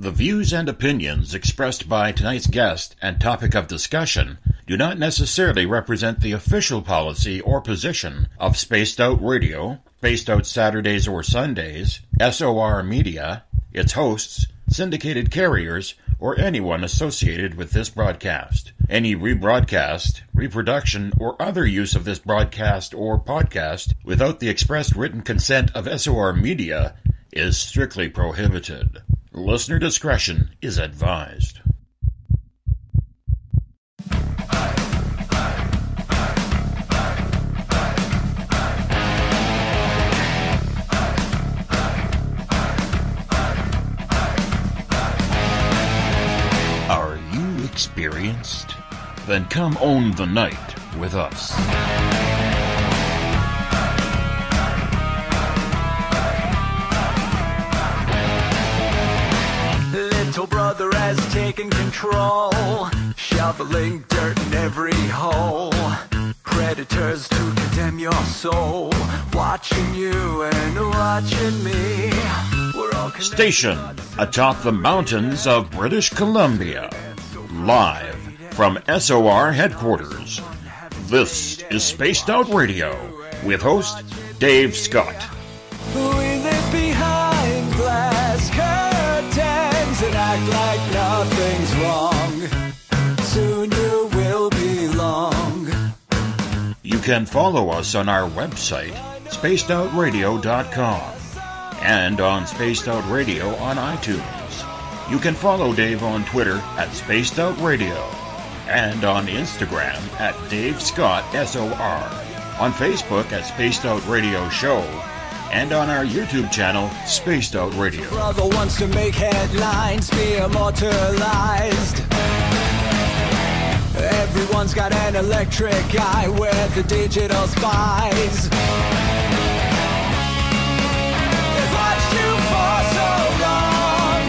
The views and opinions expressed by tonight's guest and topic of discussion do not necessarily represent the official policy or position of Spaced Out Radio, Spaced Out Saturdays or Sundays, SOR Media, its hosts, syndicated carriers, or anyone associated with this broadcast. Any rebroadcast, reproduction, or other use of this broadcast or podcast without the express written consent of SOR Media is strictly prohibited. Listener discretion is advised. Are you experienced? Then come own the night with us. Little brother has taken control, shoveling dirt in every hole. Predators to condemn your soul, watching you and watching me. We're all Station atop the mountains of British Columbia, live from SOR headquarters. This is Spaced Out Radio with host Dave Scott. We live behind glass curtains and act like nothing's wrong. Soon you will belong. You can follow us on our website, spacedoutradio.com, and on Spaced Out Radio on iTunes. You can follow Dave on Twitter at Spaced Out Radio, and on Instagram at Dave Scott SOR, on Facebook at Spaced Out Radio Show, and on our YouTube channel, Spaced Out Radio. Brother wants to make headlines, be immortalized. Everyone's got an electric eye with the digital spies. They've watched you for so long.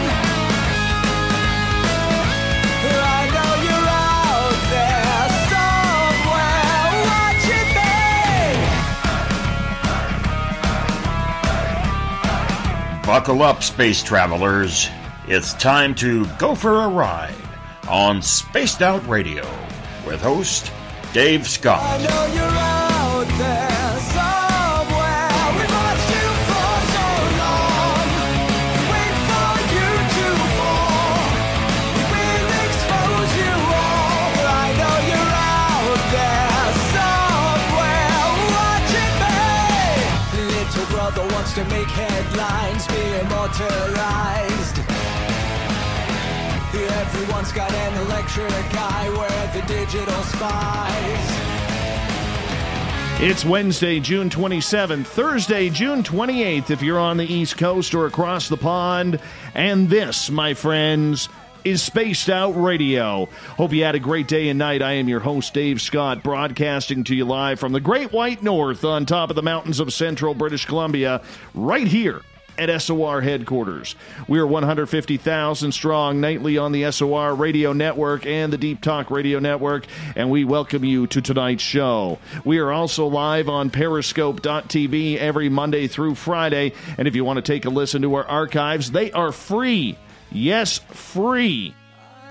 I know you're out there somewhere watching me. Buckle up, space travelers. It's time to go for a ride on Spaced Out Radio with host Dave Scott. I know you're out there somewhere. We've watched you for so long. Wait for you to fall. We will expose you all. I know you're out there somewhere watching me. Little brother wants to make headlines, be immortalized. Everyone's got an electric eye where the digital spies. It's Wednesday, June 27th, Thursday, June 28th, if you're on the East Coast or across the pond. And this, my friends, is Spaced Out Radio. Hope you had a great day and night. I am your host, Dave Scott, broadcasting to you live from the Great White North on top of the mountains of central British Columbia, right here at SOR headquarters. We are 150,000 strong nightly on the SOR radio network and the Deep Talk radio network, and we welcome you to tonight's show. We are also live on Periscope.tv every Monday through Friday, and if you want to take a listen to our archives, they are free. Yes, free.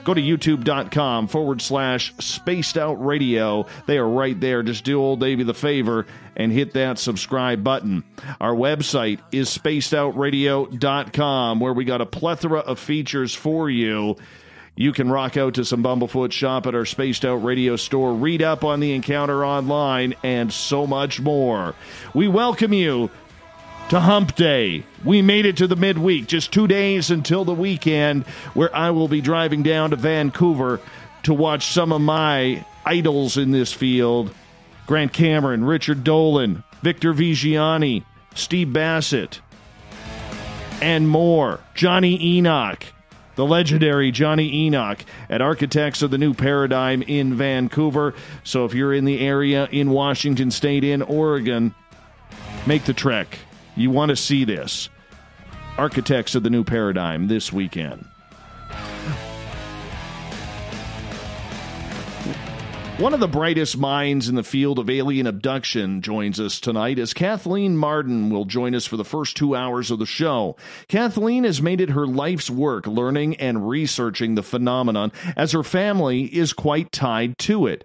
Go to youtube.com/Spaced Out Radio. They are right there. Just do old Davey the favor and hit that subscribe button. Our website is spacedoutradio.com, where we got a plethora of features for you. You can rock out to some Bumblefoot, shop at our Spaced Out Radio store, read up on the encounter online, and so much more. We welcome you to Hump Day. We made it to the midweek, just 2 days until the weekend, where I will be driving down to Vancouver to watch some of my idols in this field. Grant Cameron, Richard Dolan, Victor Vigiani, Steve Bassett, and more. Johnny Enoch, the legendary Johnny Enoch, at Architects of the New Paradigm in Vancouver. So if you're in the area in Washington State, in Oregon, make the trek. You want to see this. Architects of the New Paradigm this weekend. One of the brightest minds in the field of alien abduction joins us tonight as Kathleen Marden will join us for the first 2 hours of the show. Kathleen has made it her life's work learning and researching the phenomenon, as her family is quite tied to it.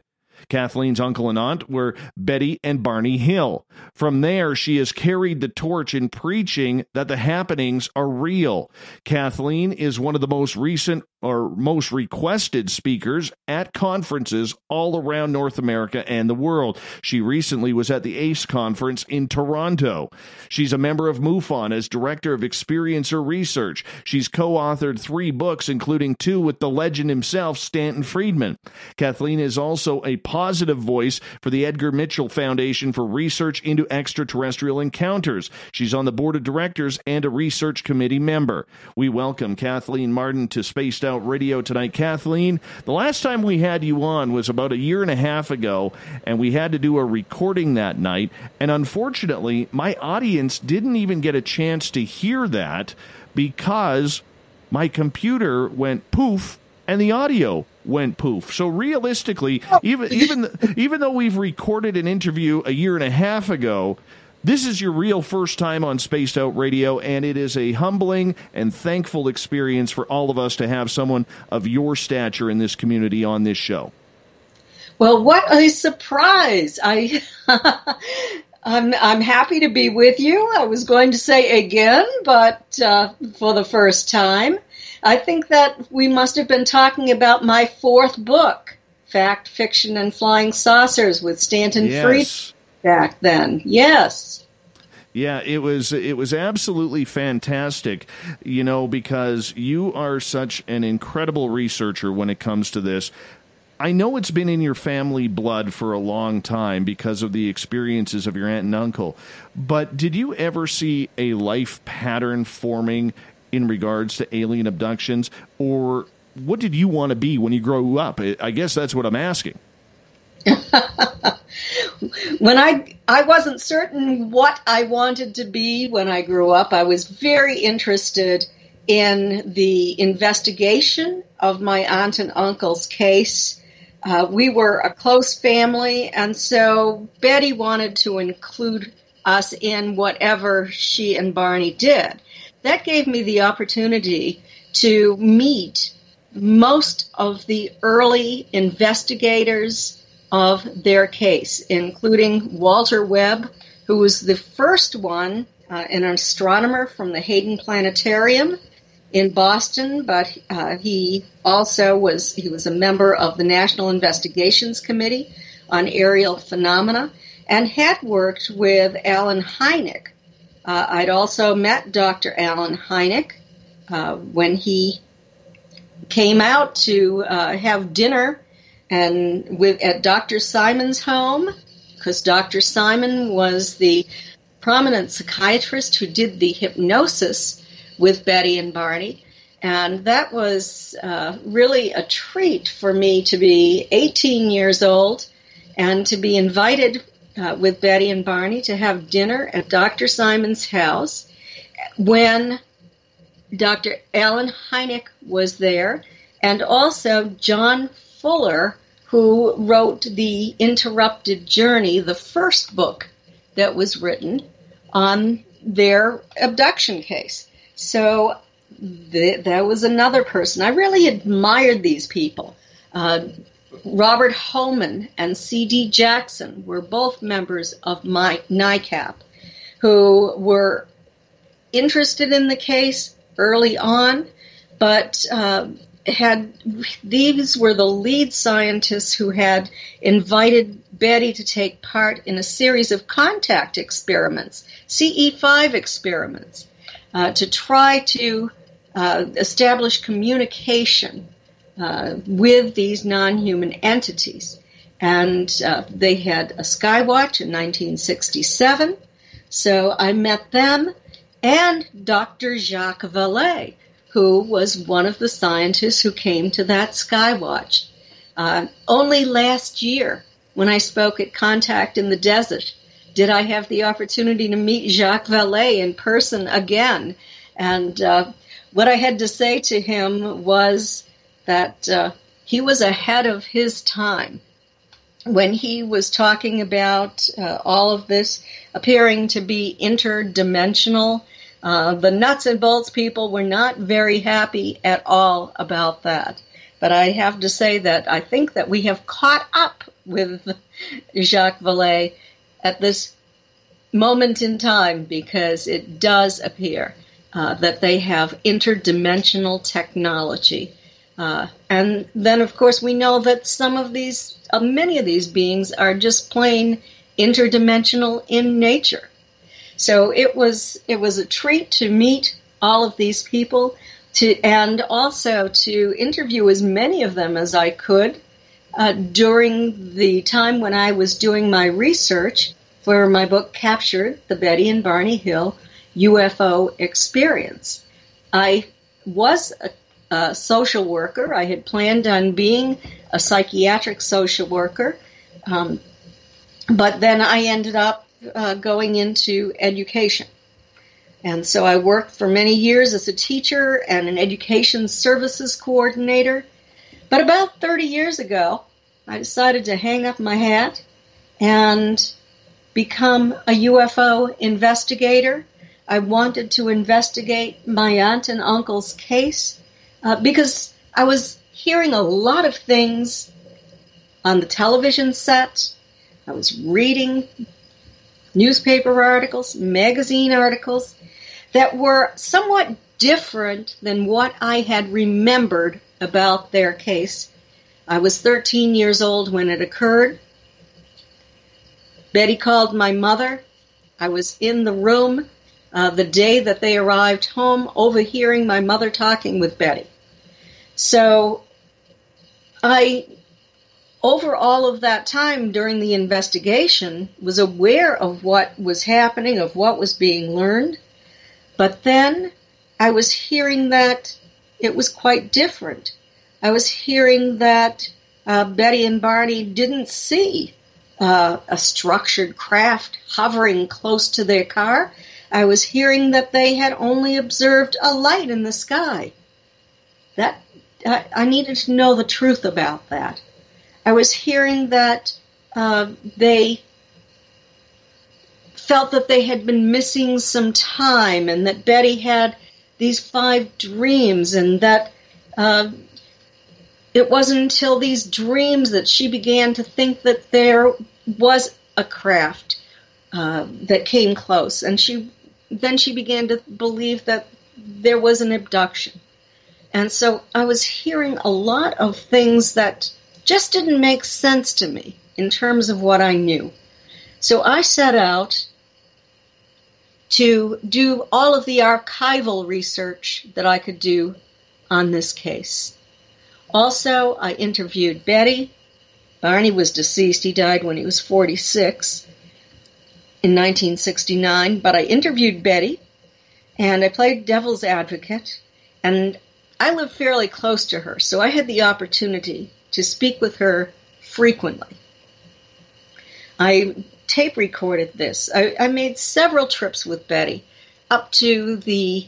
Kathleen's uncle and aunt were Betty and Barney Hill. From there, she has carried the torch in preaching that the happenings are real. Kathleen is one of the most recent or most requested speakers at conferences all around North America and the world. She recently was at the ACE conference in Toronto. She's a member of MUFON as Director of Experiencer Research. She's co-authored 3 books, including 2 with the legend himself, Stanton Friedman. Kathleen is also a positive voice for the Edgar Mitchell Foundation for Research into Extraterrestrial Encounters. She's on the board of directors and a research committee member. We welcome Kathleen Marden to Spaced Out Radio tonight. Kathleen, the last time we had you on was about 1.5 years ago, and we had to do a recording that night, and unfortunately, my audience didn't even get a chance to hear that because my computer went poof and the audio went poof. So realistically, even though we've recorded an interview 1.5 years ago, this is your real first time on Spaced Out Radio, and it is a humbling and thankful experience for all of us to have someone of your stature in this community on this show. Well, what a surprise. I'm happy to be with you. I was going to say again, but for the first time. I think that we must have been talking about my 4th book, Fact, Fiction, and Flying Saucers with Stanton Friedman back then. Yes. Yeah, it was absolutely fantastic, you know, because you are such an incredible researcher when it comes to this. I know it's been in your family blood for a long time because of the experiences of your aunt and uncle, but did you ever see a life pattern forming in regards to alien abductions, or what did you want to be when you grew up? I guess that's what I'm asking. When I wasn't certain what I wanted to be when I grew up, I was very interested in the investigation of my aunt and uncle's case. We were a close family, and so Betty wanted to include us in whatever she and Barney did. That gave me the opportunity to meet most of the early investigators of their case, including Walter Webb, who was the first one, an astronomer from the Hayden Planetarium in Boston, but he also was a member of the National Investigations Committee on Aerial Phenomena and had worked with Alan Hynek. I'd also met Dr. Alan Hynek when he came out to have dinner at Dr. Simon's home, because Dr. Simon was the prominent psychiatrist who did the hypnosis with Betty and Barney. And that was really a treat for me to be 18 years old and to be invited with Betty and Barney to have dinner at Dr. Simon's house when Dr. Alan Hynek was there, and also John Fuller, who wrote The Interrupted Journey, the first book that was written on their abduction case. So that was another person. I really admired these people. Robert Holman and C.D. Jackson were both members of my NICAP, who were interested in the case early on, but these were the lead scientists who had invited Betty to take part in a series of contact experiments, CE5 experiments, to try to establish communication with these non-human entities. And they had a Skywatch in 1967, so I met them, and Dr. Jacques Vallée, who was one of the scientists who came to that Skywatch. Only last year, when I spoke at Contact in the Desert, did I have the opportunity to meet Jacques Vallée in person again. And what I had to say to him was that he was ahead of his time. when he was talking about all of this appearing to be interdimensional, the nuts and bolts people were not very happy at all about that. But I have to say that I think that we have caught up with Jacques Vallée at this moment in time, because it does appear that they have interdimensional technology. And then, of course, we know that many of these beings are just plain interdimensional in nature. So it was a treat to meet all of these people, and also to interview as many of them as I could during the time when I was doing my research for my book, Captured, the Betty and Barney Hill UFO Experience. I was a social worker. I had planned on being a psychiatric social worker, but then I ended up going into education. And so I worked for many years as a teacher and an education services coordinator. But about 30 years ago, I decided to hang up my hat and become a UFO investigator. I wanted to investigate my aunt and uncle's case because I was hearing a lot of things on the television set. I was reading newspaper articles, magazine articles that were somewhat different than what I had remembered about their case. I was 13 years old when it occurred. Betty called my mother. I was in the room the day that they arrived home, overhearing my mother talking with Betty. So I, over all of that time during the investigation, was aware of what was happening, of what was being learned. But then I was hearing that it was quite different. I was hearing that Betty and Barney didn't see a structured craft hovering close to their car. I was hearing that they had only observed a light in the sky. That I needed to know the truth about that. I was hearing that they felt that they had been missing some time, and that Betty had these 5 dreams, and that it wasn't until these dreams that she began to think that there was a craft that came close, and then she began to believe that there was an abduction. And so I was hearing a lot of things that just didn't make sense to me in terms of what I knew. So I set out to do all of the archival research that I could do on this case. Also, I interviewed Betty. Barney was deceased. He died when he was 46 in 1969. But I interviewed Betty, and I played devil's advocate, and I lived fairly close to her, so I had the opportunity to speak with her frequently. I tape recorded this. I made several trips with Betty, up to the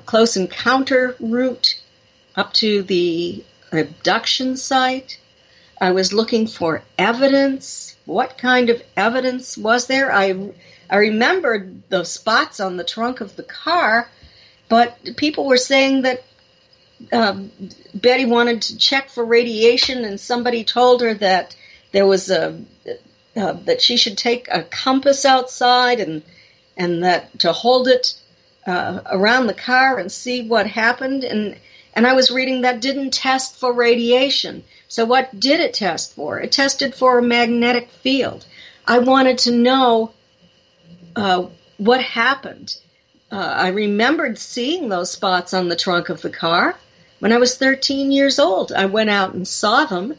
close encounter route, up to the abduction site. I was looking for evidence. What kind of evidence was there? I remembered the spots on the trunk of the car, but people were saying that Betty wanted to check for radiation, and somebody told her that there was that she should take a compass outside and that to hold it around the car and see what happened. And I was reading that didn't test for radiation. So what did it test for? It tested for a magnetic field. I wanted to know what happened. I remembered seeing those spots on the trunk of the car. When I was 13 years old, I went out and saw them.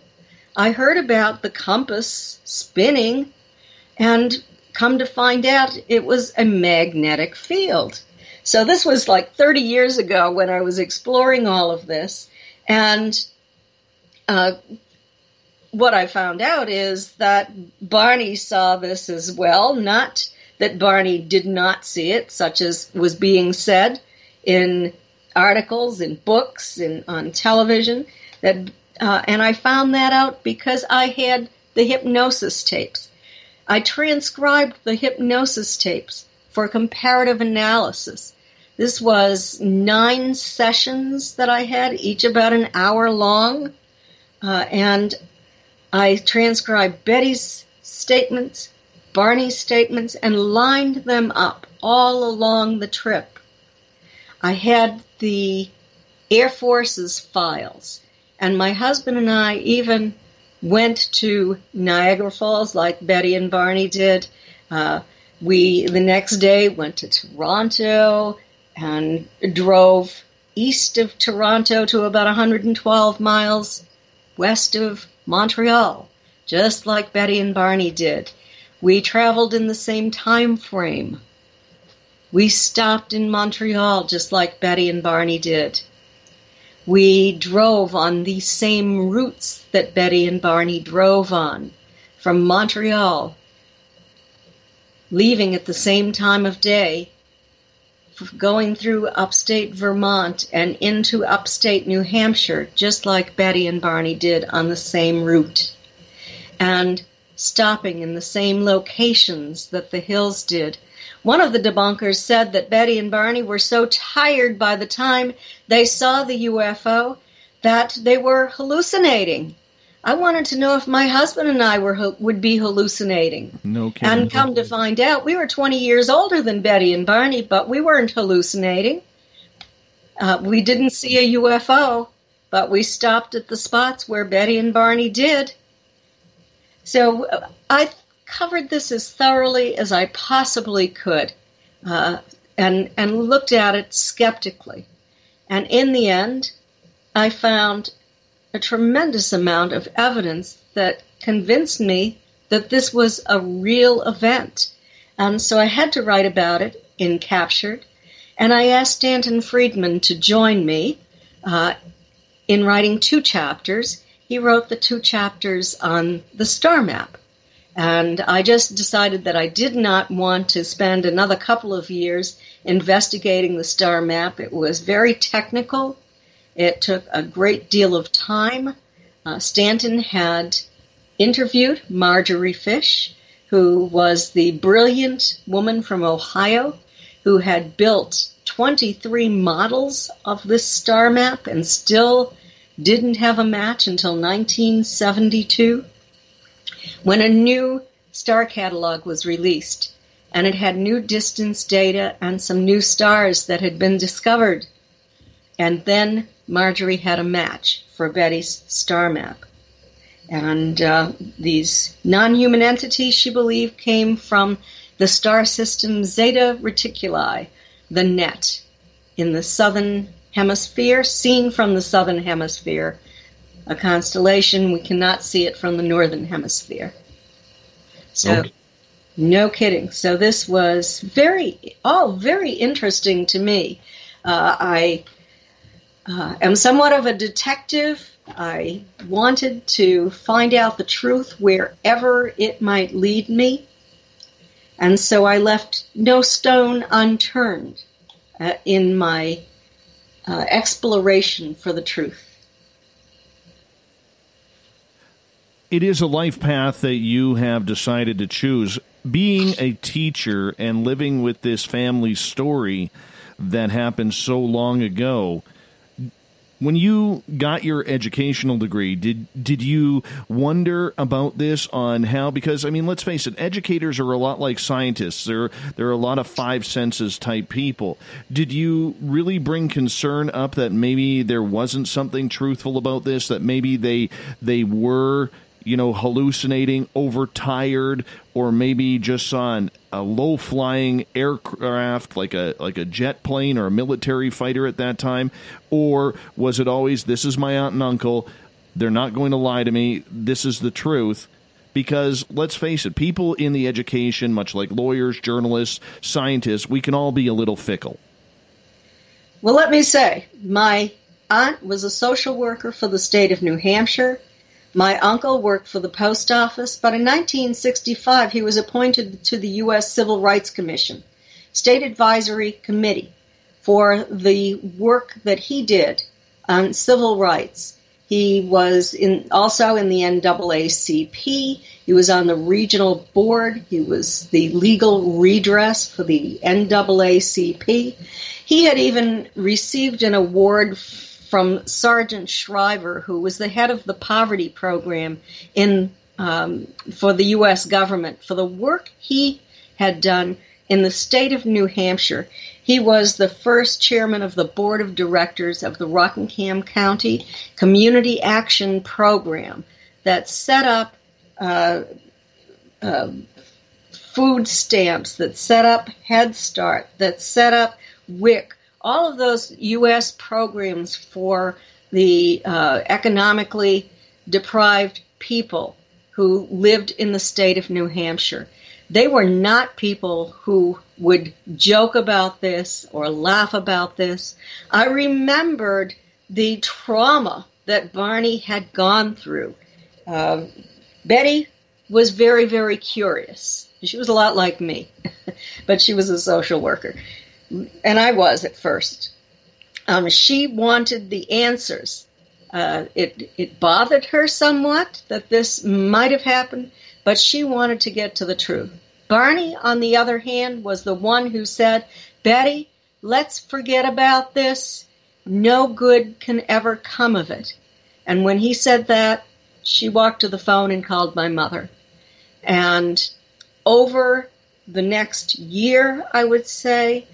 I heard about the compass spinning, and come to find out it was a magnetic field. So this was like 30 years ago when I was exploring all of this. And what I found out is that Barney saw this as well. Not that Barney did not see it, such as was being said in articles, in books, on television. And I found that out because I had the hypnosis tapes. I transcribed the hypnosis tapes for comparative analysis. This was 9 sessions that I had, each about an hour long, and I transcribed Betty's statements, Barney's statements, and lined them up all along the trip. I had the Air Force's files, and my husband and I even went to Niagara Falls like Betty and Barney did. We, the next day, went to Toronto and drove east of Toronto to about 112 miles west of Montreal, just like Betty and Barney did. We traveled in the same time frame. We stopped in Montreal, just like Betty and Barney did. We drove on the same routes that Betty and Barney drove on, from Montreal, leaving at the same time of day, going through upstate Vermont and into upstate New Hampshire, just like Betty and Barney did on the same route, and stopping in the same locations that the Hills did. One of the debunkers said that Betty and Barney were so tired by the time they saw the UFO that they were hallucinating. I wanted to know if my husband and I would be hallucinating. No kidding. And come to find out, we were 20 years older than Betty and Barney, but we weren't hallucinating. We didn't see a UFO, but we stopped at the spots where Betty and Barney did. So I covered this as thoroughly as I possibly could, and looked at it skeptically. And in the end, I found a tremendous amount of evidence that convinced me that this was a real event. And so I had to write about it in Captured, and I asked Stanton Friedman to join me in writing 2 chapters. He wrote the 2 chapters on the star map. And I just decided that I did not want to spend another couple of years investigating the star map. It was very technical. It took a great deal of time. Stanton had interviewed Marjorie Fish, who was the brilliant woman from Ohio who had built 23 models of this star map and still didn't have a match until 1972, when a new star catalog was released, and it had new distance data and some new stars that had been discovered. And then Marjorie had a match for Betty's star map. And these non-human entities, she believed, came from the star system Zeta Reticuli, the net, in the southern hemisphere, seen from the southern hemisphere. A constellation, we cannot see it from the northern hemisphere. So, okay. No kidding. So this was very interesting to me. I am somewhat of a detective. I wanted to find out the truth wherever it might lead me. And so I left no stone unturned in my exploration for the truth. It is a life path that you have decided to choose. Being a teacher and living with this family story that happened so long ago, when you got your educational degree, did you wonder about this on how, because, I mean, let's face it, educators are a lot like scientists. They're a lot of 5 senses type people. Did you really bring concern up that maybe there wasn't something truthful about this, that maybe they were, hallucinating, overtired, or maybe just on a low-flying aircraft like a jet plane or a military fighter at that time? Or was it always, this is my aunt and uncle, they're not going to lie to me, this is the truth? Because, let's face it, people in the education, much like lawyers, journalists, scientists, we can all be a little fickle. Well, let me say, my aunt was a social worker for the state of New Hampshire. My uncle worked for the post office, but in 1965 he was appointed to the U.S. Civil Rights Commission, State Advisory Committee, for the work that he did on civil rights. He was also in the NAACP. He was on the regional board. He was the legal redress for the NAACP. He had even received an award from Sergeant Shriver, who was the head of the poverty program for the U.S. government, for the work he had done in the state of New Hampshire. He was the first chairman of the board of directors of the Rockingham County Community Action Program that set up food stamps, that set up Head Start, that set up WIC, all of those U.S. programs for the economically deprived people who lived in the state of New Hampshire. They were not people who would joke about this or laugh about this. I remembered the trauma that Barney had gone through. Betty was very, very curious. She was a lot like me, but she was a social worker. And I was at first. She wanted the answers. It bothered her somewhat that this might have happened, but she wanted to get to the truth. Barney, on the other hand, was the one who said, Betty, let's forget about this. No good can ever come of it. And when he said that, she walked to the phone and called my mother. And over the next year, I would say,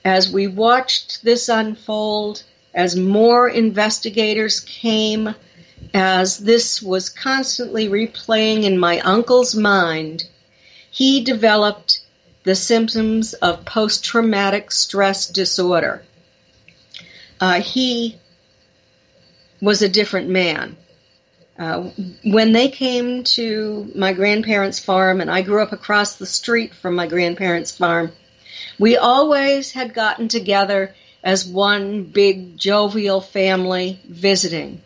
as we watched this unfold, as more investigators came, as this was constantly replaying in my uncle's mind, he developed the symptoms of post-traumatic stress disorder. He was a different man. When they came to my grandparents' farm, and I grew up across the street from my grandparents' farm, we always had gotten together as one big jovial family visiting.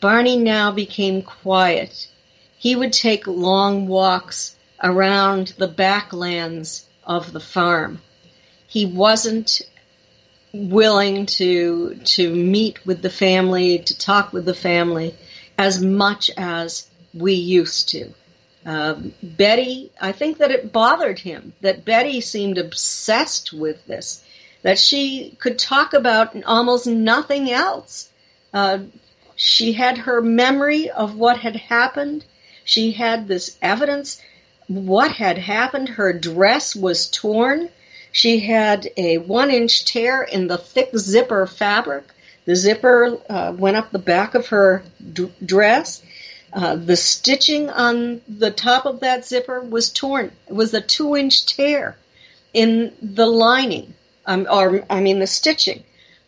Barney now became quiet. He would take long walks around the backlands of the farm. He wasn't willing to meet with the family, to talk with the family as much as we used to. Betty, I think that it bothered him, that Betty seemed obsessed with this, that she could talk about almost nothing else. She had her memory of what had happened. She had this evidence. What had happened? Her dress was torn. She had a 1-inch tear in the thick zipper fabric. The zipper went up the back of her dress. The stitching on the top of that zipper was torn. It was a 2-inch tear in the lining, the stitching.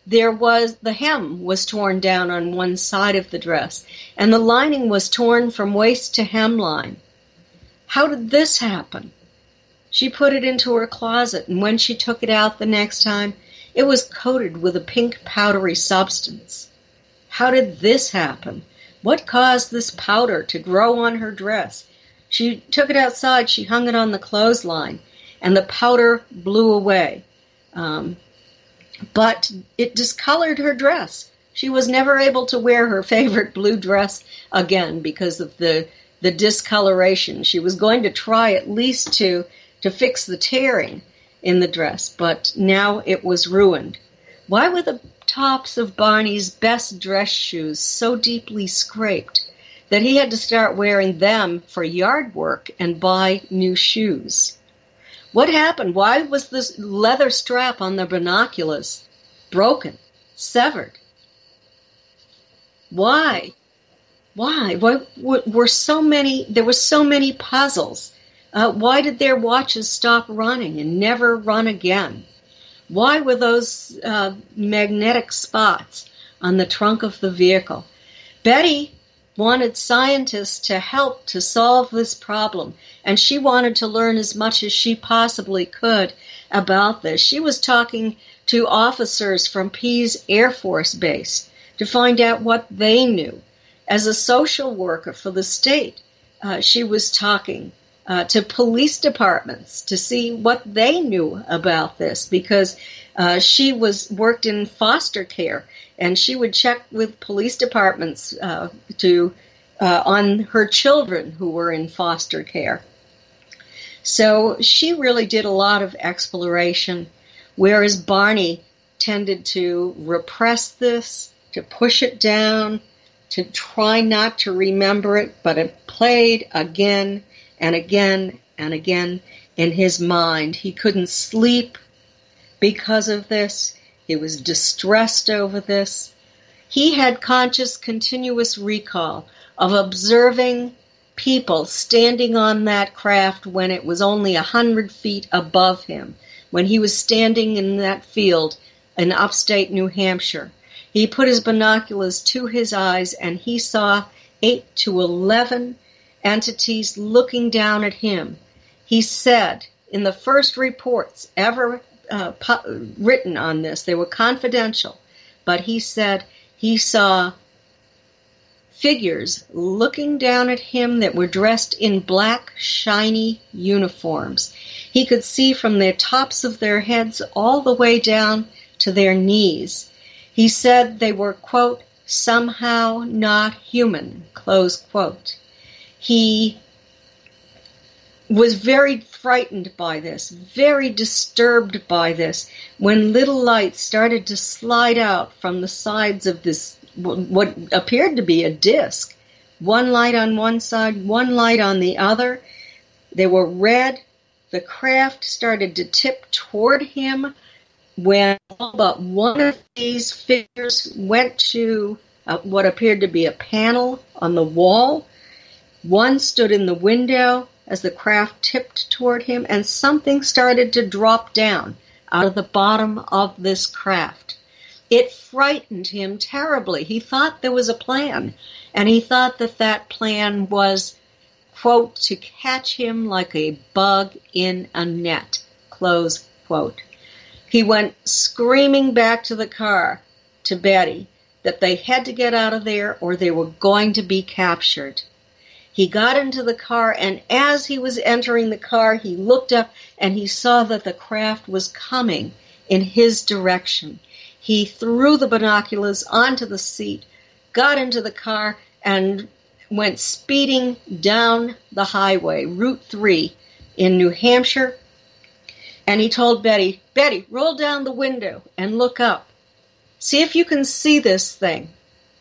The hem was torn down on one side of the dress, and the lining was torn from waist to hemline. How did this happen? She put it into her closet, and when she took it out the next time, it was coated with a pink powdery substance. How did this happen? What caused this powder to grow on her dress? She took it outside, she hung it on the clothesline, and the powder blew away. But it discolored her dress. She was never able to wear her favorite blue dress again because of the discoloration. She was going to try at least to fix the tearing in the dress, but now it was ruined. Why were the tops of Barney's best dress shoes so deeply scraped that he had to start wearing them for yard work and buy new shoes? What happened? Why was this leather strap on the binoculars broken, severed? Why? Why were so many? There were so many puzzles. Why did their watches stop running and never run again? Why were those magnetic spots on the trunk of the vehicle? Betty wanted scientists to help to solve this problem, and she wanted to learn as much as she possibly could about this. She was talking to officers from Pease Air Force Base to find out what they knew. As a social worker for the state, she was talking to police departments to see what they knew about this, because she worked in foster care, and she would check with police departments on her children who were in foster care. So she really did a lot of exploration, whereas Barney tended to repress this, to push it down, to try not to remember it, but it played again and again and again in his mind. He couldn't sleep because of this. He was distressed over this. He had conscious, continuous recall of observing people standing on that craft when it was only 100 feet above him, when he was standing in that field in upstate New Hampshire. He put his binoculars to his eyes, and he saw 8 to 11 entities looking down at him. He said, in the first reports ever written on this, they were confidential, but he said he saw figures looking down at him that were dressed in black, shiny uniforms. He could see from the tops of their heads all the way down to their knees. He said they were, quote, somehow not human, close quote. He was very frightened by this, very disturbed by this, when little lights started to slide out from the sides of this, what appeared to be a disc. One light on one side, one light on the other. They were red. The craft started to tip toward him when all but one of these figures went to what appeared to be a panel on the wall. One stood in the window as the craft tipped toward him, and something started to drop down out of the bottom of this craft. It frightened him terribly. He thought there was a plan, and he thought that that plan was, quote, to catch him like a bug in a net, close quote. He went screaming back to the car to Betty that they had to get out of there or they were going to be captured. He got into the car, and as he was entering the car, he looked up and he saw that the craft was coming in his direction. He threw the binoculars onto the seat, got into the car, and went speeding down the highway, Route 3 in New Hampshire. And he told Betty, Betty, roll down the window and look up. See if you can see this thing.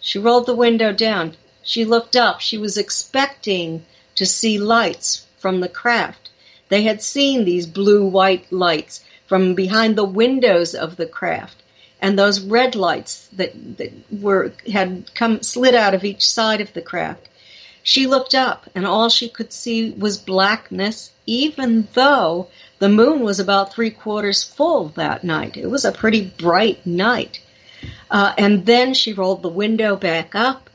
She rolled the window down. She looked up. She was expecting to see lights from the craft. They had seen these blue-white lights from behind the windows of the craft, and those red lights that had slid out of each side of the craft. She looked up, and all she could see was blackness, even though the moon was about 3/4 full that night. It was a pretty bright night. And then she rolled the window back up,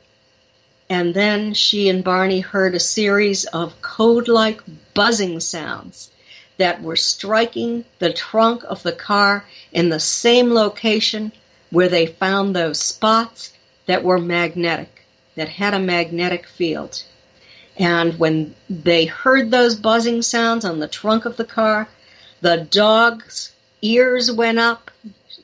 and then she and Barney heard a series of code-like buzzing sounds that were striking the trunk of the car in the same location where they found those spots that were magnetic, that had a magnetic field. And when they heard those buzzing sounds on the trunk of the car, the dog's ears went up.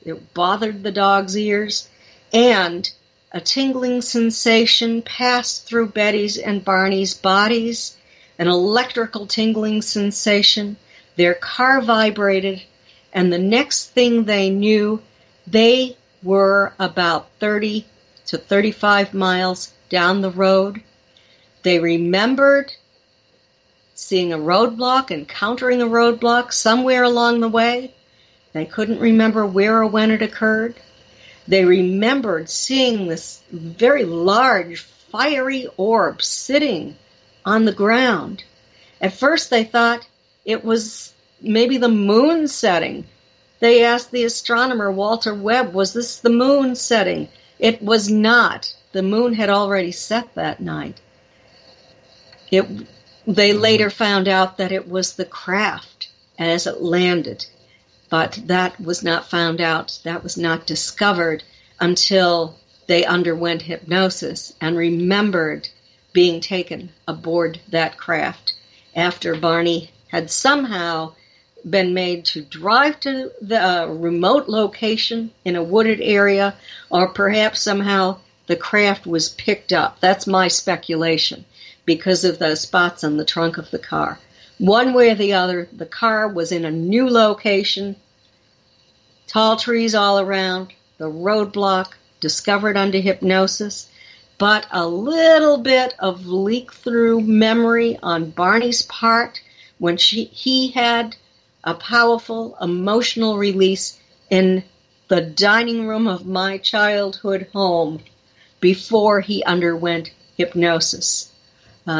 It bothered the dog's ears, and a tingling sensation passed through Betty's and Barney's bodies, an electrical tingling sensation. Their car vibrated, and the next thing they knew, they were about 30 to 35 miles down the road. They remembered seeing a roadblock, encountering a roadblock somewhere along the way. They couldn't remember where or when it occurred. They remembered seeing this very large, fiery orb sitting on the ground. At first they thought it was maybe the moon setting. They asked the astronomer, Walter Webb, was this the moon setting? It was not. The moon had already set that night. They later found out that it was the craft as it landed. But that was not found out. That was not discovered until they underwent hypnosis and remembered being taken aboard that craft after Barney had somehow been made to drive to the remote location in a wooded area, or perhaps somehow the craft was picked up. That's my speculation, because of the spots on the trunk of the car. One way or the other, the car was in a new location, tall trees all around, the roadblock discovered under hypnosis, but a little bit of leak-through memory on Barney's part when he had a powerful emotional release in the dining room of my childhood home before he underwent hypnosis.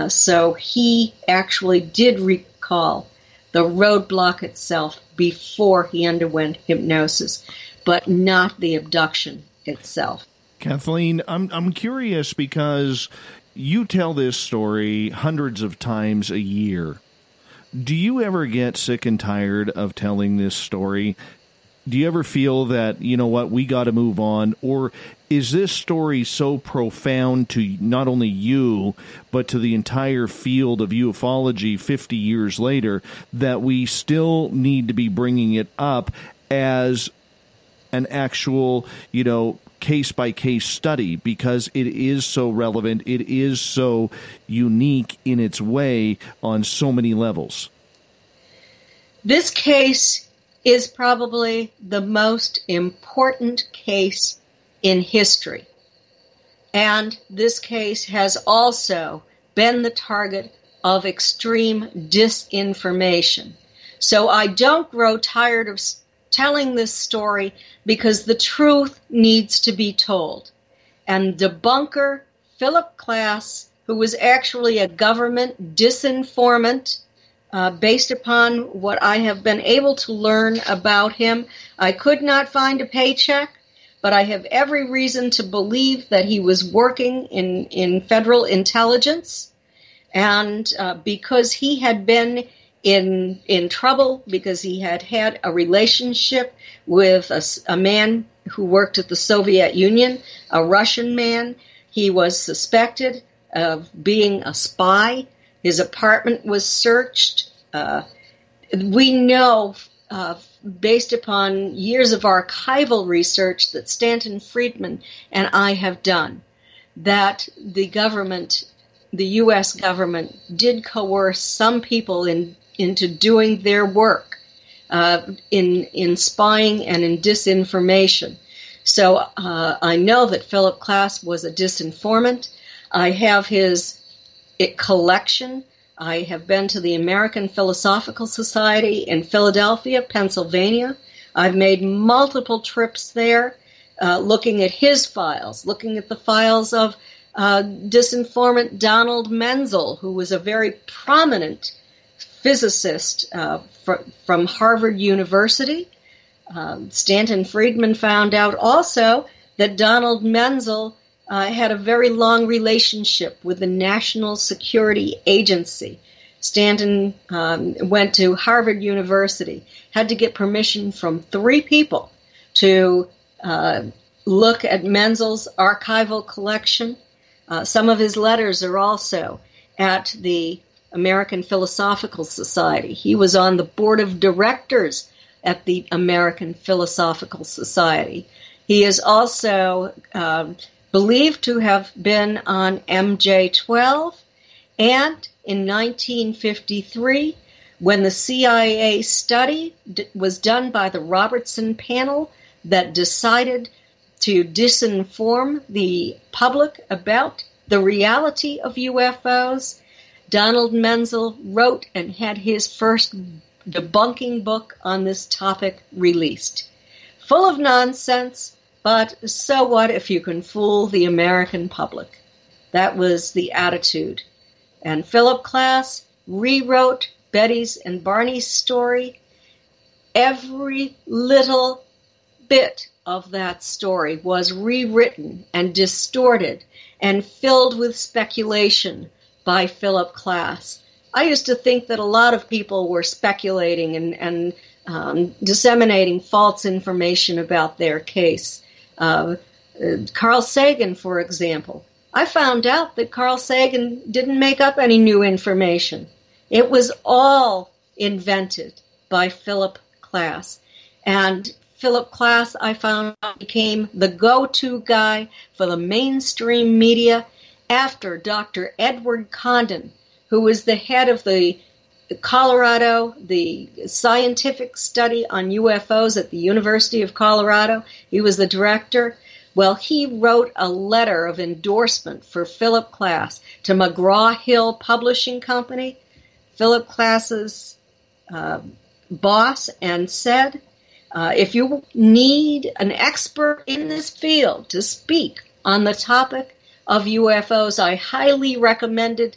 So he actually did recall the roadblock itself before he underwent hypnosis, but not the abduction itself. Kathleen, I'm curious because you tell this story hundreds of times a year. Do you ever get sick and tired of telling this story? Do you ever feel that, you know what, we got to move on? Or is this story so profound to not only you, but to the entire field of ufology 50 years later, that we still need to be bringing it up as an actual, case-by-case study, because it is so relevant, it is so unique in its way on so many levels? This case is probably the most important case in history. And this case has also been the target of extreme disinformation. So I don't grow tired of telling this story, because the truth needs to be told. And debunker Philip Klass, who was actually a government disinformant, based upon what I have been able to learn about him, I could not find a paycheck, but I have every reason to believe that he was working in federal intelligence. And because he had been in trouble, because he had had a relationship with a man who worked at the Soviet Union, a Russian man, he was suspected of being a spy. His apartment was searched. We know, based upon years of archival research that Stanton Friedman and I have done, that the government, the U.S. government, did coerce some people into doing their work in spying and in disinformation. So I know that Philip Klass was a disinformant. I have his collection. I have been to the American Philosophical Society in Philadelphia, Pennsylvania. I've made multiple trips there, looking at his files, looking at the files of disinformant Donald Menzel, who was a very prominent physicist from Harvard University. Stanton Friedman found out also that Donald Menzel had a very long relationship with the National Security Agency. Stanton went to Harvard University, had to get permission from 3 people to look at Menzel's archival collection. Some of his letters are also at the American Philosophical Society. He was on the board of directors at the American Philosophical Society. He is also believed to have been on MJ-12, and in 1953, when the CIA study was done by the Robertson panel that decided to disinform the public about the reality of UFOs, Donald Menzel wrote and had his first debunking book on this topic released. Full of nonsense, but so what if you can fool the American public? That was the attitude. And Philip Klass rewrote Betty's and Barney's story. Every little bit of that story was rewritten and distorted and filled with speculation by Philip Klass. I used to think that a lot of people were speculating and disseminating false information about their case. Carl Sagan, for example. I found out that Carl Sagan didn't make up any new information. It was all invented by Philip Klass. And Philip Klass, I found out, became the go-to guy for the mainstream media after Dr. Edward Condon, who was the head of the scientific study on UFOs at the University of Colorado. He was the director. Well, he wrote a letter of endorsement for Philip Klass to McGraw-Hill Publishing Company, Philip Klass's boss, and said, if you need an expert in this field to speak on the topic of UFOs, I highly recommended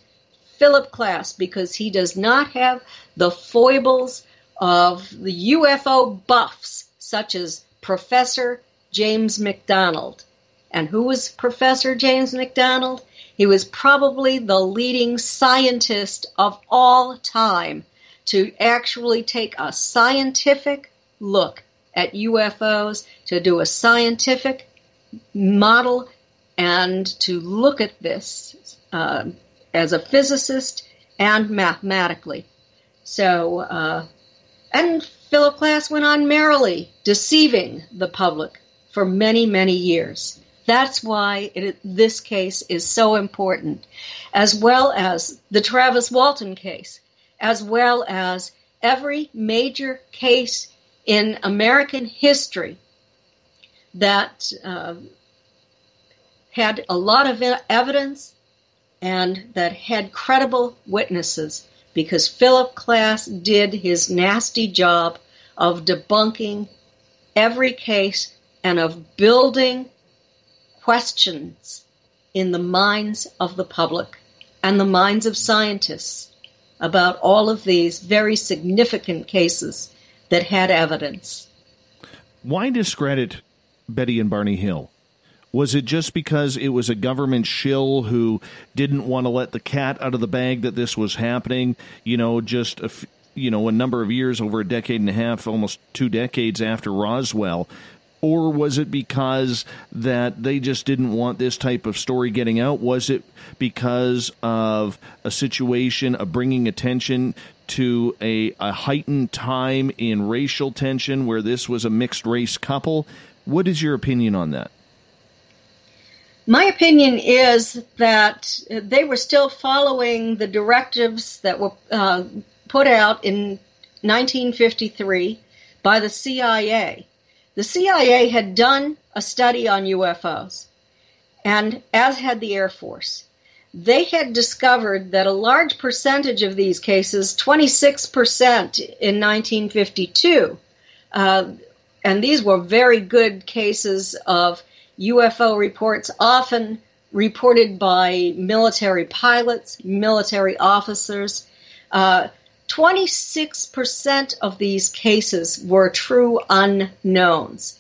Philip Klass, because he does not have the foibles of the UFO buffs, such as Professor James McDonald. And who was Professor James McDonald? He was probably the leading scientist of all time to actually take a scientific look at UFOs, to do a scientific model, and to look at this as a physicist and mathematically. So, and Philip Klass went on merrily deceiving the public for many, many years. That's why this case is so important, as well as the Travis Walton case, as well as every major case in American history that had a lot of evidence and that had credible witnesses, because Philip Klass did his nasty job of debunking every case and of building questions in the minds of the public and the minds of scientists about all of these very significant cases that had evidence. Why discredit Betty and Barney Hill? Was it just because it was a government shill who didn't want to let the cat out of the bag that this was happening, just a number of years, over a decade and a half, almost 2 decades after Roswell? Or was it because that they just didn't want this type of story getting out? Was it because of a situation of bringing attention to a heightened time in racial tension where this was a mixed-race couple? What is your opinion on that? My opinion is that they were still following the directives that were put out in 1953 by the CIA. The CIA had done a study on UFOs, and as had the Air Force. They had discovered that a large percentage of these cases, 26% in 1952, and these were very good cases of UFO reports, often reported by military pilots, military officers. 26% of these cases were true unknowns.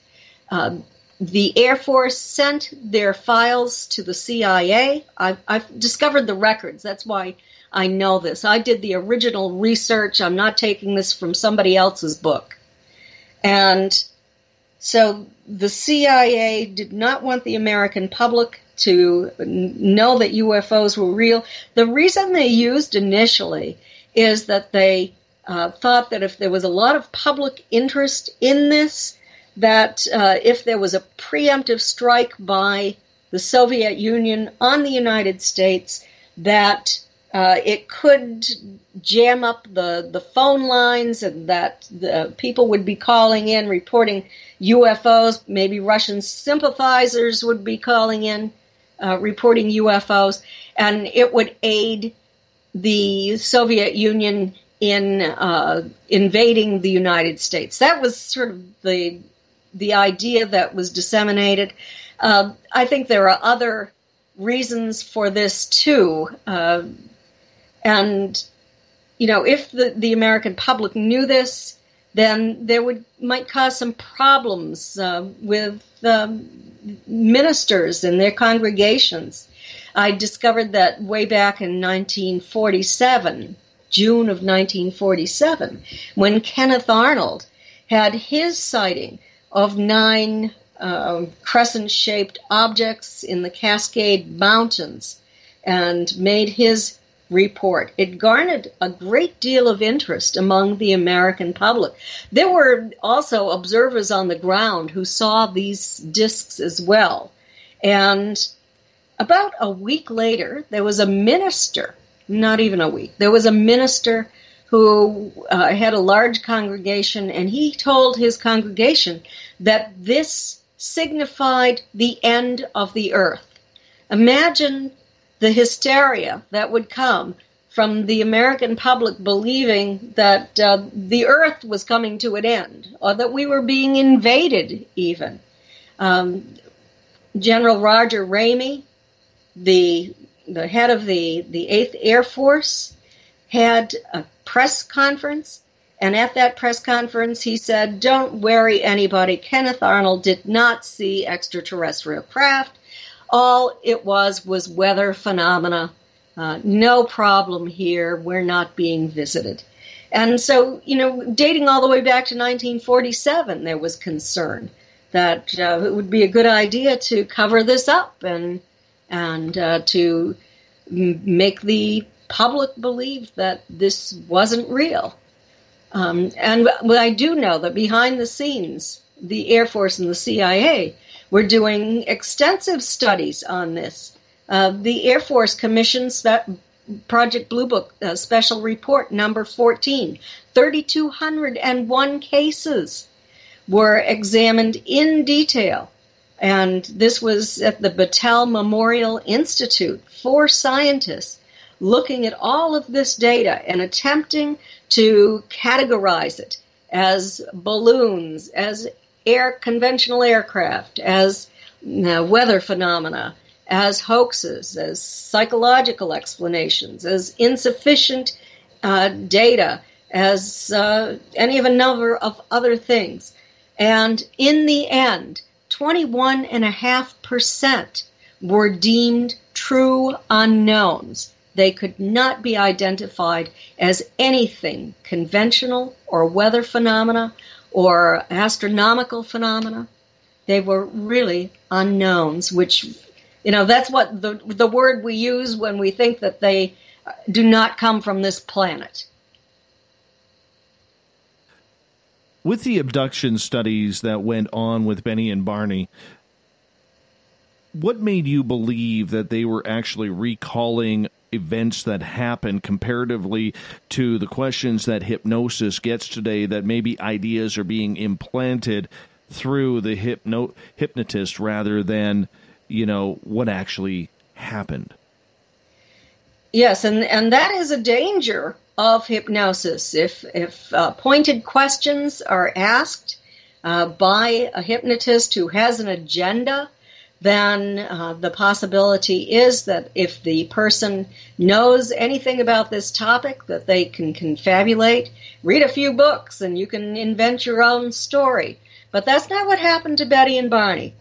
The Air Force sent their files to the CIA. I've discovered the records. That's why I know this. I did the original research. I'm not taking this from somebody else's book. And so the CIA did not want the American public to know that UFOs were real. The reason they used initially is that they thought that if there was a lot of public interest in this, that if there was a preemptive strike by the Soviet Union on the United States, that it could jam up the phone lines, and that the people would be calling in reporting UFOs. Maybe Russian sympathizers would be calling in reporting UFOs, and it would aid the Soviet Union in invading the United States. That was sort of the idea that was disseminated. I think there are other reasons for this too. And, if the American public knew this, then there might cause some problems with ministers and their congregations. I discovered that way back in 1947, June of 1947, when Kenneth Arnold had his sighting of 9 crescent-shaped objects in the Cascade Mountains, and made his report. It garnered a great deal of interest among the American public. There were also observers on the ground who saw these discs as well. And about a week later, there was a minister, not even a week, there was a minister who had a large congregation, and he told his congregation that this signified the end of the earth. Imagine the hysteria that would come from the American public believing that the earth was coming to an end, or that we were being invaded even. General Roger Ramey, the head of the 8th Air Force, had a press conference, and at that press conference he said, "Don't worry anybody, Kenneth Arnold did not see extraterrestrial craft. All it was weather phenomena. No problem here. We're not being visited." And so, dating all the way back to 1947, there was concern that it would be a good idea to cover this up and to make the public believe that this wasn't real. And I do know that behind the scenes, the Air Force and the CIA were doing extensive studies on this. The Air Force commissioned Project Blue Book Special Report number 14. 3,201 cases were examined in detail. And this was at the Battelle Memorial Institute. 4 scientists looking at all of this data and attempting to categorize it as balloons, as conventional aircraft, as weather phenomena, as hoaxes, as psychological explanations, as insufficient data, as any of a number of other things. And in the end, 21.5% were deemed true unknowns. They could not be identified as anything conventional or weather phenomena or astronomical phenomena. They were really unknowns, which, that's what the word we use when we think that they do not come from this planet. With the abduction studies that went on with Benny and Barney, what made you believe that they were actually recalling events that happened comparatively to the questions that hypnosis gets today, that maybe ideas are being implanted through the hypnotist rather than, what actually happened? Yes, and that is a danger of hypnosis. If pointed questions are asked by a hypnotist who has an agenda, then the possibility is that if the person knows anything about this topic, that they can confabulate, read a few books, and you can invent your own story. But that's not what happened to Betty and Barney.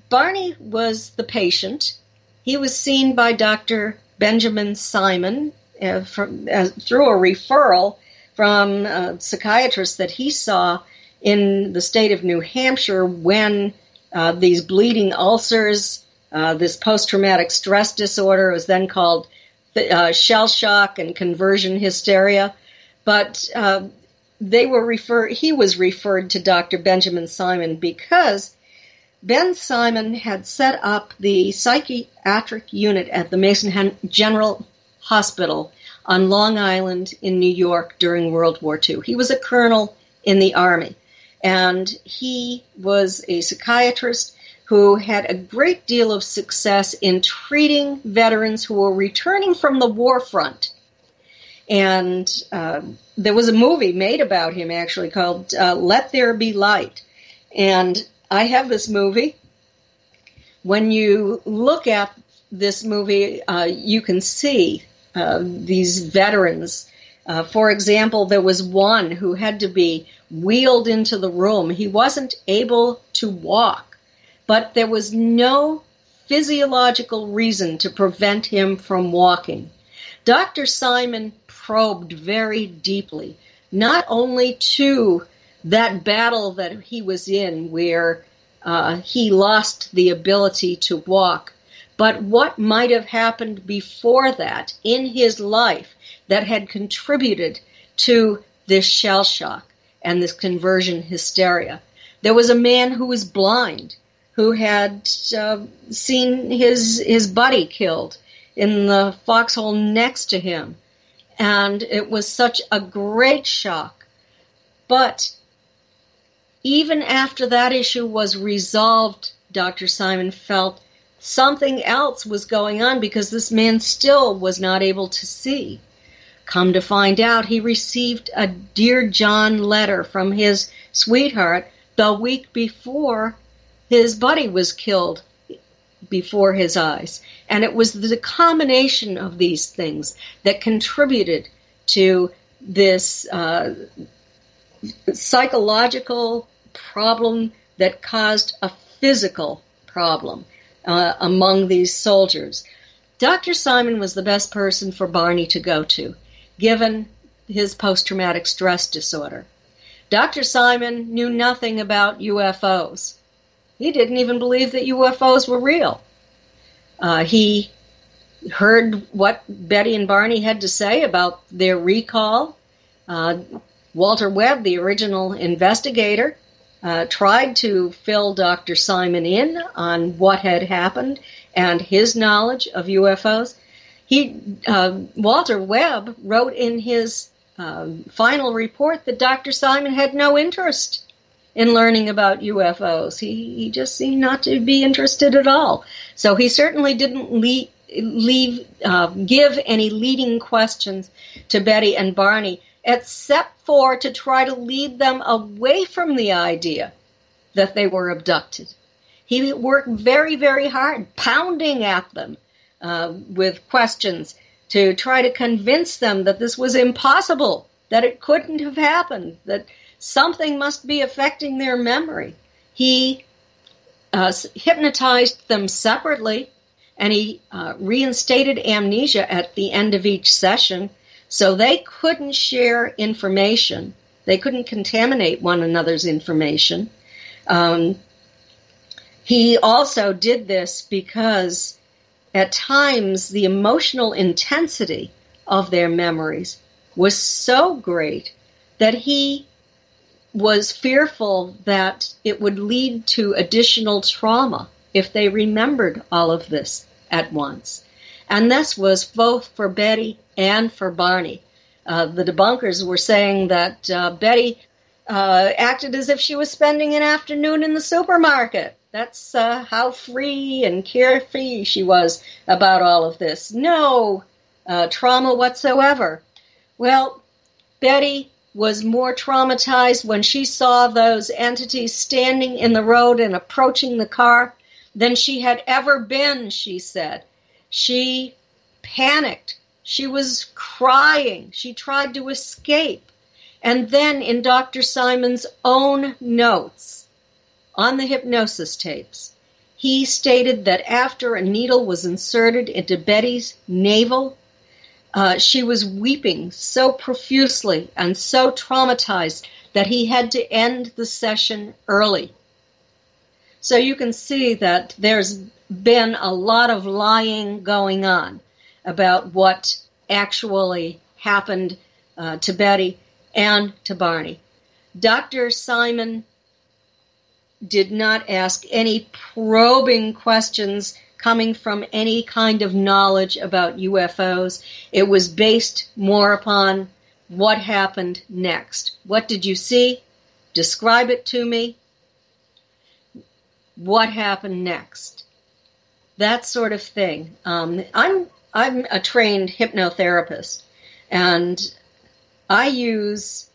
Barney was the patient. He was seen by Dr. Benjamin Simon through a referral from a psychiatrist that he saw in the state of New Hampshire when these bleeding ulcers, this post-traumatic stress disorder was then called shell shock and conversion hysteria. But he was referred to Dr. Benjamin Simon because Ben Simon had set up the psychiatric unit at the Mason General Hospital on Long Island in New York during World War II. He was a colonel in the Army. And he was a psychiatrist who had a great deal of success in treating veterans who were returning from the war front. And there was a movie made about him, actually, called Let There Be Light. And I have this movie. When you look at this movie, you can see these veterans. For example, there was one who had to be wheeled into the room. He wasn't able to walk, but there was no physiological reason to prevent him from walking. Dr. Simon probed very deeply, not only to that battle that he was in where he lost the ability to walk, but what might have happened before that in his life that had contributed to this shell shock and this conversion hysteria. There was a man who was blind, who had seen his buddy killed in the foxhole next to him. And it was such a great shock. But even after that issue was resolved, Dr. Simon felt something else was going on because this man still was not able to see. Come to find out, he received a Dear John letter from his sweetheart the week before his buddy was killed before his eyes. And it was the combination of these things that contributed to this psychological problem that caused a physical problem among these soldiers. Dr. Simon was the best person for Barney to go to, given his post-traumatic stress disorder. Dr. Simon knew nothing about UFOs. He didn't even believe that UFOs were real. He heard what Betty and Barney had to say about their recall. Walter Webb, the original investigator, tried to fill Dr. Simon in on what had happened and his knowledge of UFOs. Walter Webb wrote in his final report that Dr. Simon had no interest in learning about UFOs. He just seemed not to be interested at all. So he certainly didn't give any leading questions to Betty and Barney, except for to try to lead them away from the idea that they were abducted. He worked very, very hard, pounding at them with questions to try to convince them that this was impossible, that it couldn't have happened, that something must be affecting their memory. He hypnotized them separately, and he reinstated amnesia at the end of each session, so they couldn't share information. They couldn't contaminate one another's information. He also did this because at times the emotional intensity of their memories was so great that he was fearful that it would lead to additional trauma if they remembered all of this at once. And this was both for Betty and for Barney. The debunkers were saying that Betty acted as if she was spending an afternoon in the supermarket. That's how free and carefree she was about all of this. No trauma whatsoever. Well, Betty was more traumatized when she saw those entities standing in the road and approaching the car than she had ever been, she said. She panicked. She was crying. She tried to escape. And then in Dr. Simon's own notes on the hypnosis tapes, he stated that after a needle was inserted into Betty's navel, she was weeping so profusely and so traumatized that he had to end the session early. So you can see that there's been a lot of lying going on about what actually happened to Betty and to Barney. Dr. Simon did not ask any probing questions coming from any kind of knowledge about UFOs. It was based more upon what happened next. What did you see? Describe it to me. What happened next? That sort of thing. I'm a trained hypnotherapist, and I use,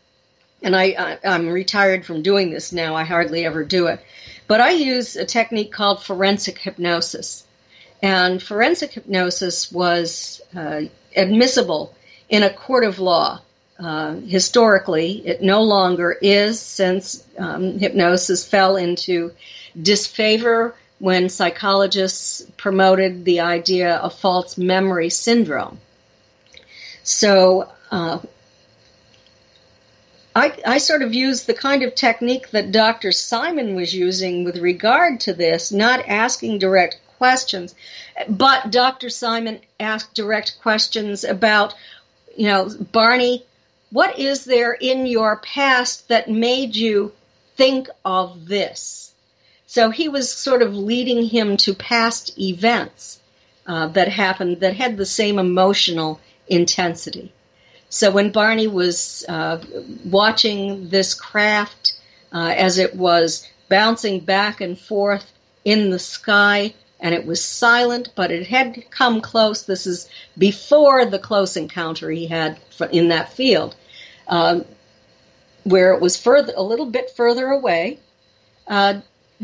and I'm retired from doing this now. I hardly ever do it, but I use a technique called forensic hypnosis. And forensic hypnosis was admissible in a court of law. Historically, it no longer is, since hypnosis fell into disfavor when psychologists promoted the idea of false memory syndrome. So I sort of used the kind of technique that Dr. Simon was using with regard to this, not asking direct questions. But Dr. Simon asked direct questions about, Barney, what is there in your past that made you think of this? So he was sort of leading him to past events that happened that had the same emotional intensity. So when Barney was watching this craft as it was bouncing back and forth in the sky, and it was silent, but it had come close. This is before the close encounter he had in that field, where it was a little bit further away.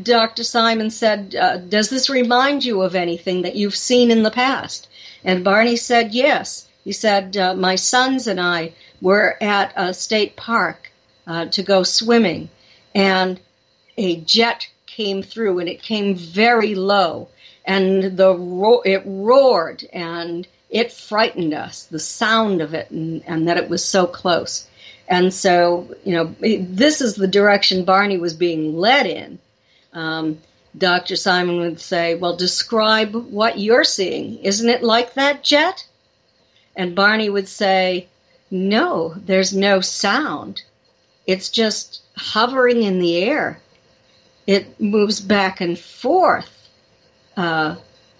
Dr. Simon said, does this remind you of anything that you've seen in the past? And Barney said, yes. He said, my sons and I were at a state park to go swimming, and a jet came through, and it came very low, and it roared, and it frightened us, the sound of it, and that it was so close. And so, this is the direction Barney was being led in. Dr. Simon would say, well, describe what you're seeing. Isn't it like that jet? And Barney would say, no, there's no sound. It's just hovering in the air. It moves back and forth,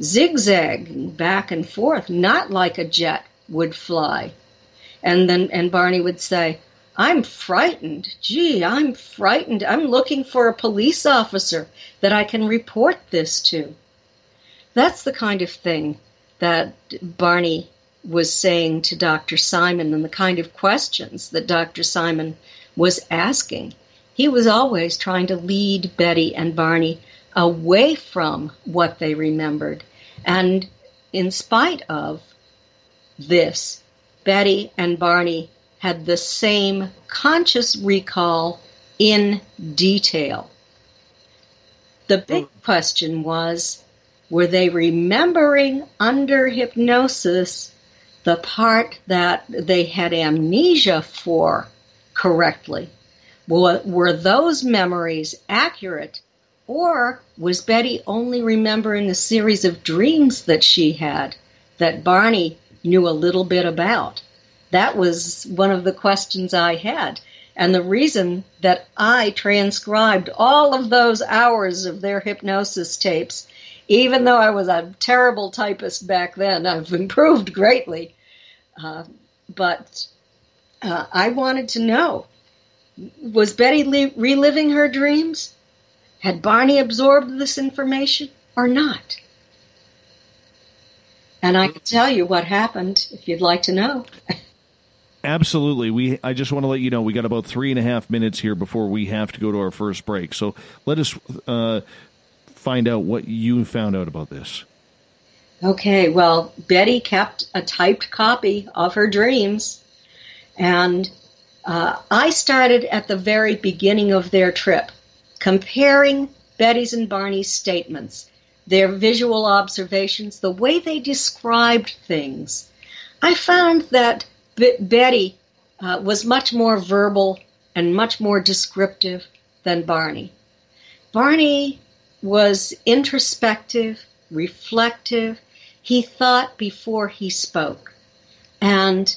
zigzagging back and forth, not like a jet would fly. And Barney would say, I'm frightened. Gee, I'm frightened. I'm looking for a police officer that I can report this to. That's the kind of thing that Barney was saying to Dr. Simon, and the kind of questions that Dr. Simon was asking. He was always trying to lead Betty and Barney away from what they remembered. And in spite of this, Betty and Barney had the same conscious recall in detail. The big question was, were they remembering under hypnosis the part that they had amnesia for correctly? Were those memories accurate, or was Betty only remembering a series of dreams that she had that Barney knew a little bit about? That was one of the questions I had. And the reason that I transcribed all of those hours of their hypnosis tapes, even though I was a terrible typist back then, I've improved greatly. But I wanted to know, was Betty reliving her dreams? Had Barney absorbed this information or not? And I can tell you what happened if you'd like to know. Absolutely. I just want to let you know we got about 3.5 minutes here before we have to go to our first break. So let us find out what you found out about this. Okay, well, Betty kept a typed copy of her dreams, and I started at the very beginning of their trip, comparing Betty's and Barney's statements, their visual observations, the way they described things. I found that Betty was much more verbal and much more descriptive than Barney. Barney was introspective, reflective. He thought before he spoke. And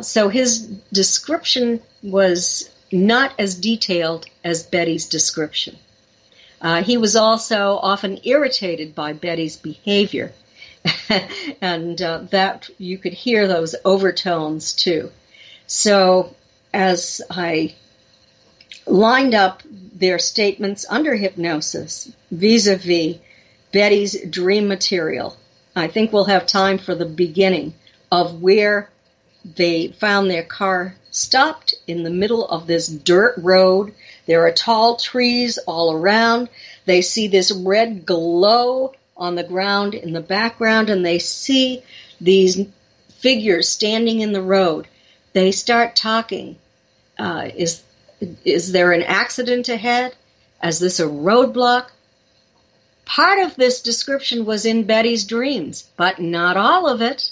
so his description was not as detailed as Betty's description. He was also often irritated by Betty's behavior. And that you could hear those overtones too. So as I lined up their statements under hypnosis vis-a-vis Betty's dream material, I think we'll have time for the beginning of where they found their car stopped in the middle of this dirt road. There are tall trees all around. They see this red glow on the ground in the background, and they see these figures standing in the road. They start talking. Is there an accident ahead? Is this a roadblock? Part of this description was in Betty's dreams, but not all of it.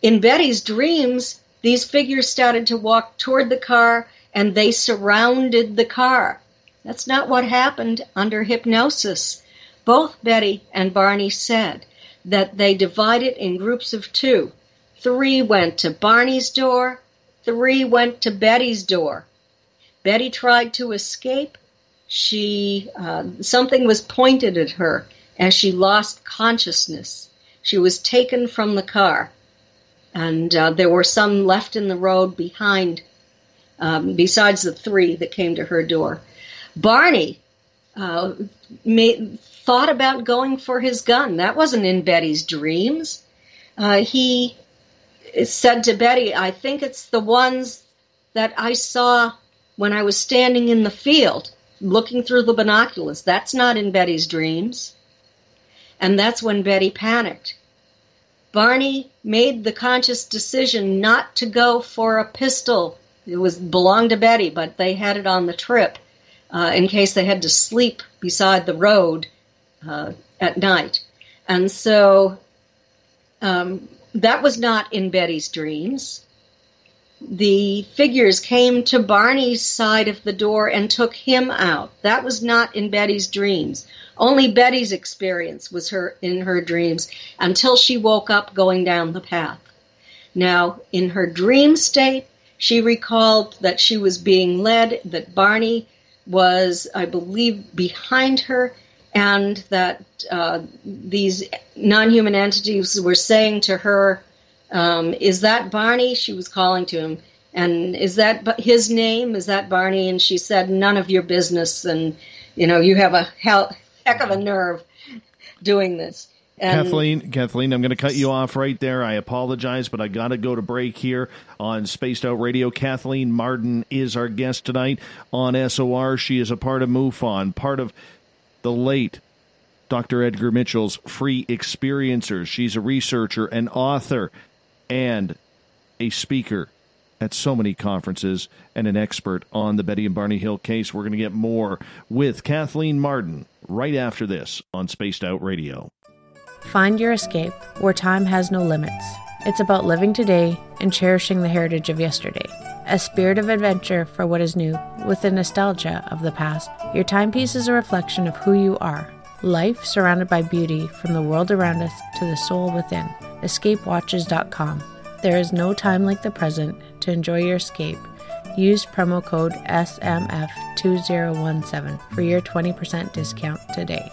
In Betty's dreams, these figures started to walk toward the car, and they surrounded the car. That's not what happened under hypnosis. both Betty and Barney said that they divided in groups of 2. 3 went to Barney's door, 3 went to Betty's door. Betty tried to escape. Something was pointed at her as she lost consciousness. She was taken from the car, and there were some left in the road behind, besides the 3 that came to her door. Barney thought about going for his gun. That wasn't in Betty's dreams. He said to Betty, "I think it's the ones that I saw when I was standing in the field, looking through the binoculars. That's not in Betty's dreams." And that's when Betty panicked. Barney made the conscious decision not to go for a pistol. It belonged to Betty, but they had it on the trip in case they had to sleep beside the road at night. And so that was not in Betty's dreams. The figures came to Barney's side of the door and took him out. That was not in Betty's dreams. Only Betty's experience was in her dreams until she woke up going down the path. Now, in her dream state, she recalled that she was being led, that Barney was, I believe, behind her, and that these non-human entities were saying to her, "Is that Barney?" She was calling to him. "And is that his name? Is that Barney?" And she said, "None of your business. And, you have a heck of a nerve doing this." And Kathleen, I'm going to cut you off right there. I apologize, but I got to go to break here on Spaced Out Radio. Kathleen Marden is our guest tonight on SOR. She is a part of MUFON, part of the late Dr. Edgar Mitchell's Free Experiencers. She's a researcher, an author, and a speaker at so many conferences, and an expert on the Betty and Barney Hill case. We're going to get more with Kathleen Marden right after this on Spaced Out Radio. Find your escape where time has no limits. It's about living today and cherishing the heritage of yesterday. A spirit of adventure for what is new, with the nostalgia of the past. Your timepiece is a reflection of who you are. Life surrounded by beauty from the world around us to the soul within. EscapeWatches.com. There is no time like the present to enjoy your escape. Use promo code SMF2017 for your 20% discount today.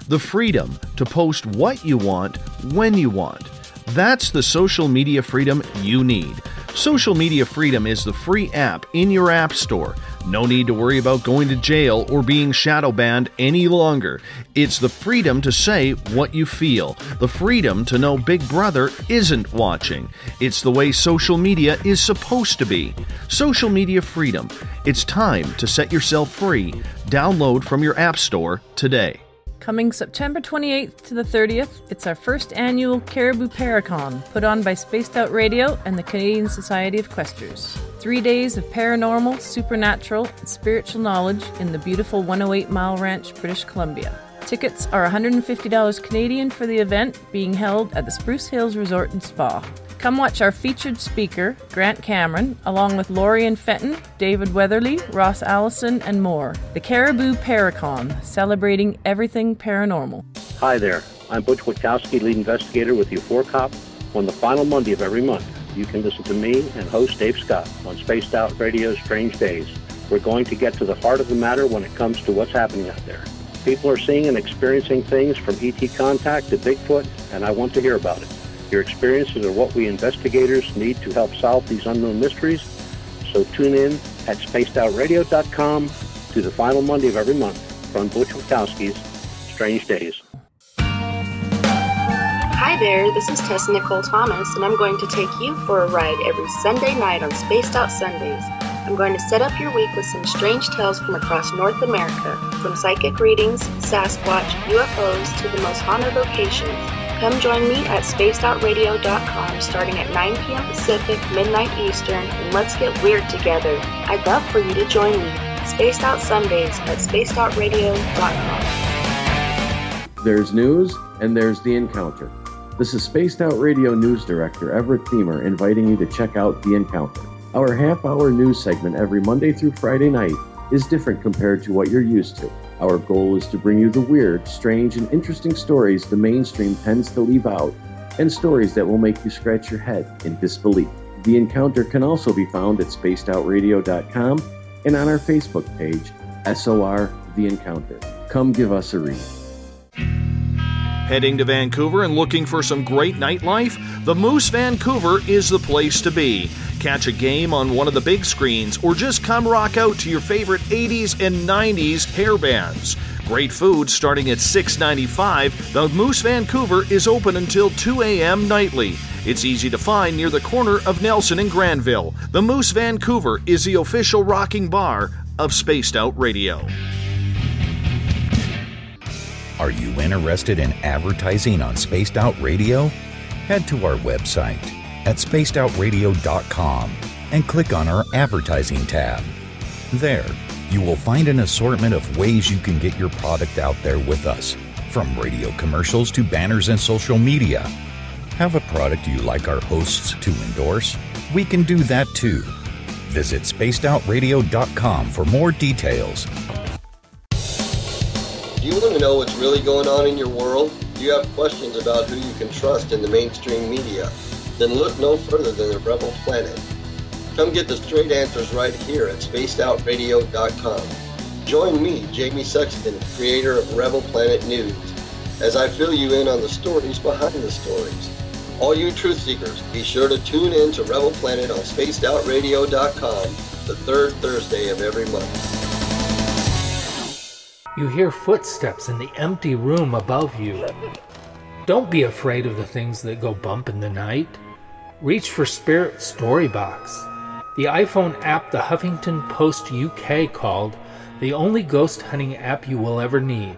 The freedom to post what you want, when you want. That's the social media freedom you need. Social Media Freedom is the free app in your app store. No need to worry about going to jail or being shadow banned any longer. It's the freedom to say what you feel. The freedom to know Big Brother isn't watching. It's the way social media is supposed to be. Social Media Freedom. It's time to set yourself free. Download from your app store today. Coming September 28th to the 30th, it's our first annual Caribou Paracon, put on by Spaced Out Radio and the Canadian Society of Questers. 3 days of paranormal, supernatural, and spiritual knowledge in the beautiful 108 Mile Ranch, British Columbia. Tickets are $150 Canadian for the event, being held at the Spruce Hills Resort and Spa. Come watch our featured speaker, Grant Cameron, along with Lorian Fenton, David Weatherly, Ross Allison, and more. The Caribou Paracon, celebrating everything paranormal. Hi there, I'm Butch Witkowski, lead investigator with UFO Cop. On the final Monday of every month, you can listen to me and host Dave Scott on Spaced Out Radio's Strange Days. We're going to get to the heart of the matter when it comes to what's happening out there. People are seeing and experiencing things from ET contact to Bigfoot, and I want to hear about it. Your experiences are what we investigators need to help solve these unknown mysteries. So tune in at spacedoutradio.com to the final Monday of every month from Butch Witkowski's Strange Days. Hi there, this is Tessa Nicole Thomas, and I'm going to take you for a ride every Sunday night on Spaced Out Sundays. I'm going to set up your week with some strange tales from across North America, from psychic readings, Sasquatch, UFOs, to the most haunted locations. Come join me at spacedoutradio.com starting at 9 p.m. Pacific, midnight Eastern, and let's get weird together. I'd love for you to join me. Spaced Out Sundays at spacedoutradio.com. There's news, and there's The Encounter. This is Spaced Out Radio News Director Everett Thiemer inviting you to check out The Encounter. Our half-hour news segment every Monday through Friday night is different compared to what you're used to. Our goal is to bring you the weird, strange, and interesting stories the mainstream tends to leave out, and stories that will make you scratch your head in disbelief. The Encounter can also be found at spacedoutradio.com and on our Facebook page, SOR The Encounter. Come give us a read. Heading to Vancouver and looking for some great nightlife? The Moose Vancouver is the place to be. Catch a game on one of the big screens, or just come rock out to your favorite 80s and 90s hair bands. Great food starting at $6.95. The Moose Vancouver is open until 2 a.m. nightly. It's easy to find near the corner of Nelson and Granville. The Moose Vancouver is the official rocking bar of Spaced Out Radio. Are you interested in advertising on Spaced Out Radio? Head to our website at spacedoutradio.com and click on our advertising tab. There, you will find an assortment of ways you can get your product out there with us, from radio commercials to banners and social media. Have a product you like our hosts to endorse? We can do that too. Visit spacedoutradio.com for more details. Do you want to know what's really going on in your world? Do you have questions about who you can trust in the mainstream media? Then look no further than the Rebel Planet. Come get the straight answers right here at spacedoutradio.com. Join me, Jamie Sexton, creator of Rebel Planet News, as I fill you in on the stories behind the stories. All you truth seekers, be sure to tune in to Rebel Planet on spacedoutradio.com the third Thursday of every month. You hear footsteps in the empty room above you. Don't be afraid of the things that go bump in the night. Reach for Spirit Storybox, the iPhone app the Huffington Post UK called the only ghost hunting app you will ever need.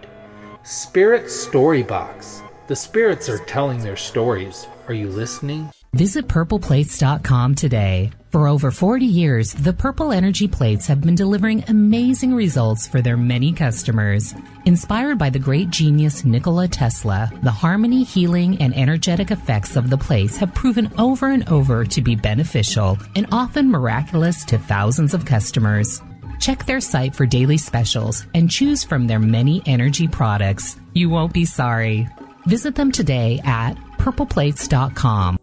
Spirit Storybox. The spirits are telling their stories. Are you listening? Visit purpleplates.com today. For over 40 years, the Purple Energy Plates have been delivering amazing results for their many customers. Inspired by the great genius Nikola Tesla, the harmony, healing, and energetic effects of the plates have proven over and over to be beneficial and often miraculous to thousands of customers. Check their site for daily specials and choose from their many energy products. You won't be sorry. Visit them today at purpleplates.com.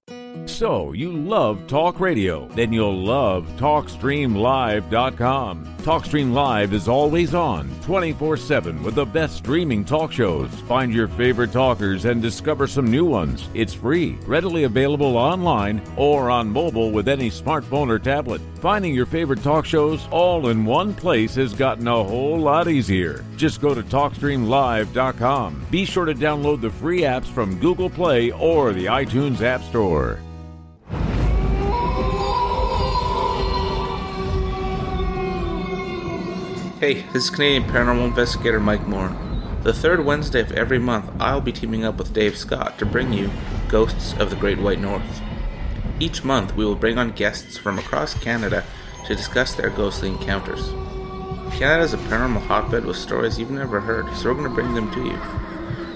So, you love talk radio? Then you'll love TalkStreamLive.com. TalkStream Live is always on, 24/7, with the best streaming talk shows. Find your favorite talkers and discover some new ones. It's free, readily available online or on mobile with any smartphone or tablet. Finding your favorite talk shows all in one place has gotten a whole lot easier. Just go to TalkStreamLive.com. Be sure to download the free apps from Google Play or the iTunes App Store. Hey, this is Canadian Paranormal Investigator Mike Moore. The third Wednesday of every month, I'll be teaming up with Dave Scott to bring you Ghosts of the Great White North. Each month, we will bring on guests from across Canada to discuss their ghostly encounters. Canada is a paranormal hotbed with stories you've never heard, so we're going to bring them to you.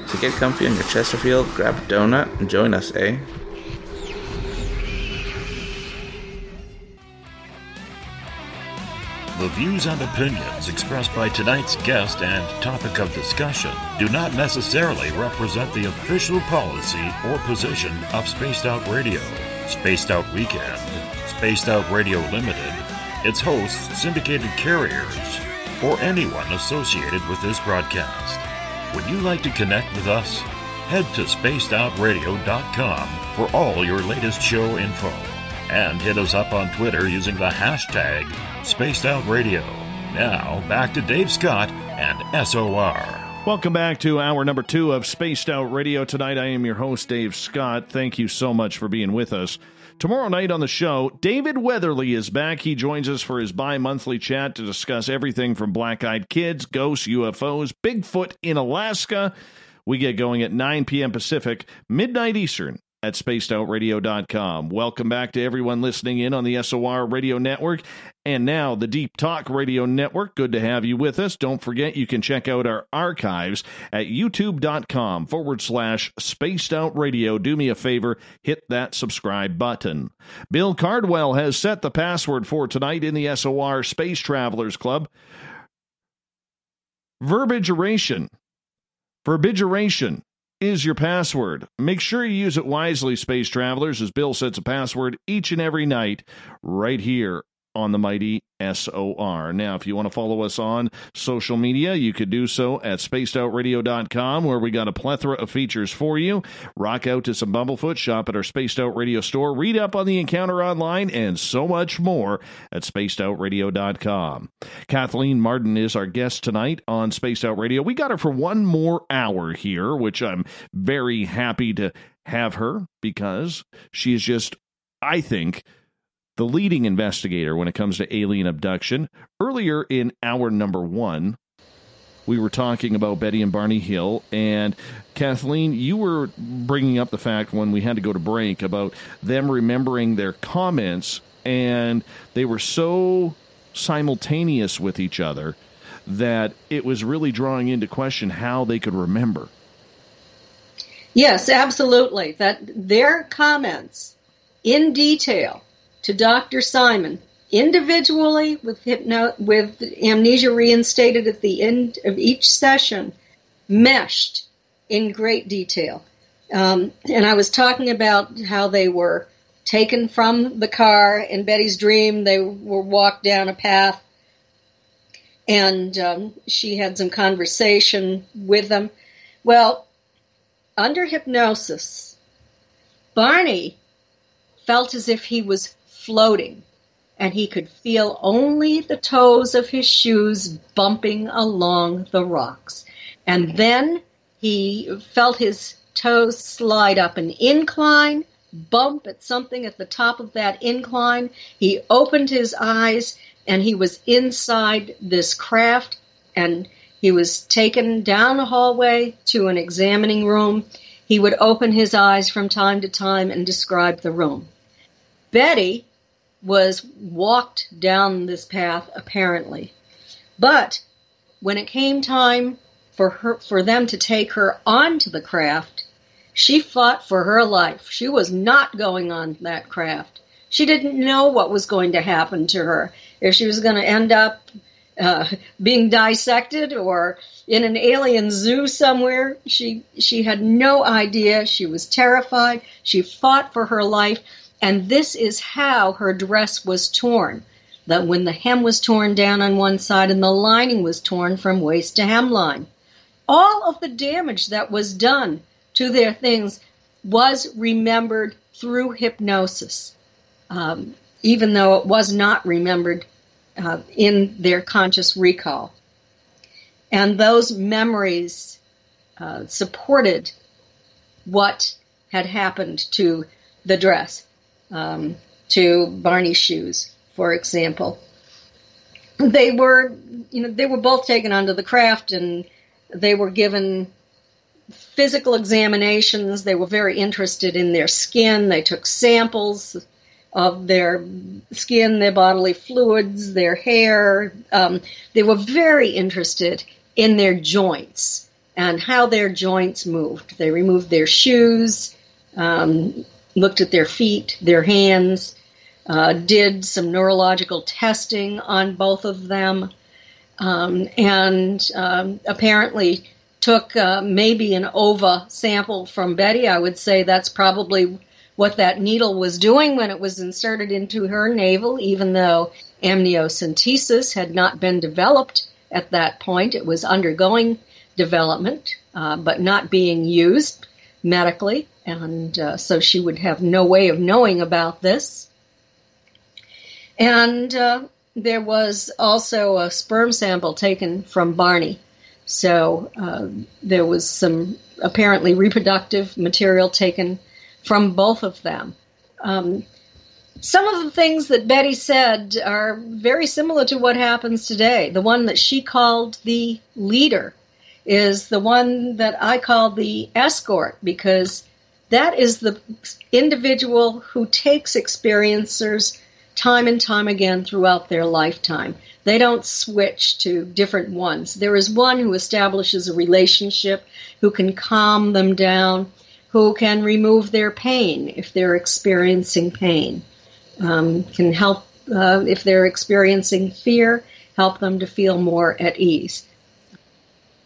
So get comfy on your Chesterfield, grab a donut, and join us, eh? The views and opinions expressed by tonight's guest and topic of discussion do not necessarily represent the official policy or position of Spaced Out Radio, Spaced Out Weekend, Spaced Out Radio Limited, its hosts, syndicated carriers, or anyone associated with this broadcast. Would you like to connect with us? Head to spacedoutradio.com for all your latest show info. And hit us up on Twitter using the hashtag SpacedOutRadio. Now, back to Dave Scott and SOR. Welcome back to hour number 2 of Spaced Out Radio. Tonight, I am your host, Dave Scott. Thank you so much for being with us. Tomorrow night on the show, David Weatherly is back. He joins us for his bi-monthly chat to discuss everything from black-eyed kids, ghosts, UFOs, Bigfoot in Alaska. We get going at 9 p.m. Pacific, midnight Eastern, at spacedoutradio.com. Welcome back to everyone listening in on the SOR Radio Network and now the Deep Talk Radio Network. Good to have you with us. Don't forget you can check out our archives at youtube.com/spacedoutradio. Do me a favor, hit that subscribe button. Bill Cardwell has set the password for tonight in the SOR Space Travelers Club. Verbigeration. Verbigeration is your password. Make sure you use it wisely, space travelers, as Bill sets a password each and every night right here on the mighty SOR. Now, if you want to follow us on social media, you could do so at spacedoutradio.com, where we got a plethora of features for you. Rock out to some Bumblefoot, shop at our Spaced Out Radio store, read up on the encounter online, and so much more at spacedoutradio.com. Kathleen Marden is our guest tonight on Spaced Out Radio. We got her for one more hour here, which I'm very happy to have her, because she is just, I think, the leading investigator when it comes to alien abduction. Earlier in hour number 1, we were talking about Betty and Barney Hill, and Kathleen, you were bringing up the fact when we had to go to break about them remembering their comments, and they were so simultaneous with each other that it was really drawing into question how they could remember. Yes, absolutely. That their comments in detail to Dr. Simon, individually with amnesia reinstated at the end of each session, meshed in great detail. And I was talking about how they were taken from the car in Betty's dream. They were walked down a path, and she had some conversation with them. Well, under hypnosis, Barney felt as if he was floating, and he could feel only the toes of his shoes bumping along the rocks. And then he felt his toes slide up an incline, bump at something at the top of that incline. He opened his eyes, and he was inside this craft, and he was taken down a hallway to an examining room. He would open his eyes from time to time and describe the room. Betty was walked down this path, apparently. But when it came time for them to take her onto the craft, she fought for her life. She was not going on that craft. She didn't know what was going to happen to her, if she was going to end up being dissected or in an alien zoo somewhere. She had no idea. She was terrified. She fought for her life. And this is how her dress was torn. That when the hem was torn down on one side and the lining was torn from waist to hemline. All of the damage that was done to their things was remembered through hypnosis, even though it was not remembered in their conscious recall. And those memories supported what had happened to the dress. To Barney's shoes, for example. They were both taken onto the craft, and they were given physical examinations. They were very interested in their skin. They took samples of their skin, their bodily fluids, their hair. They were very interested in their joints and how their joints moved. They removed their shoes, looked at their feet, their hands, did some neurological testing on both of them, and apparently took maybe an ova sample from Betty. I would say that's probably what that needle was doing when it was inserted into her navel, even though amniocentesis had not been developed at that point. It was undergoing development, but not being used medically. And so she would have no way of knowing about this. And there was also a sperm sample taken from Barney. So there was some apparently reproductive material taken from both of them. Some of the things that Betty said are very similar to what happens today. The one that she called the leader is the one that I call the escort, because that is the individual who takes experiencers time and time again throughout their lifetime. They don't switch to different ones. There is one who establishes a relationship, who can calm them down, who can remove their pain if they're experiencing pain, can help if they're experiencing fear, help them to feel more at ease.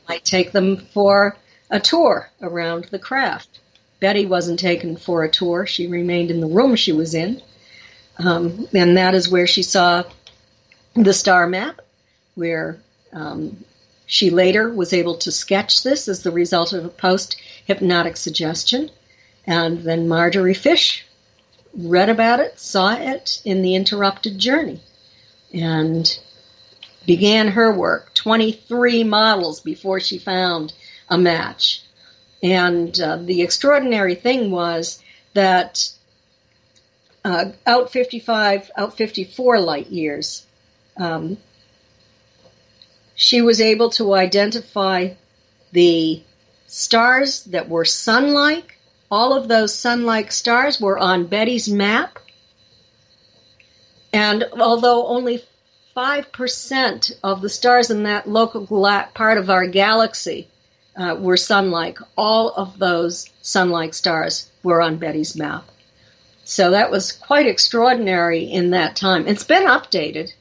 might take them for a tour around the craft. Betty wasn't taken for a tour. She remained in the room she was in. And that is where she saw the star map, where she later was able to sketch this as the result of a post-hypnotic suggestion. And then Marjorie Fish read about it, saw it in The Interrupted Journey, and began her work, 23 models before she found a match. And the extraordinary thing was that out 54 light years, she was able to identify the stars that were sun-like. All of those sun-like stars were on Betty's map. And although only 5% of the stars in that local part of our galaxy were sun-like, all of those sun-like stars were on Betty's map. So that was quite extraordinary in that time. It's been updated.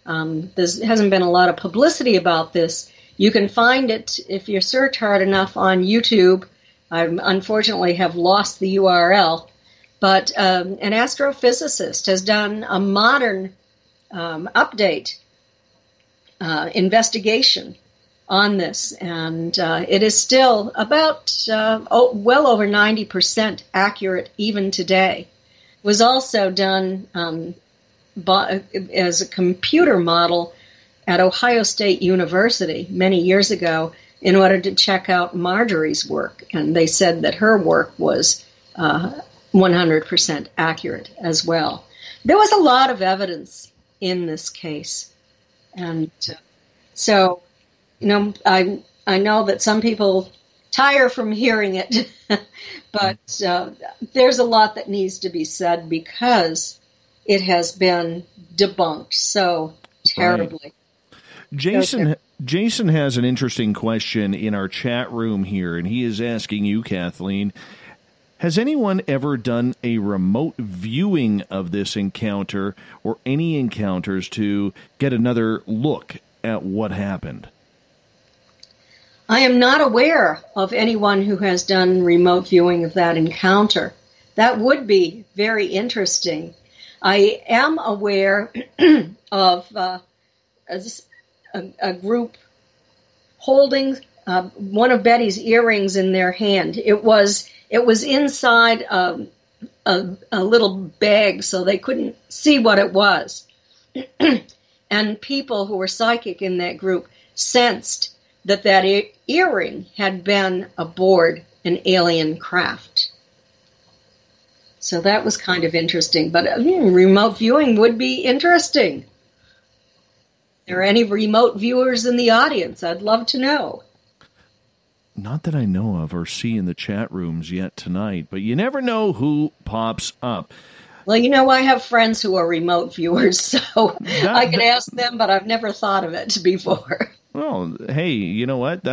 There hasn't been a lot of publicity about this. You can find it if you search hard enough on YouTube. I unfortunately have lost the URL, but an astrophysicist has done a modern update investigation on this, and it is still about well over 90% accurate even today. It was also done as a computer model at Ohio State University many years ago in order to check out Marjorie's work, and they said that her work was 100% accurate as well. There was a lot of evidence in this case, and so, I know that some people tire from hearing it, but there's a lot that needs to be said because it has been debunked so terribly. Right. Jason has an interesting question in our chat room here, and he is asking you, Kathleen, has anyone ever done a remote viewing of this encounter or any encounters to get another look at what happened? I am not aware of anyone who has done remote viewing of that encounter. That would be very interesting. I am aware of a group holding one of Betty's earrings in their hand. It was inside a little bag, so they couldn't see what it was. And people who were psychic in that group sensed that earring had been aboard an alien craft. So that was kind of interesting. But remote viewing would be interesting. Are there any remote viewers in the audience? I'd love to know. Not that I know of or see in the chat rooms yet tonight, but you never know who pops up. Well, I have friends who are remote viewers, so I could ask them, but I've never thought of it before. Well, hey, you know what?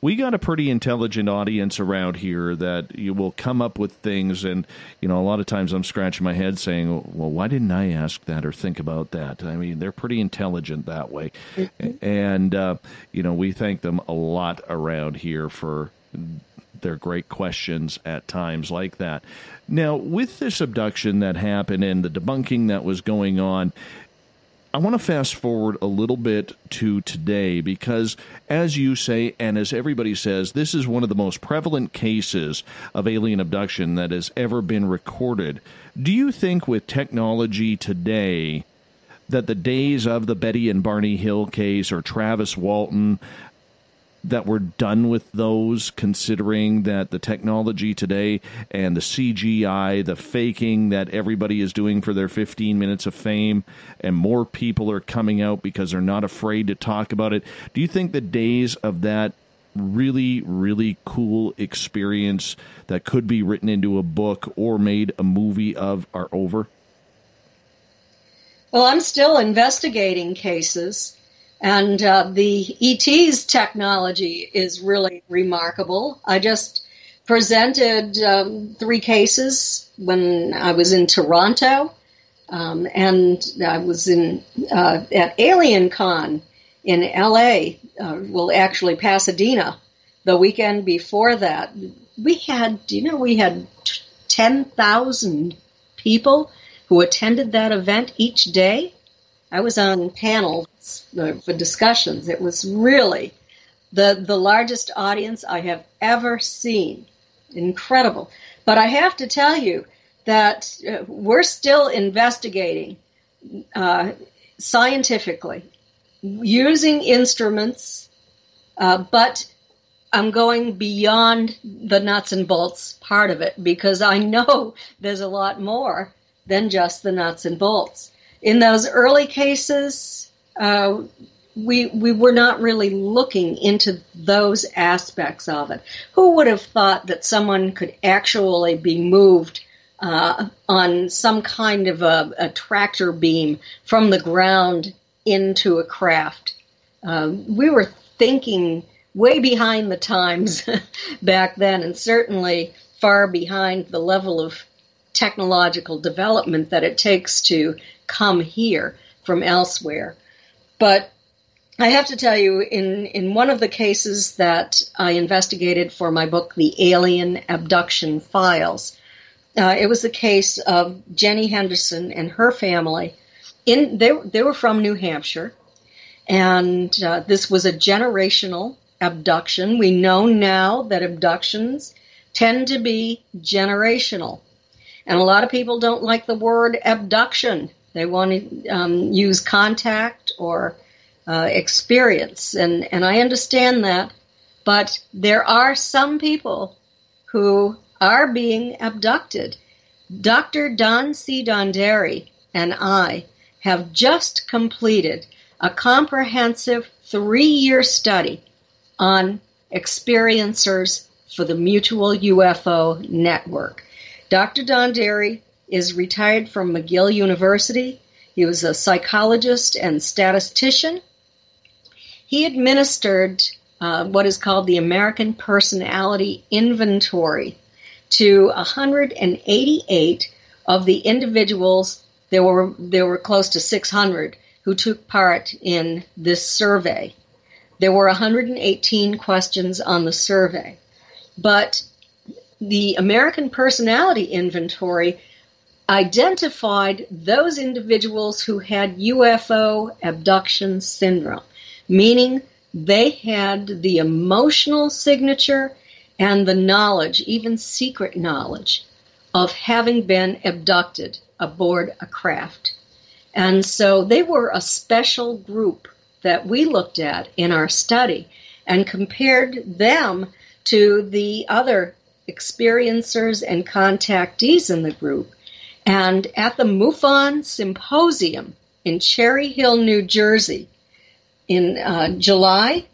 We got a pretty intelligent audience around here that you will come up with things, and a lot of times I'm scratching my head saying, well, why didn't I ask that or think about that? I mean, they're pretty intelligent that way. Mm-hmm. And we thank them a lot around here for their great questions at times like that. Now, with this abduction that happened and the debunking that was going on, I want to fast forward a little bit to today because, as you say, and as everybody says, this is one of the most prevalent cases of alien abduction that has ever been recorded. Do you think with technology today that the days of the Betty and Barney Hill case or Travis Walton, that we're done with those, considering that the technology today and the CGI, the faking that everybody is doing for their 15 minutes of fame, and more people are coming out because they're not afraid to talk about it? Do you think the days of that really, really cool experience that could be written into a book or made a movie of are over? Well, I'm still investigating cases. And the ET's technology is really remarkable. I just presented 3 cases when I was in Toronto, and I was at Alien Con in L.A., actually Pasadena, the weekend before that, we had 10,000 people who attended that event each day. I was on panels for discussions. It was really the largest audience I have ever seen. Incredible. But I have to tell you that we're still investigating scientifically using instruments, but I'm going beyond the nuts and bolts part of it because I know there's a lot more than just the nuts and bolts. In those early cases, we were not really looking into those aspects of it. Who would have thought that someone could actually be moved on some kind of a tractor beam from the ground into a craft? We were thinking way behind the times back then, and certainly far behind the level of technological development that it takes to come here from elsewhere. But I have to tell you, in one of the cases that I investigated for my book, The Alien Abduction Files, it was the case of Jenny Henderson and her family. They were from New Hampshire, and this was a generational abduction. We know now that abductions tend to be generational. And a lot of people don't like the word abduction. They want to use contact or experience. And I understand that. But there are some people who are being abducted. Dr. Don C. Donderi and I have just completed a comprehensive 3-year study on experiencers for the Mutual UFO Network. Dr. Donderi is retired from McGill University. He was a psychologist and statistician. He administered what is called the American Personality Inventory to 188 of the individuals. There were close to 600 who took part in this survey. There were 118 questions on the survey. But the American Personality Inventory identified those individuals who had UFO abduction syndrome, meaning they had the emotional signature and the knowledge, even secret knowledge, of having been abducted aboard a craft. And so they were a special group that we looked at in our study and compared them to the other experiencers and contactees in the group. And at the MUFON Symposium in Cherry Hill, New Jersey, in July,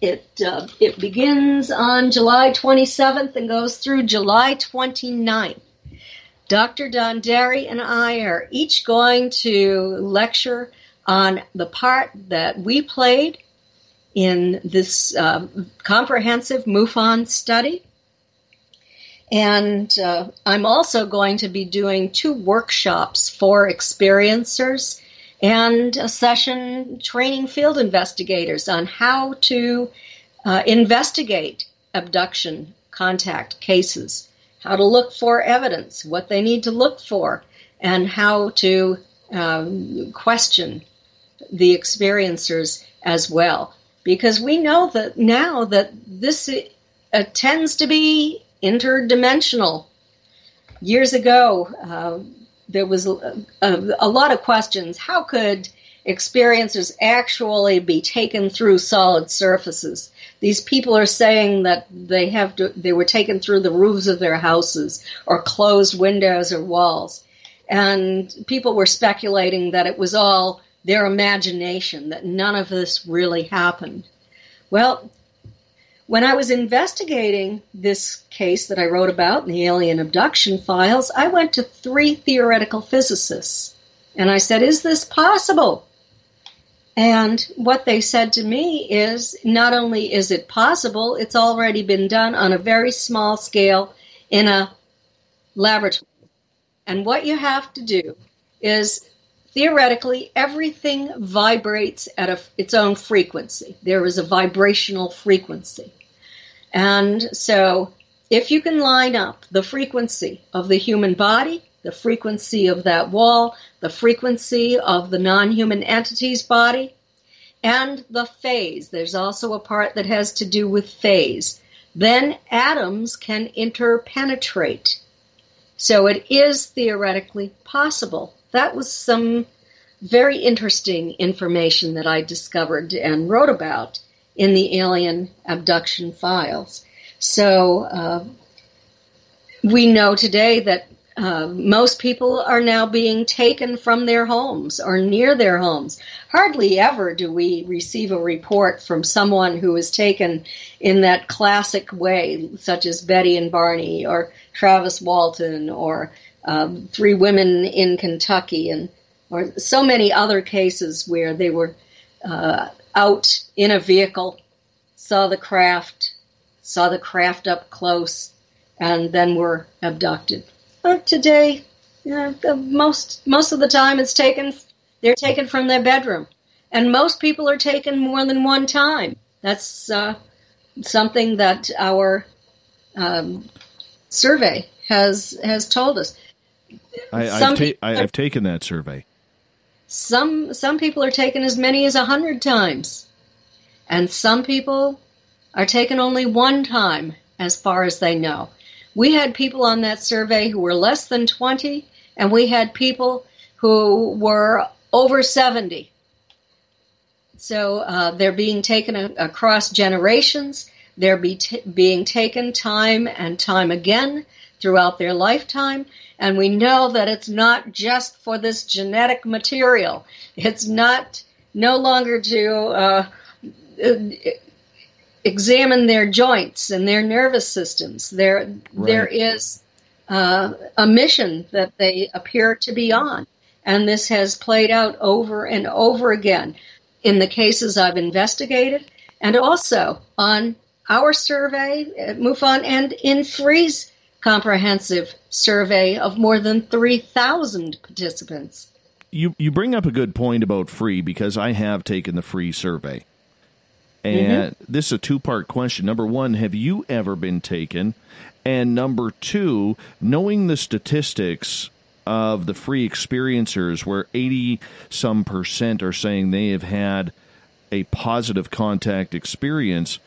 it begins on July 27th and goes through July 29th. Dr. Donderi and I are each going to lecture on the part that we played in this comprehensive MUFON study. And I'm also going to be doing 2 workshops for experiencers and a session training field investigators on how to investigate abduction contact cases, how to look for evidence, what they need to look for, and how to question the experiencers as well. Because we know that now that this tends to be interdimensional. Years ago, there was a lot of questions. How could experiencers actually be taken through solid surfaces? These people are saying that they were taken through the roofs of their houses or closed windows or walls. And people were speculating that it was all their imagination, that none of this really happened. Well, when I was investigating this case that I wrote about in the Alien Abduction Files, I went to 3 theoretical physicists. And I said, is this possible? And what they said to me is, not only is it possible, it's already been done on a very small scale in a laboratory. And what you have to do is theoretically, everything vibrates at its own frequency. There is a vibrational frequency. And so if you can line up the frequency of the human body, the frequency of that wall, the frequency of the non-human entity's body, and the phase, there's also a part that has to do with phase, then atoms can interpenetrate. So it is theoretically possible. That was some very interesting information that I discovered and wrote about in the alien abduction files. So we know today that most people are now being taken from their homes or near their homes. Hardly ever do we receive a report from someone who is taken in that classic way, such as Betty and Barney or Travis Walton or 3 women in Kentucky, or so many other cases where they were out in a vehicle, saw the craft up close, and then were abducted. Today, most of the time they're taken from their bedroom. And most people are taken more than one time. That's something that our survey has told us. I've taken that survey. Some people are taken as many as 100 times. And some people are taken only one time, as far as they know. We had people on that survey who were less than 20, and we had people who were over 70. So they're being taken across generations. They're being taken time and time again throughout their lifetime. And we know that it's not just for this genetic material. It's no longer to examine their joints and their nervous systems. There is a mission that they appear to be on. And this has played out over and over again in the cases I've investigated, and also on our survey at MUFON and in FREE's comprehensive survey of more than 3,000 participants. You bring up a good point about FREE, because I have taken the FREE survey. And this is a 2-part question. Number 1, have you ever been taken? And number 2, knowing the statistics of the FREE experiencers, where 80% are saying they have had a positive contact experience,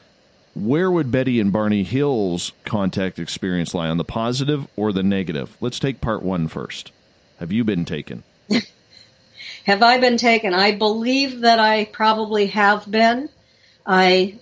where would Betty and Barney Hill's contact experience lie, on the positive or the negative? Let's take part 1 first. Have you been taken? Have I been taken? I believe that I probably have been. I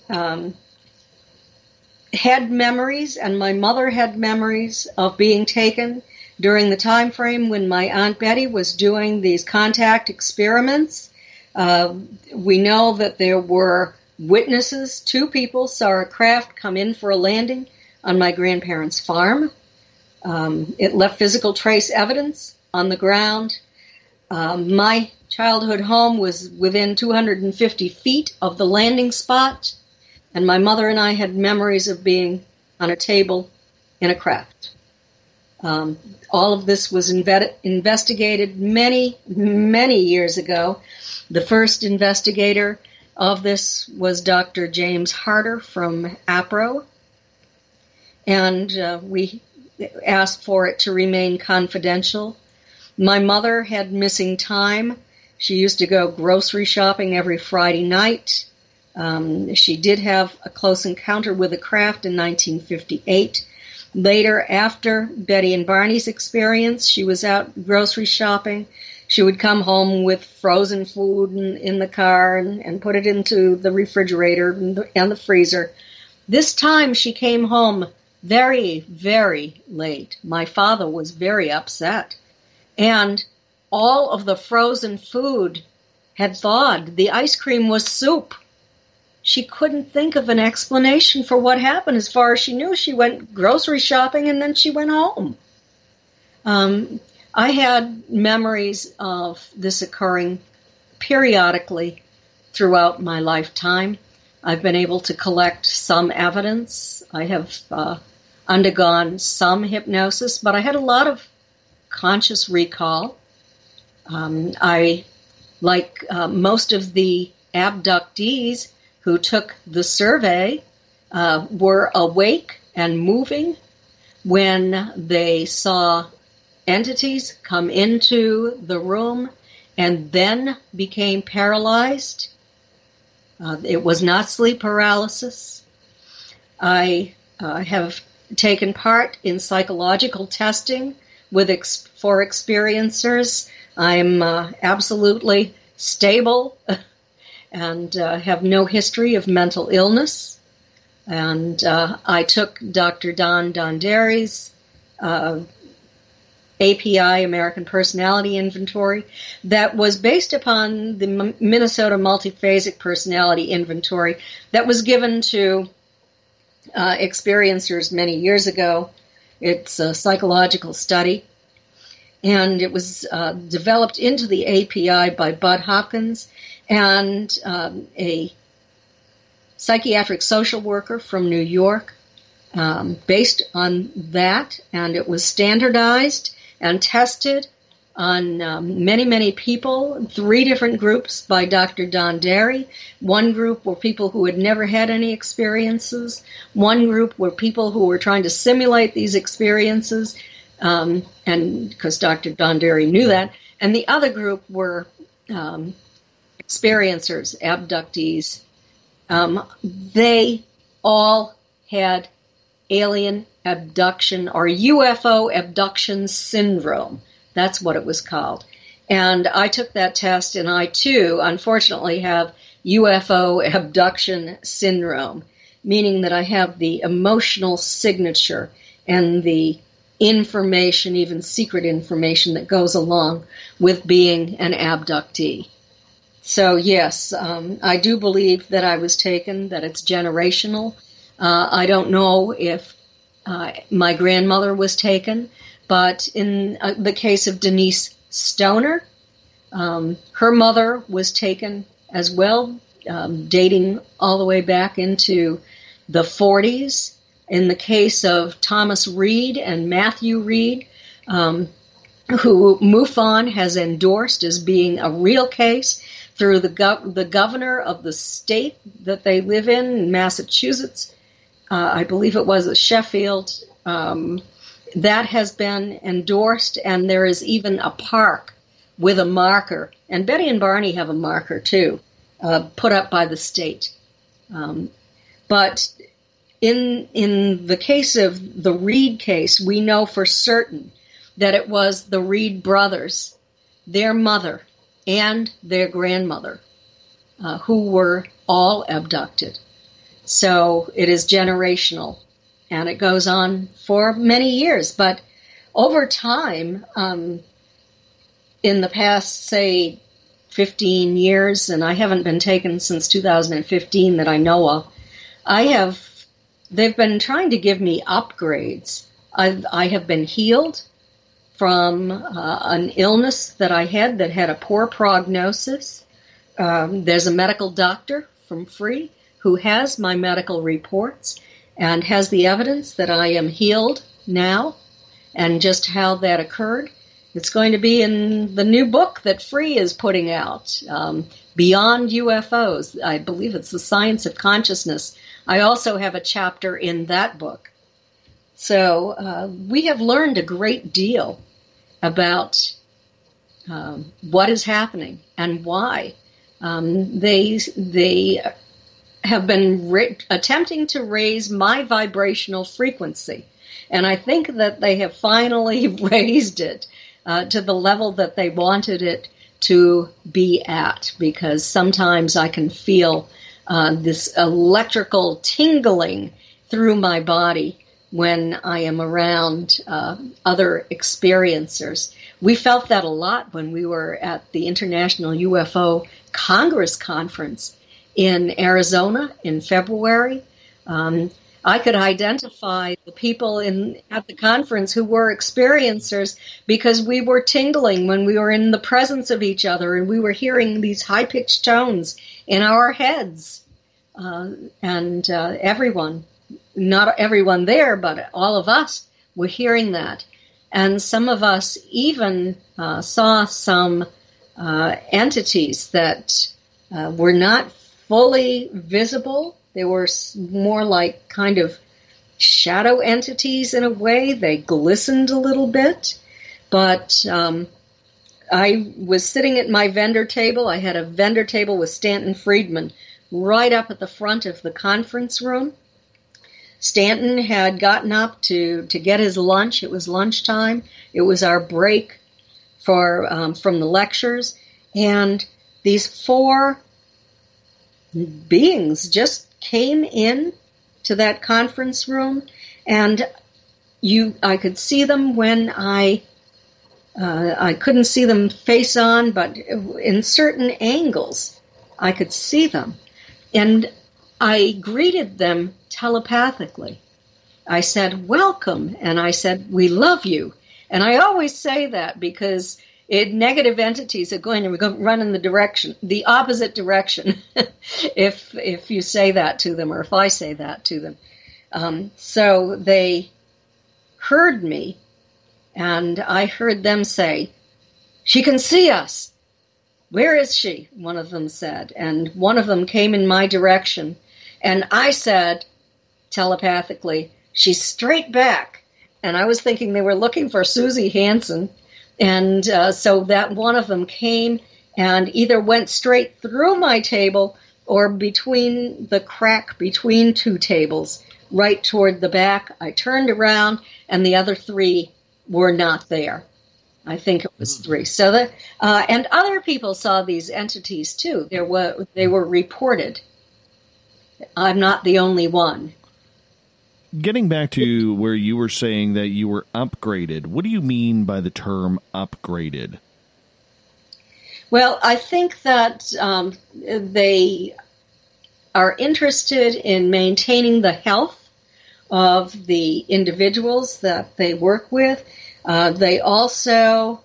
had memories, and my mother had memories of being taken during the time frame when my Aunt Betty was doing these contact experiments. We know that there were witnesses. 2 people saw a craft come in for a landing on my grandparents' farm. It left physical trace evidence on the ground. My childhood home was within 250 feet of the landing spot, and my mother and I had memories of being on a table in a craft. All of this was investigated many, many years ago. The first investigator of this was Dr. James Harder from APRO, and we asked for it to remain confidential. My mother had missing time. She used to go grocery shopping every Friday night. She did have a close encounter with a craft in 1958. Later, after Betty and Barney's experience, she was out grocery shopping. She would come home with frozen food in the car and put it into the refrigerator and the freezer. This time she came home very, very late. My father was very upset. And all of the frozen food had thawed. The ice cream was soup. She couldn't think of an explanation for what happened. As far as she knew, she went grocery shopping and then she went home. I had memories of this occurring periodically throughout my lifetime. I've been able to collect some evidence. I have undergone some hypnosis, but I had a lot of conscious recall. I, like most of the abductees who took the survey, were awake and moving when they saw entities come into the room and then became paralyzed. It was not sleep paralysis. I have taken part in psychological testing for experiencers. I'm absolutely stable and have no history of mental illness. And I took Dr. Don Donderi's API, American Personality Inventory, that was based upon the Minnesota Multiphasic Personality Inventory that was given to experiencers many years ago. It's a psychological study, and it was developed into the API by Bud Hopkins and a psychiatric social worker from New York, based on that, and it was standardized and tested on many, many people, 3 different groups by Dr. Don Derry. One group were people who had never had any experiences. One group were people who were trying to simulate these experiences, and because Dr. Don Derry knew that. And the other group were experiencers, abductees. They all had alien abduction or UFO abduction syndrome. That's what it was called. And I took that test, and I, too, unfortunately have UFO abduction syndrome, meaning that I have the emotional signature and the information, even secret information, that goes along with being an abductee. So, yes, I do believe that I was taken, that it's generational. I don't know if my grandmother was taken, but in the case of Denise Stoner, her mother was taken as well, dating all the way back into the 40s. In the case of Thomas Reed and Matthew Reed, who MUFON has endorsed as being a real case through the governor of the state that they live in Massachusetts, I believe it was Sheffield, that has been endorsed, and there is even a park with a marker, and Betty and Barney have a marker too, put up by the state. But in the case of the Reed case, we know for certain that it was the Reed brothers, their mother, and their grandmother, who were all abducted. So it is generational, and it goes on for many years. But over time, in the past, say, 15 years, and I haven't been taken since 2015 that I know of, they've been trying to give me upgrades. I have been healed from an illness that I had that had a poor prognosis. There's a medical doctor from Free who has my medical reports and has the evidence that I am healed now and just how that occurred. It's going to be in the new book that Free is putting out, Beyond UFOs. I believe it's The Science of Consciousness. I also have a chapter in that book. So we have learned a great deal about what is happening and why. They have been attempting to raise my vibrational frequency. And I think that they have finally raised it to the level that they wanted it to be at, because sometimes I can feel this electrical tingling through my body when I am around other experiencers. We felt that a lot when we were at the International UFO Congress Conference in Arizona in February. I could identify the people at the conference who were experiencers because we were tingling when we were in the presence of each other, and we were hearing these high-pitched tones in our heads. And everyone, not everyone there, but all of us were hearing that. And some of us even saw some entities that were not fully visible. They were more like kind of shadow entities in a way. They glistened a little bit. But I was sitting at my vendor table. I had a vendor table with Stanton Friedman right up at the front of the conference room. Stanton had gotten up to get his lunch. It was lunchtime. It was our break from the lectures. And these four beings just came in to that conference room, and I could see them when I couldn't see them face on, but in certain angles I could see them. And I greeted them telepathically. I said, "Welcome," and I said, "We love you." And I always say that because negative entities are going to run in the opposite direction, if you say that to them, or if I say that to them. So they heard me, and I heard them say, "She can see us." "Where is she?" one of them said. And one of them came in my direction, and I said telepathically, "She's straight back." And I was thinking they were looking for Susie Hansen. And so that one of them came and either went straight through my table or between the crack between two tables, right toward the back. I turned around, and the other three were not there. I think it was three. So that, and other people saw these entities too. They were reported. I'm not the only one. Getting back to where you were saying that you were upgraded, what do you mean by the term upgraded? Well, I think that they are interested in maintaining the health of the individuals that they work with. They also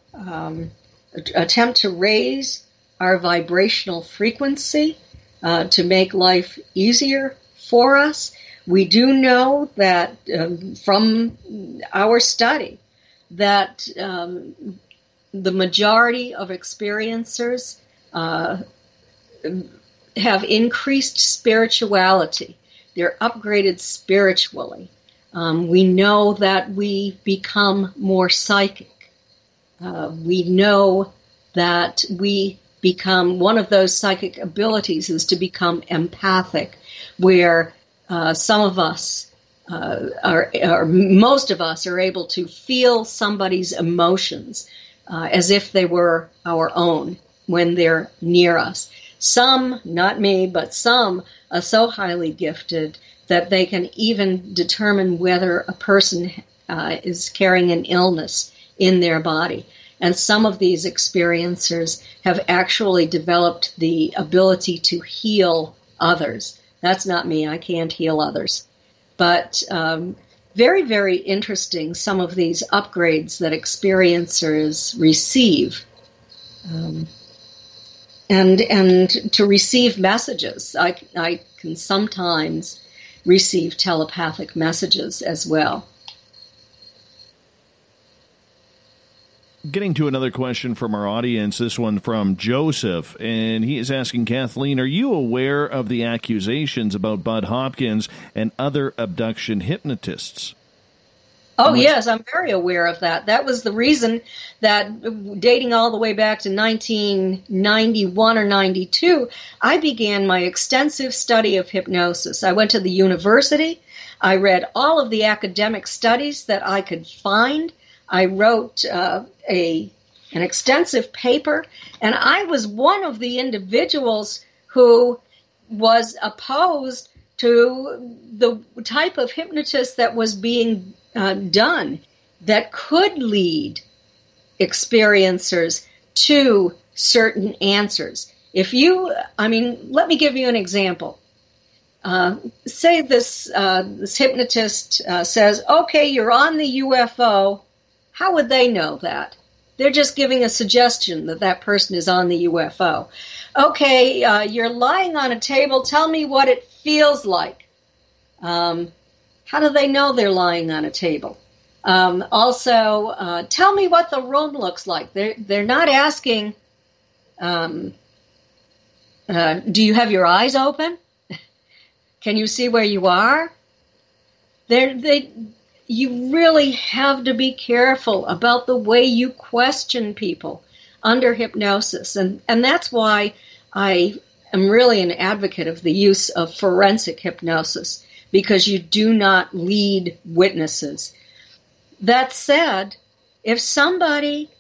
attempt to raise our vibrational frequency to make life easier for us. We do know that from our study that the majority of experiencers have increased spirituality. They're upgraded spiritually. We know that we become more psychic. We know that we become, one of those psychic abilities is to become empathic, where some of us, most of us, are able to feel somebody's emotions as if they were our own when they're near us. Some, not me, but some are so highly gifted that they can even determine whether a person is carrying an illness in their body. And some of these experiencers have actually developed the ability to heal others. That's not me. I can't heal others. But very, very interesting, some of these upgrades that experiencers receive. And to receive messages. I can sometimes receive telepathic messages as well. Getting to another question from our audience, this one from Joseph, and he is asking, Kathleen, are you aware of the accusations about Bud Hopkins and other abduction hypnotists? Oh, yes, I'm very aware of that. That was the reason that, dating all the way back to 1991 or 92, I began my extensive study of hypnosis. I went to the university. I read all of the academic studies that I could find. I wrote an extensive paper, and I was one of the individuals who was opposed to the type of hypnotist that was being done that could lead experiencers to certain answers. Let me give you an example. Say this hypnotist says, okay, you're on the UFO. How would they know that? They're just giving a suggestion that that person is on the UFO. Okay, you're lying on a table. Tell me what it feels like. How do they know they're lying on a table? Also, tell me what the room looks like. They're not asking, do you have your eyes open? Can you see where you are? You really have to be careful about the way you question people under hypnosis. And that's why I am really an advocate of the use of forensic hypnosis, because you do not lead witnesses. That said, if somebody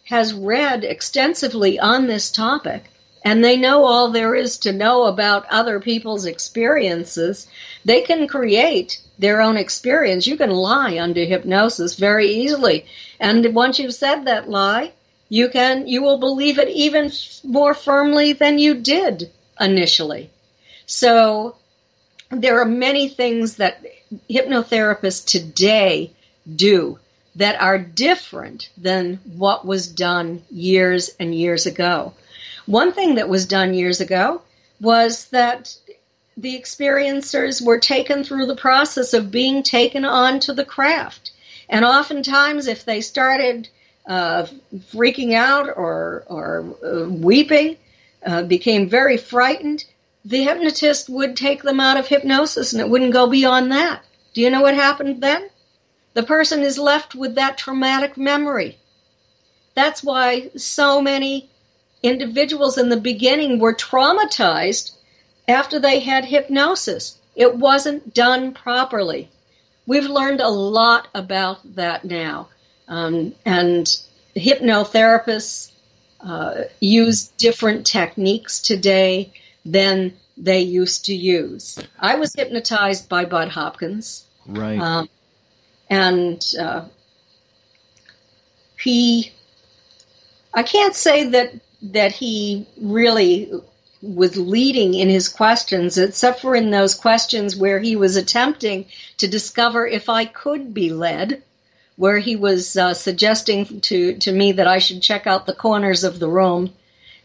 has read extensively on this topic and they know all there is to know about other people's experiences, they can create their own experience. You can lie under hypnosis very easily. And once you've said that lie, you will believe it even more firmly than you did initially. So there are many things that hypnotherapists today do that are different than what was done years and years ago. One thing that was done years ago was that the experiencers were taken through the process of being taken onto the craft. And oftentimes, if they started freaking out or weeping, became very frightened, the hypnotist would take them out of hypnosis, and it wouldn't go beyond that. Do you know what happened then? The person is left with that traumatic memory. That's why so many individuals in the beginning were traumatized after they had hypnosis. It wasn't done properly. We've learned a lot about that now. And hypnotherapists use different techniques today than they used to use. I was hypnotized by Bud Hopkins. Right. I can't say that he really was leading in his questions, except for in those questions where he was attempting to discover if I could be led, where he was suggesting to me that I should check out the corners of the room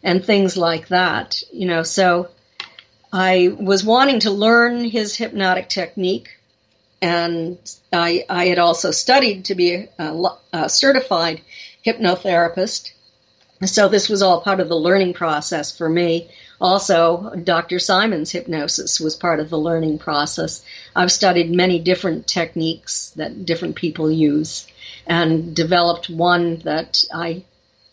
and things like that. So I was wanting to learn his hypnotic technique, and I had also studied to be a certified hypnotherapist. So this was all part of the learning process for me. Also, Dr. Simon's hypnosis was part of the learning process. I've studied many different techniques that different people use and developed one that I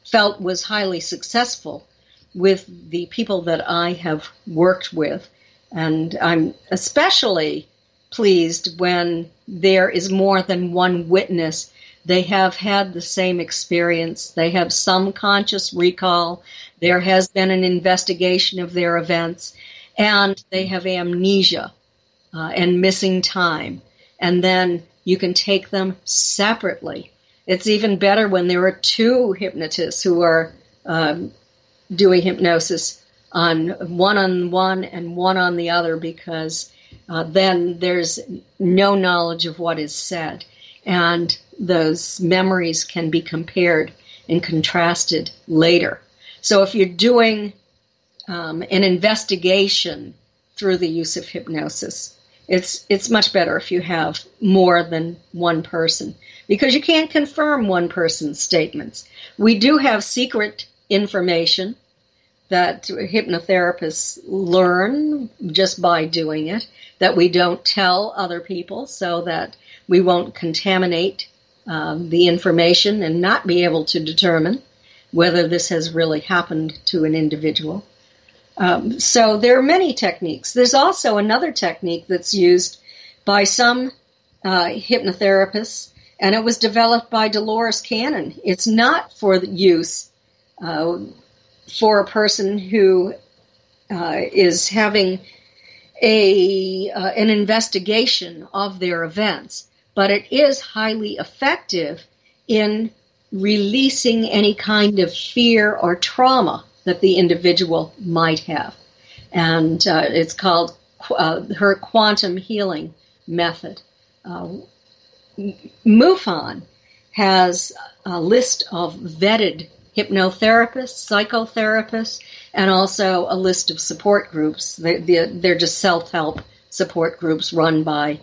felt was highly successful with the people that I have worked with. And I'm especially pleased when there is more than one witness. They have had the same experience. They have some conscious recall. There has been an investigation of their events, and they have amnesia and missing time. And then you can take them separately. It's even better when there are two hypnotists who are doing hypnosis on one and one on the other, because then there's no knowledge of what is said. And those memories can be compared and contrasted later. So if you're doing an investigation through the use of hypnosis, it's much better if you have more than one person, because you can't confirm one person's statements. We do have secret information that hypnotherapists learn just by doing it, that we don't tell other people so that we won't contaminate the information and not be able to determine whether this has really happened to an individual. So there are many techniques. There's also another technique that's used by some hypnotherapists, and it was developed by Dolores Cannon. It's not for use for a person who is having an investigation of their events, but it is highly effective in releasing any kind of fear or trauma that the individual might have. And it's called her quantum healing method. MUFON has a list of vetted hypnotherapists, psychotherapists, and also a list of support groups. They're just self-help support groups run by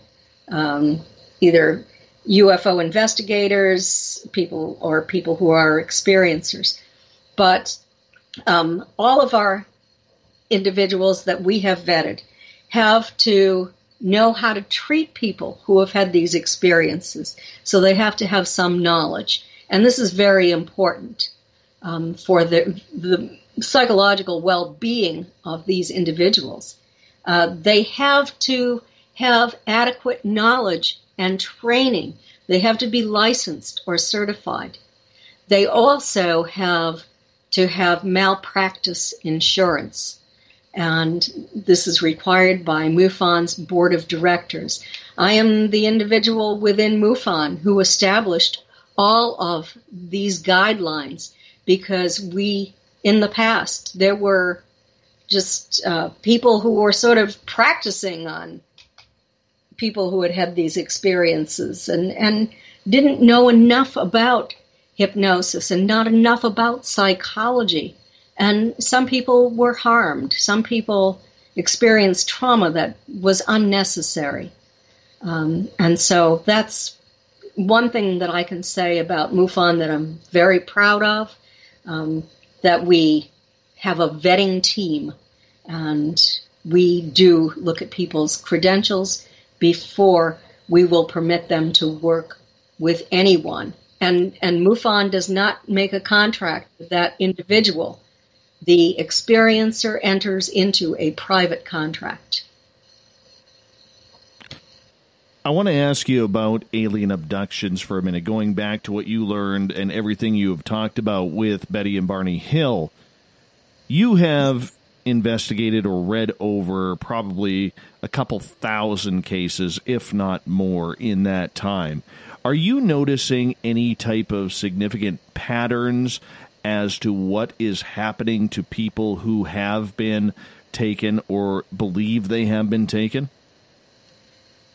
either UFO investigators, people who are experiencers. But all of our individuals that we have vetted have to know how to treat people who have had these experiences. So they have to have some knowledge. And this is very important for the psychological well-being of these individuals. They have to have adequate knowledge and training. They have to be licensed or certified. They also have to have malpractice insurance. And this is required by MUFON's Board of Directors. I am the individual within MUFON who established all of these guidelines because in the past, there were just people who were sort of practicing on people who had had these experiences and didn't know enough about hypnosis and not enough about psychology. And some people were harmed. Some people experienced trauma that was unnecessary. And so that's one thing that I can say about MUFON that I'm very proud of, that we have a vetting team, and we do look at people's credentials before we will permit them to work with anyone. And MUFON does not make a contract with that individual. The experiencer enters into a private contract. I want to ask you about alien abductions for a minute, going back to what you learned and everything you have talked about with Betty and Barney Hill. You have investigated or read over probably a couple thousand cases, if not more, in that time. Are you noticing any type of significant patterns as to what is happening to people who have been taken or believe they have been taken?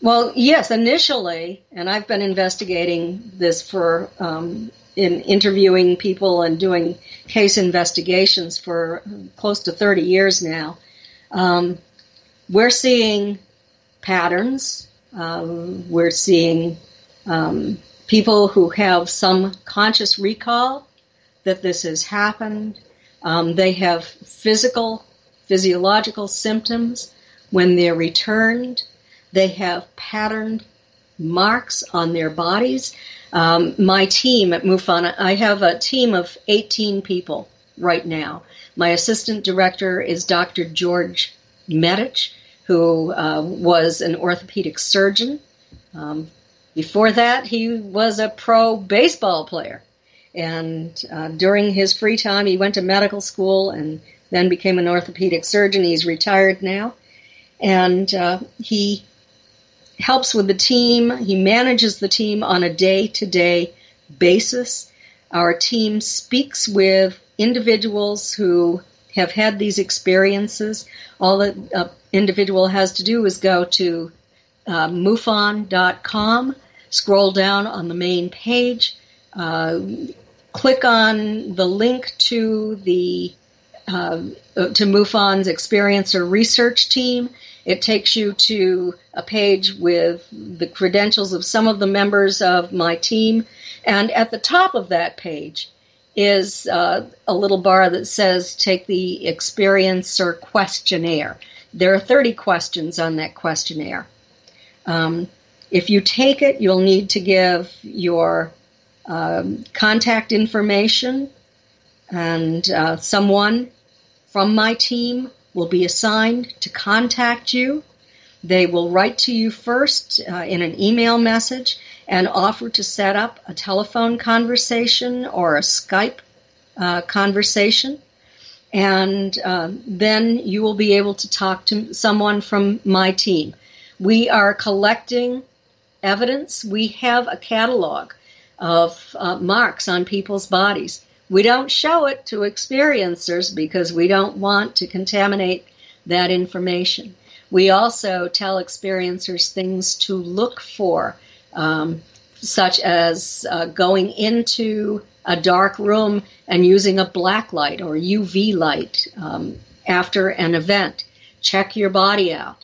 Well, yes, initially, and I've been investigating this for in interviewing people and doing case investigations for close to 30 years now. We're seeing patterns. We're seeing people who have some conscious recall that this has happened. They have physiological symptoms when they're returned. They have patterned marks on their bodies. My team at MUFON, I have a team of 18 people right now. My assistant director is Dr. George Medich, who was an orthopedic surgeon. Before that, he was a pro baseball player. And during his free time, he went to medical school and then became an orthopedic surgeon. He's retired now. And he helps with the team. He manages the team on a day-to-day basis. Our team speaks with individuals who have had these experiences. All the individual has to do is go to MUFON.com, scroll down on the main page, click on the link to MUFON's experiencer research team. It takes you to a page with the credentials of some of the members of my team. And at the top of that page is a little bar that says, take the experiencer questionnaire. There are 30 questions on that questionnaire. If you take it, you'll need to give your contact information, and someone from my team will be assigned to contact you. They will write to you first in an email message and offer to set up a telephone conversation or a Skype conversation. And then you will be able to talk to someone from my team. We are collecting evidence. We have a catalog of marks on people's bodies. We don't show it to experiencers because we don't want to contaminate that information. We also tell experiencers things to look for, such as going into a dark room and using a black light or UV light after an event. Check your body out.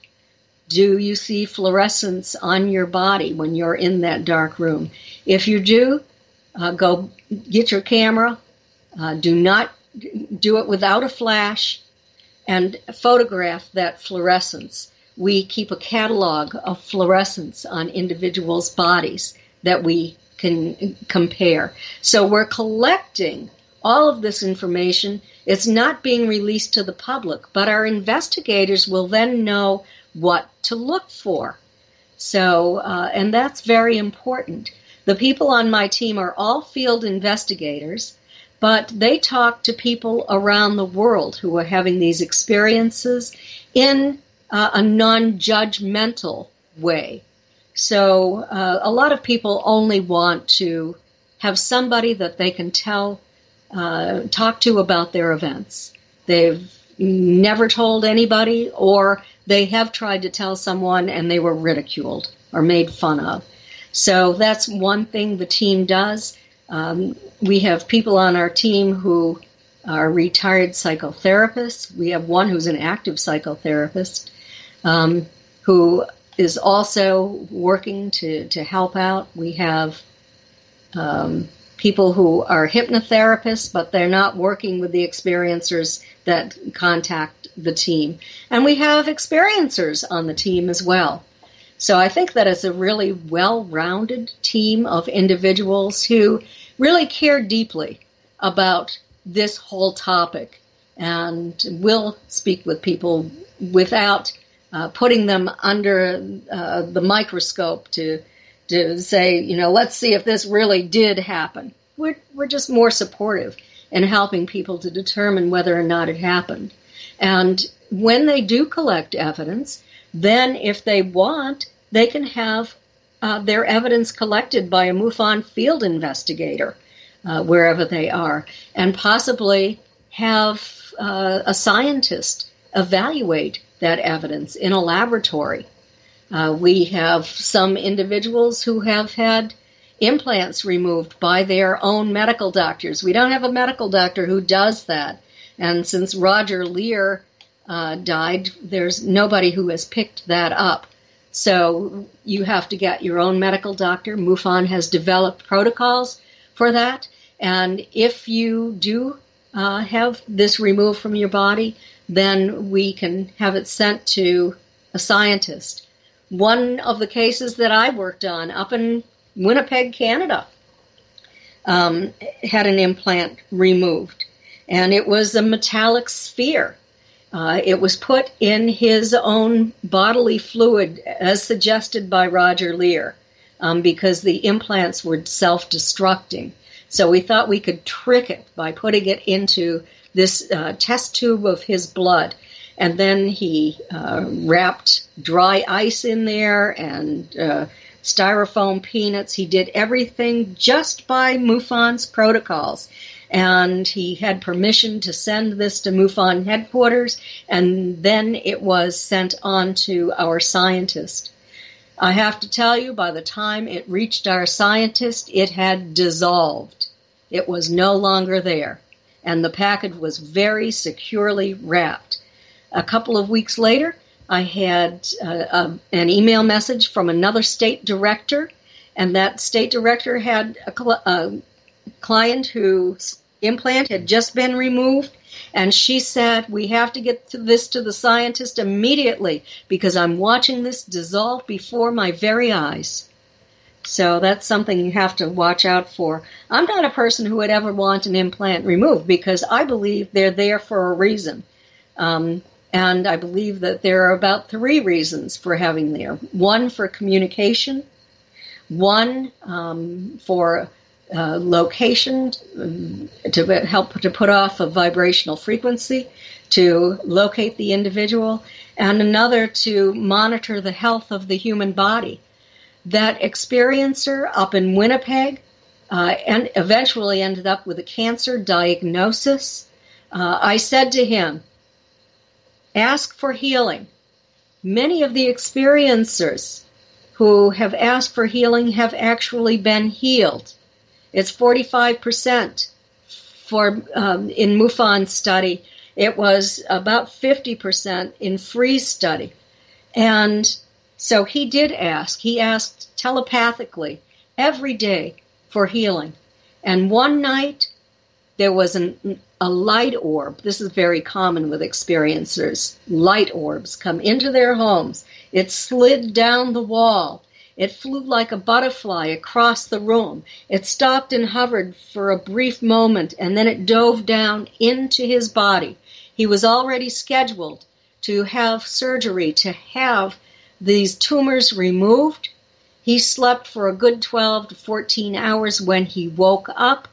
Do you see fluorescence on your body when you're in that dark room? If you do, go get your camera. Do not do it without a flash, and photograph that fluorescence. We keep a catalog of fluorescence on individuals' bodies that we can compare. So we're collecting all of this information. It's not being released to the public, but our investigators will then know what to look for. So, and that's very important. The people on my team are all field investigators, but they talk to people around the world who are having these experiences in a non-judgmental way. So a lot of people only want to have somebody that they can talk to about their events. They've never told anybody, or they have tried to tell someone and they were ridiculed or made fun of. So that's one thing the team does. We have people on our team who are retired psychotherapists. We have one who's an active psychotherapist who is also working to help out. We have people who are hypnotherapists, but they're not working with the experiencers that contact the team. And we have experiencers on the team as well. So I think that it's a really well-rounded team of individuals who really care deeply about this whole topic and will speak with people without putting them under the microscope to say, let's see if this really did happen. We're just more supportive in helping people to determine whether or not it happened. And when they do collect evidence, then if they want, they can have their evidence collected by a MUFON field investigator wherever they are, and possibly have a scientist evaluate that evidence in a laboratory. We have some individuals who have had implants removed by their own medical doctors. We don't have a medical doctor who does that. And since Roger Lear died, there's nobody who has picked that up. So you have to get your own medical doctor. MUFON has developed protocols for that. And if you do have this removed from your body, then we can have it sent to a scientist. One of the cases that I worked on up in Winnipeg, Canada, had an implant removed, and it was a metallic sphere. It was put in his own bodily fluid, as suggested by Roger Lear, because the implants were self-destructing. So we thought we could trick it by putting it into this test tube of his blood. And then he wrapped dry ice in there and styrofoam peanuts. He did everything just by MUFON's protocols. And he had permission to send this to MUFON headquarters, and then it was sent on to our scientist. I have to tell you, by the time it reached our scientist, it had dissolved. It was no longer there, and the package was very securely wrapped. A couple of weeks later, I had an email message from another state director, and that state director had a client whose implant had just been removed, and she said, we have to get this to the scientist immediately because I'm watching this dissolve before my very eyes. So that's something you have to watch out for. I'm not a person who would ever want an implant removed because I believe they're there for a reason. And I believe that there are about 3 reasons for having there. One for communication, one for location, to help to put off a vibrational frequency, to locate the individual, and another to monitor the health of the human body. That experiencer up in Winnipeg and eventually ended up with a cancer diagnosis. I said to him, ask for healing. Many of the experiencers who have asked for healing have actually been healed. It's 45% for in MUFON study. It was about 50% in freeze study. And so he did ask. He asked telepathically every day for healing. And one night, there was a light orb. This is very common with experiencers. Light orbs come into their homes. It slid down the wall. It flew like a butterfly across the room. It stopped and hovered for a brief moment, and then it dove down into his body. He was already scheduled to have surgery, to have these tumors removed. He slept for a good 12 to 14 hours. When he woke up,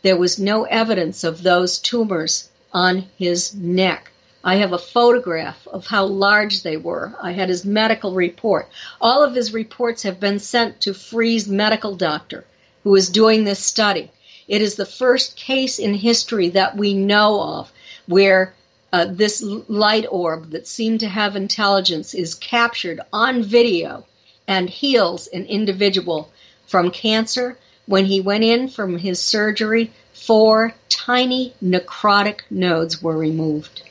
there was no evidence of those tumors on his neck. I have a photograph of how large they were. I had his medical report. All of his reports have been sent to Free's medical doctor, who is doing this study. It is the first case in history that we know of where this light orb that seemed to have intelligence is captured on video and heals an individual from cancer. When he went in from his surgery, 4 tiny necrotic nodes were removed.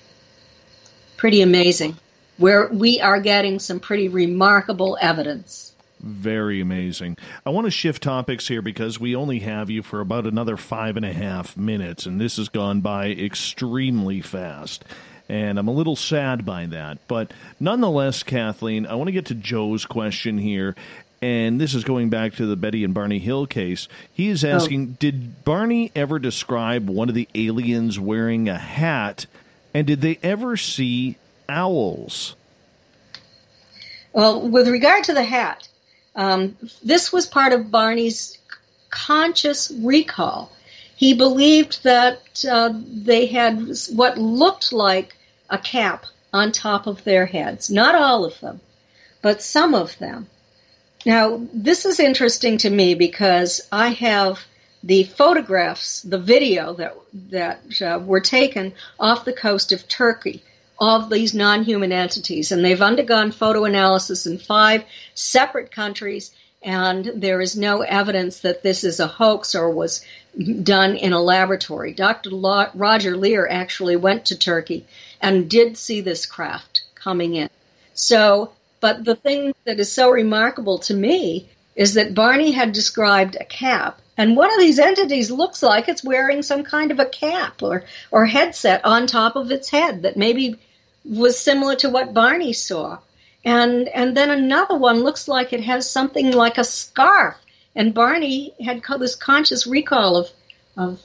Pretty amazing. We are getting some pretty remarkable evidence. Very amazing. I want to shift topics here because we only have you for about another 5.5 minutes, and this has gone by extremely fast. And I'm a little sad by that. But nonetheless, Kathleen, I want to get to Joe's question here. And this is going back to the Betty and Barney Hill case. He is asking, did Barney ever describe one of the aliens wearing a hat? And did they ever see owls? Well, with regard to the hat, this was part of Barney's conscious recall. He believed that they had what looked like a cap on top of their heads. Not all of them, but some of them. Now, this is interesting to me because I have the photographs, the video that were taken off the coast of Turkey of these non-human entities, and they've undergone photo analysis in 5 separate countries, and there is no evidence that this is a hoax or was done in a laboratory. Dr. Roger Lear actually went to Turkey and did see this craft coming in. But the thing that is so remarkable to me is that Barney had described a cap, and one of these entities looks like it's wearing some kind of a cap or headset on top of its head that maybe was similar to what Barney saw. And then another one looks like it has something like a scarf. And Barney had this conscious recall of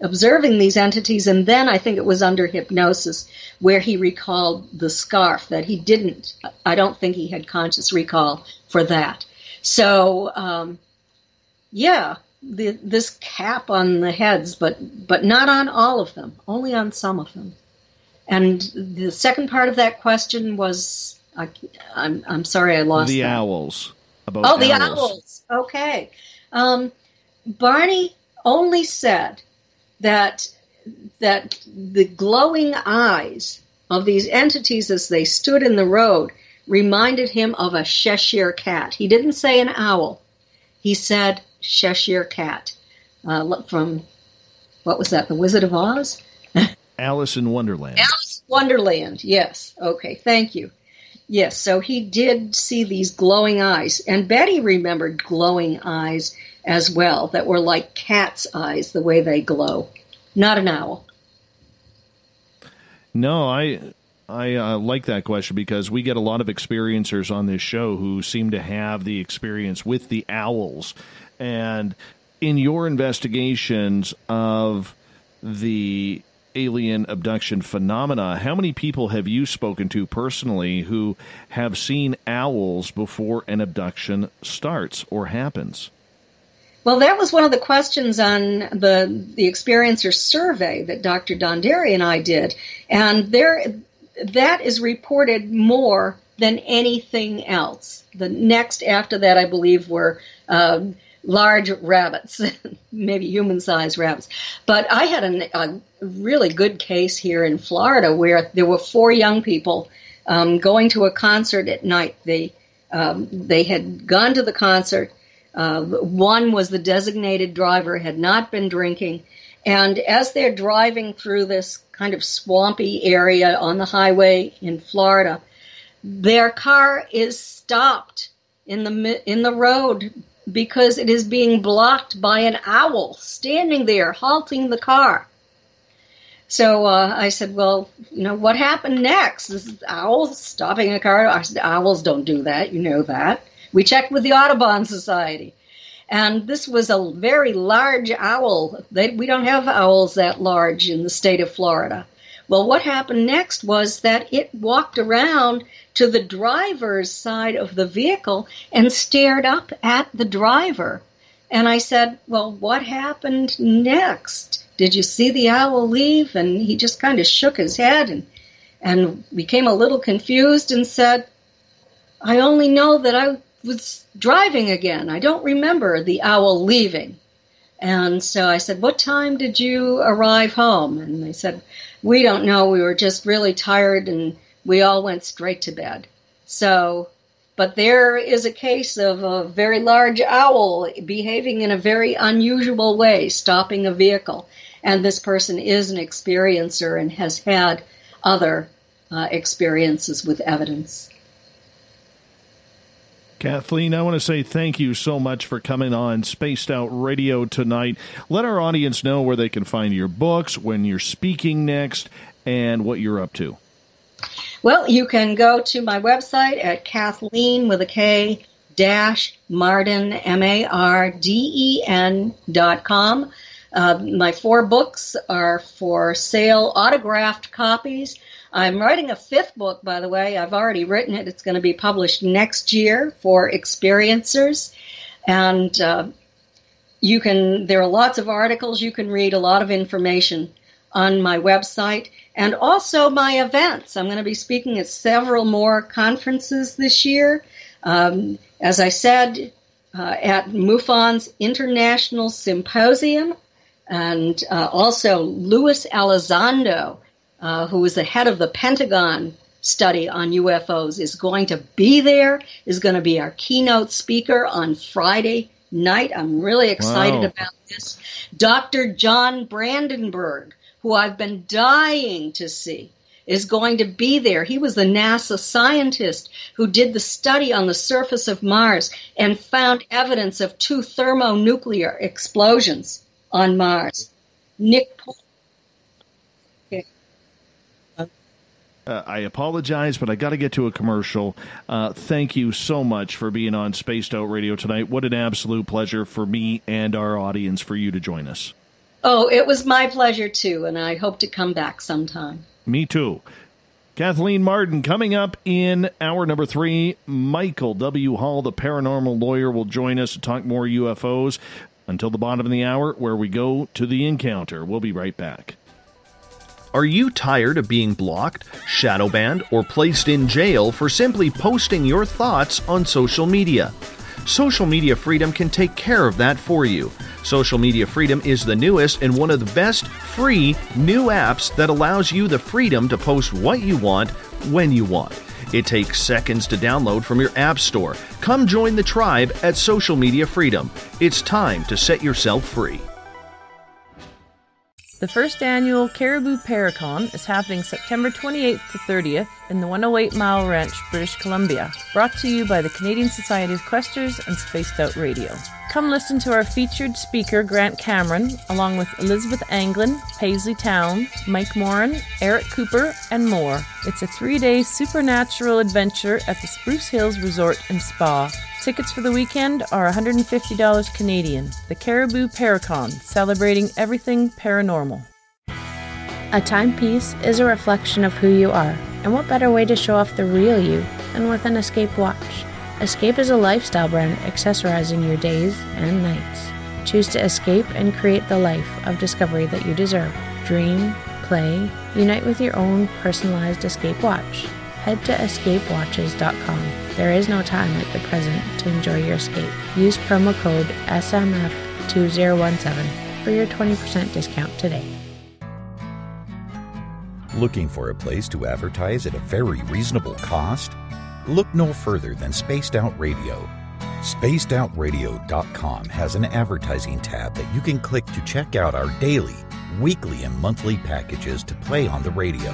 observing these entities, and then I think it was under hypnosis where he recalled the scarf that he didn't. I don't think he had conscious recall for that. So, this cap on the heads, but not on all of them, only on some of them. And the second part of that question was, I'm sorry, I lost the that. Owls. The owls. Okay. Barney only said that the glowing eyes of these entities as they stood in the road reminded him of a Cheshire cat. He didn't say an owl. He said Cheshire cat. From, what was that, The Wizard of Oz? Alice in Wonderland. Alice in Wonderland, yes. Okay, thank you. Yes, so he did see these glowing eyes. And Betty remembered glowing eyes as well that were like cat's eyes, the way they glow. Not an owl. No, I like that question because we get a lot of experiencers on this show who seem to have the experience with the owls. And in your investigations of the alien abduction phenomena, how many people have you spoken to personally who have seen owls before an abduction starts or happens? Well, that was one of the questions on the experiencer survey that Dr. Donderi and I did. And that is reported more than anything else. The next after that, I believe, were large rabbits, maybe human-sized rabbits. But I had a really good case here in Florida where there were 4 young people going to a concert at night. They had gone to the concert. One was the designated driver, had not been drinking. And as they're driving through this kind of swampy area on the highway in Florida, their car is stopped in the road because it is being blocked by an owl standing there, halting the car. So I said, well, what happened next? This is owls stopping a car. I said, owls don't do that. You know that. We checked with the Audubon Society. And this was a very large owl. We don't have owls that large in the state of Florida. Well, what happened next was that it walked around to the driver's side of the vehicle and stared up at the driver. And I said, well, what happened next? Did you see the owl leave? And he just kind of shook his head and became a little confused and said, I only know that I was driving again. I don't remember the owl leaving. And so I said, what time did you arrive home? And they said, we don't know. We were just really tired and we all went straight to bed. So, but there is a case of a very large owl behaving in a very unusual way, stopping a vehicle. And this person is an experiencer and has had other experiences with evidence. Kathleen, I want to say thank you so much for coming on Spaced Out Radio tonight. Let our audience know where they can find your books, when you're speaking next, and what you're up to. Well, you can go to my website at Kathleen with a K -Marden, MARDEN.com. My 4 books are for sale, autographed copies. I'm writing a 5th book, by the way. I've already written it. It's going to be published next year for experiencers. And there are lots of articles you can read, a lot of information on my website, and also my events. I'm going to be speaking at several more conferences this year. As I said, at MUFON's International Symposium, and also Luis Elizondo, who is the head of the Pentagon study on UFOs, is going to be there, is going to be our keynote speaker on Friday night. I'm really excited about this. Dr. John Brandenburg, who I've been dying to see, is going to be there. He was the NASA scientist who did the study on the surface of Mars and found evidence of 2 thermonuclear explosions on Mars. Nick Paul. I apologize, but I got to get to a commercial. Thank you so much for being on Spaced Out Radio tonight. What an absolute pleasure for me and our audience for you to join us. Oh, it was my pleasure, too, and I hope to come back sometime. Me too. Kathleen Marden, coming up in hour number 3, Michael W. Hall, the paranormal lawyer, will join us to talk more UFOs until the bottom of the hour, where we go to the encounter. We'll be right back. Are you tired of being blocked, shadow banned, or placed in jail for simply posting your thoughts on social media? Social Media Freedom can take care of that for you. Social Media Freedom is the newest and one of the best free new apps that allows you the freedom to post what you want, when you want. It takes seconds to download from your app store. Come join the tribe at Social Media Freedom. It's time to set yourself free. The first annual Caribou Paracon is happening September 28th to 30th in the 108 Mile Ranch, British Columbia. Brought to you by the Canadian Society of Questers and Spaced Out Radio. Come listen to our featured speaker, Grant Cameron, along with Elizabeth Anglin, Paisley Town, Mike Moran, Eric Cooper, and more. It's a 3-day supernatural adventure at the Spruce Hills Resort and Spa. Tickets for the weekend are $150 Canadian. The Caribou Paracon, celebrating everything paranormal. A timepiece is a reflection of who you are, and what better way to show off the real you than with an Escape watch? Escape is a lifestyle brand accessorizing your days and nights. Choose to escape and create the life of discovery that you deserve. Dream, play, unite with your own personalized Escape watch. Head to escapewatches.com. There is no time like the present to enjoy your escape. Use promo code SMF2017 for your 20% discount today. Looking for a place to advertise at a very reasonable cost? Look no further than Spaced Out Radio. SpacedOutRadio.com has an advertising tab that you can click to check out our daily, weekly, and monthly packages to play on the radio,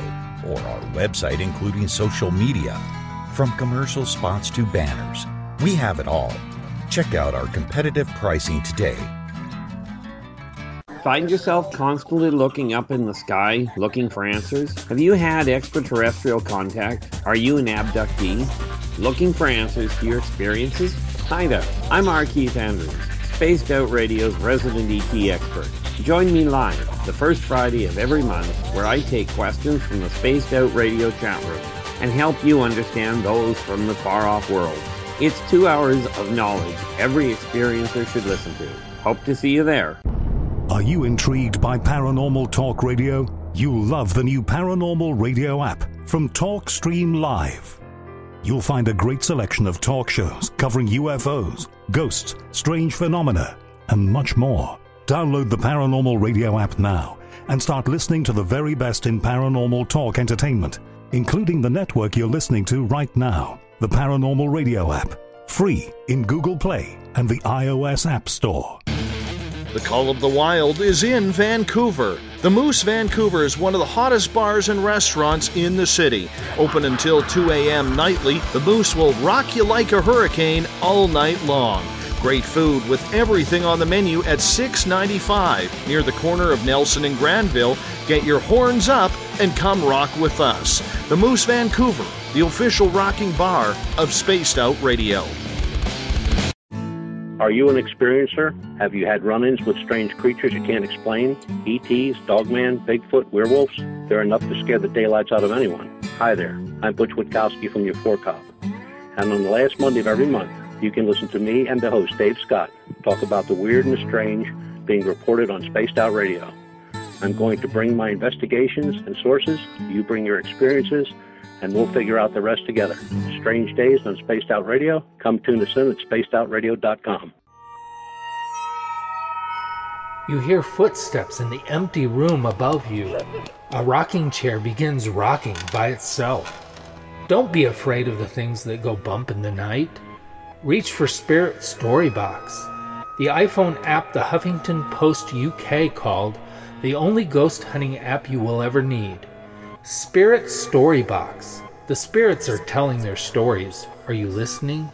or our website including social media. From commercial spots to banners, we have it all. Check out our competitive pricing today. Find yourself constantly looking up in the sky, looking for answers? Have you had extraterrestrial contact? Are you an abductee? Looking for answers to your experiences? Hi there, I'm R. Keith Andrews, Spaced Out Radio's resident ET expert. Join me live the first Friday of every month where I take questions from the Spaced Out Radio chat room and help you understand those from the far-off world. It's 2 hours of knowledge every experiencer should listen to. Hope to see you there. Are you intrigued by Paranormal Talk Radio? You'll love the new Paranormal Radio app from TalkStream Live. You'll find a great selection of talk shows covering UFOs, ghosts, strange phenomena, and much more. Download the Paranormal Radio app now and start listening to the very best in paranormal talk entertainment, including the network you're listening to right now, the Paranormal Radio app, free in Google Play and the iOS App Store. The Call of the Wild is in Vancouver. The Moose Vancouver is one of the hottest bars and restaurants in the city. Open until 2 a.m. nightly, the Moose will rock you like a hurricane all night long. Great food with everything on the menu at $6.95 near the corner of Nelson and Granville. Get your horns up and come rock with us. The Moose Vancouver, the official rocking bar of Spaced Out Radio. Are you an experiencer? Have you had run-ins with strange creatures you can't explain? ETs, Dogman, Bigfoot, werewolves? They're enough to scare the daylights out of anyone. Hi there, I'm Butch Witkowski from UFO Cop. And on the last Monday of every month, you can listen to me and the host, Dave Scott, talk about the weird and the strange being reported on Spaced Out Radio. I'm going to bring my investigations and sources, you bring your experiences, and we'll figure out the rest together. Strange Days on Spaced Out Radio. Come tune us in at spacedoutradio.com. You hear footsteps in the empty room above you. A rocking chair begins rocking by itself. Don't be afraid of the things that go bump in the night. Reach for Spirit Storybox, the iPhone app the Huffington Post UK called the only ghost hunting app you will ever need. Spirit Storybox. The spirits are telling their stories. Are you listening?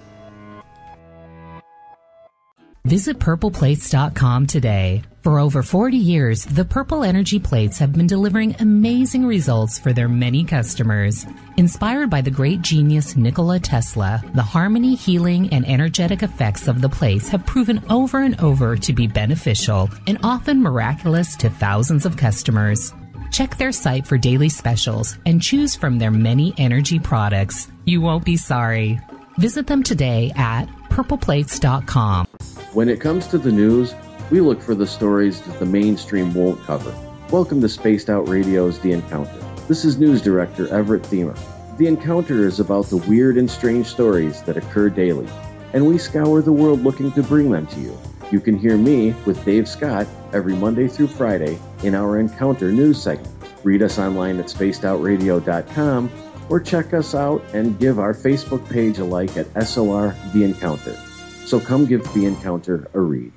Visit purpleplates.com today. For over 40 years, the Purple Energy Plates have been delivering amazing results for their many customers. Inspired by the great genius Nikola Tesla, the harmony, healing, and energetic effects of the plates have proven over and over to be beneficial and often miraculous to thousands of customers. Check their site for daily specials and choose from their many energy products. You won't be sorry. Visit them today at purpleplates.com. When it comes to the news, we look for the stories that the mainstream won't cover. Welcome to Spaced Out Radio's The Encounter. This is News Director Everett Thiemer. The Encounter is about the weird and strange stories that occur daily, and we scour the world looking to bring them to you. You can hear me with Dave Scott every Monday through Friday in our Encounter news segment. Read us online at spacedoutradio.com or check us out and give our Facebook page a like at SOR The Encounter. So come give The Encounter a read.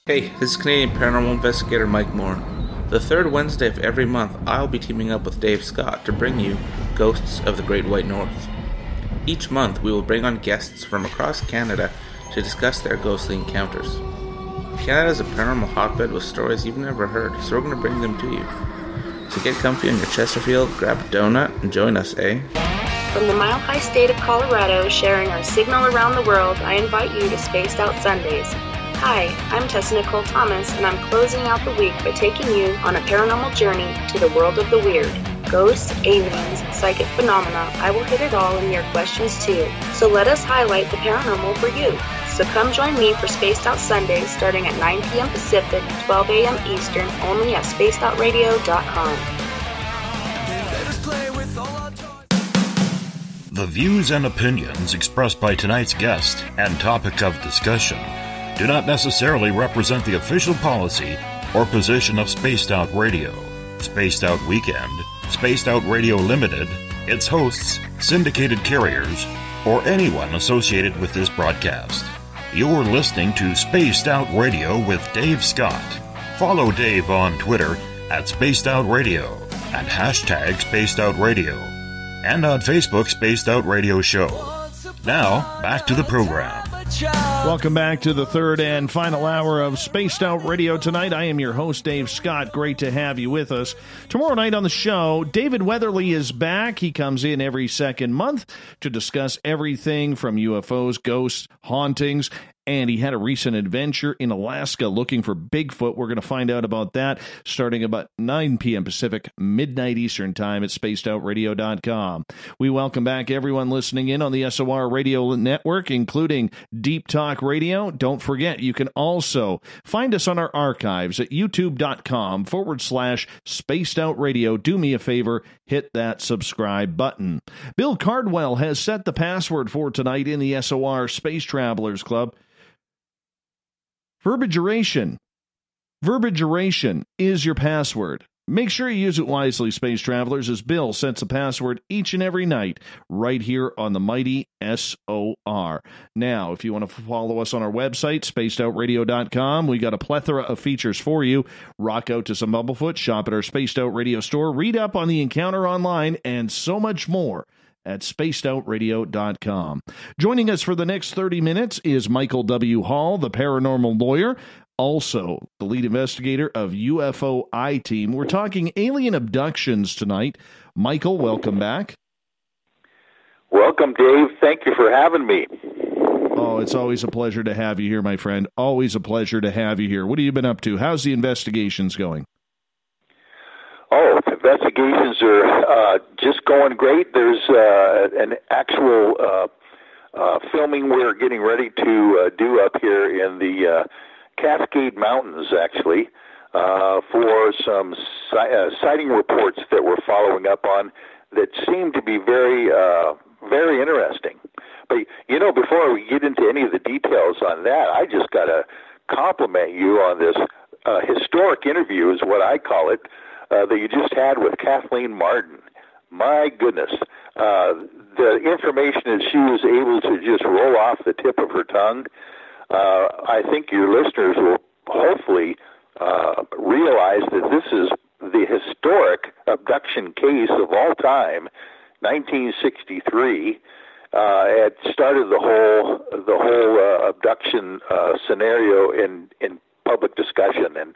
Hey, this is Canadian Paranormal Investigator Mike Moore. The third Wednesday of every month, I'll be teaming up with Dave Scott to bring you Ghosts of the Great White North. Each month, we will bring on guests from across Canada to discuss their ghostly encounters. Canada is a paranormal hotbed with stories you've never heard, so we're going to bring them to you. So get comfy on your Chesterfield, grab a donut, and join us, eh? From the mile-high state of Colorado, sharing our signal around the world, I invite you to Spaced Out Sundays. Hi, I'm Tessa Nicole Thomas, and I'm closing out the week by taking you on a paranormal journey to the world of the weird. Ghosts, aliens, psychic phenomena, I will hit it all in your questions too. So let us highlight the paranormal for you. So come join me for Spaced Out Sundays starting at 9 p.m. Pacific, 12 a.m. Eastern, only at spacedoutradio.com. The views and opinions expressed by tonight's guest and topic of discussion do not necessarily represent the official policy or position of Spaced Out Radio, Spaced Out Weekend, Spaced Out Radio Limited, its hosts, syndicated carriers, or anyone associated with this broadcast. You're listening to Spaced Out Radio with Dave Scott. Follow Dave on Twitter at Spaced Out Radio and hashtag Spaced Out Radio. and on Facebook Spaced Out Radio Show. Now, back to the program. Welcome back to the third and final hour of Spaced Out Radio tonight. I am your host, Dave Scott. Great to have you with us. Tomorrow night on the show, David Weatherly is back. He comes in every second month to discuss everything from UFOs, ghosts, hauntings, and he had a recent adventure in Alaska looking for Bigfoot. We're going to find out about that starting about 9 p.m. Pacific, midnight Eastern time at spacedoutradio.com. We welcome back everyone listening in on the SOR Radio Network, including Deep Talk Radio. Don't forget, you can also find us on our archives at youtube.com/Spaced Out Radio. Do me a favor, hit that subscribe button. Bill Cardwell has set the password for tonight in the SOR Space Travelers Club. Verbigeration. Verbigeration is your password. Make sure you use it wisely, Space Travelers, as Bill sets a password each and every night right here on the mighty SOR. Now, if you want to follow us on our website, spacedoutradio.com, we got a plethora of features for you. Rock out to some Bumblefoot, shop at our Spaced Out Radio store, read up on the encounter online, and so much more at spacedoutradio.com. Joining us for the next 30 minutes is Michael W. Hall, the paranormal lawyer, also the lead investigator of UFO I-Team. We're talking alien abductions tonight. Michael, welcome back. Welcome, Dave. Thank you for having me. Oh, it's always a pleasure to have you here, my friend. Always a pleasure to have you here. What have you been up to? How's the investigations going? Oh, investigations are just going great. There's an actual filming we're getting ready to do up here in the Cascade Mountains, actually, for some sighting reports that we're following up on that seem to be very, very interesting. But, you know, before we get into any of the details on that, I just got to compliment you on this historic interview, is what I call it, that you just had with Kathleen Marden. My goodness. The information that she was able to just roll off the tip of her tongue, I think your listeners will hopefully realize that this is the historic abduction case of all time, 1963. It started the whole abduction scenario in public discussion, and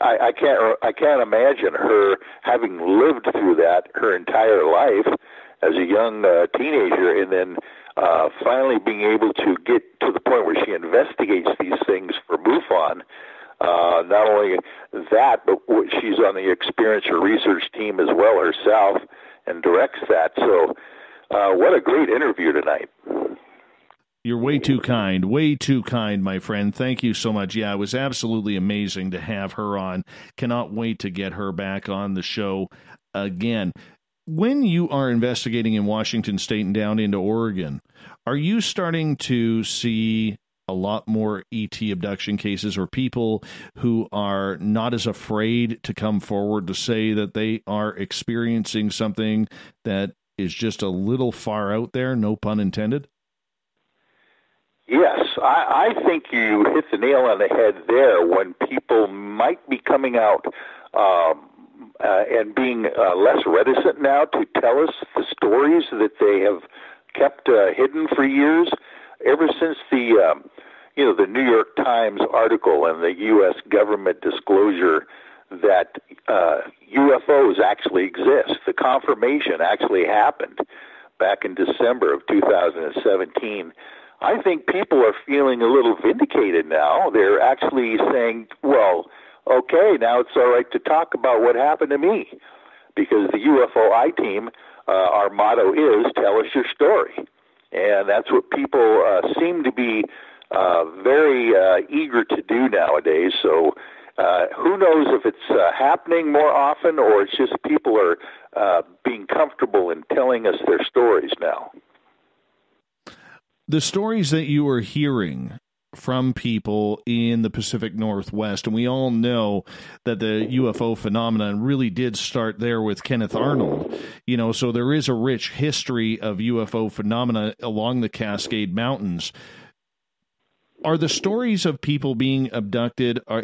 I can't imagine her having lived through that her entire life as a young teenager, and then finally being able to get to the point where she investigates these things for MUFON. Not only that, but she's on the experiencer research team as well herself and directs that. So what a great interview tonight. You're way too kind, my friend. Thank you so much. Yeah, it was absolutely amazing to have her on. Cannot wait to get her back on the show again. When you are investigating in Washington State and down into Oregon, are you starting to see a lot more ET abduction cases, or people who are not as afraid to come forward to say that they are experiencing something that is just a little far out there, no pun intended? Yes, I think you hit the nail on the head there when people might be coming out and being less reticent now to tell us the stories that they have kept hidden for years. Ever since the New York Times article and the U.S. government disclosure that UFOs actually exist, the confirmation actually happened back in December of 2017. I think people are feeling a little vindicated now. They're actually saying, well, okay, now it's all right to talk about what happened to me, because the UFO I-Team, our motto is, tell us your story. And that's what people seem to be very eager to do nowadays. So who knows if it's happening more often, or it's just people are being comfortable in telling us their stories now. The stories that you are hearing from people in the Pacific Northwest, and we all know that the UFO phenomenon really did start there with Kenneth Arnold, so there is a rich history of UFO phenomena along the Cascade Mountains. Are the stories of people being abducted, or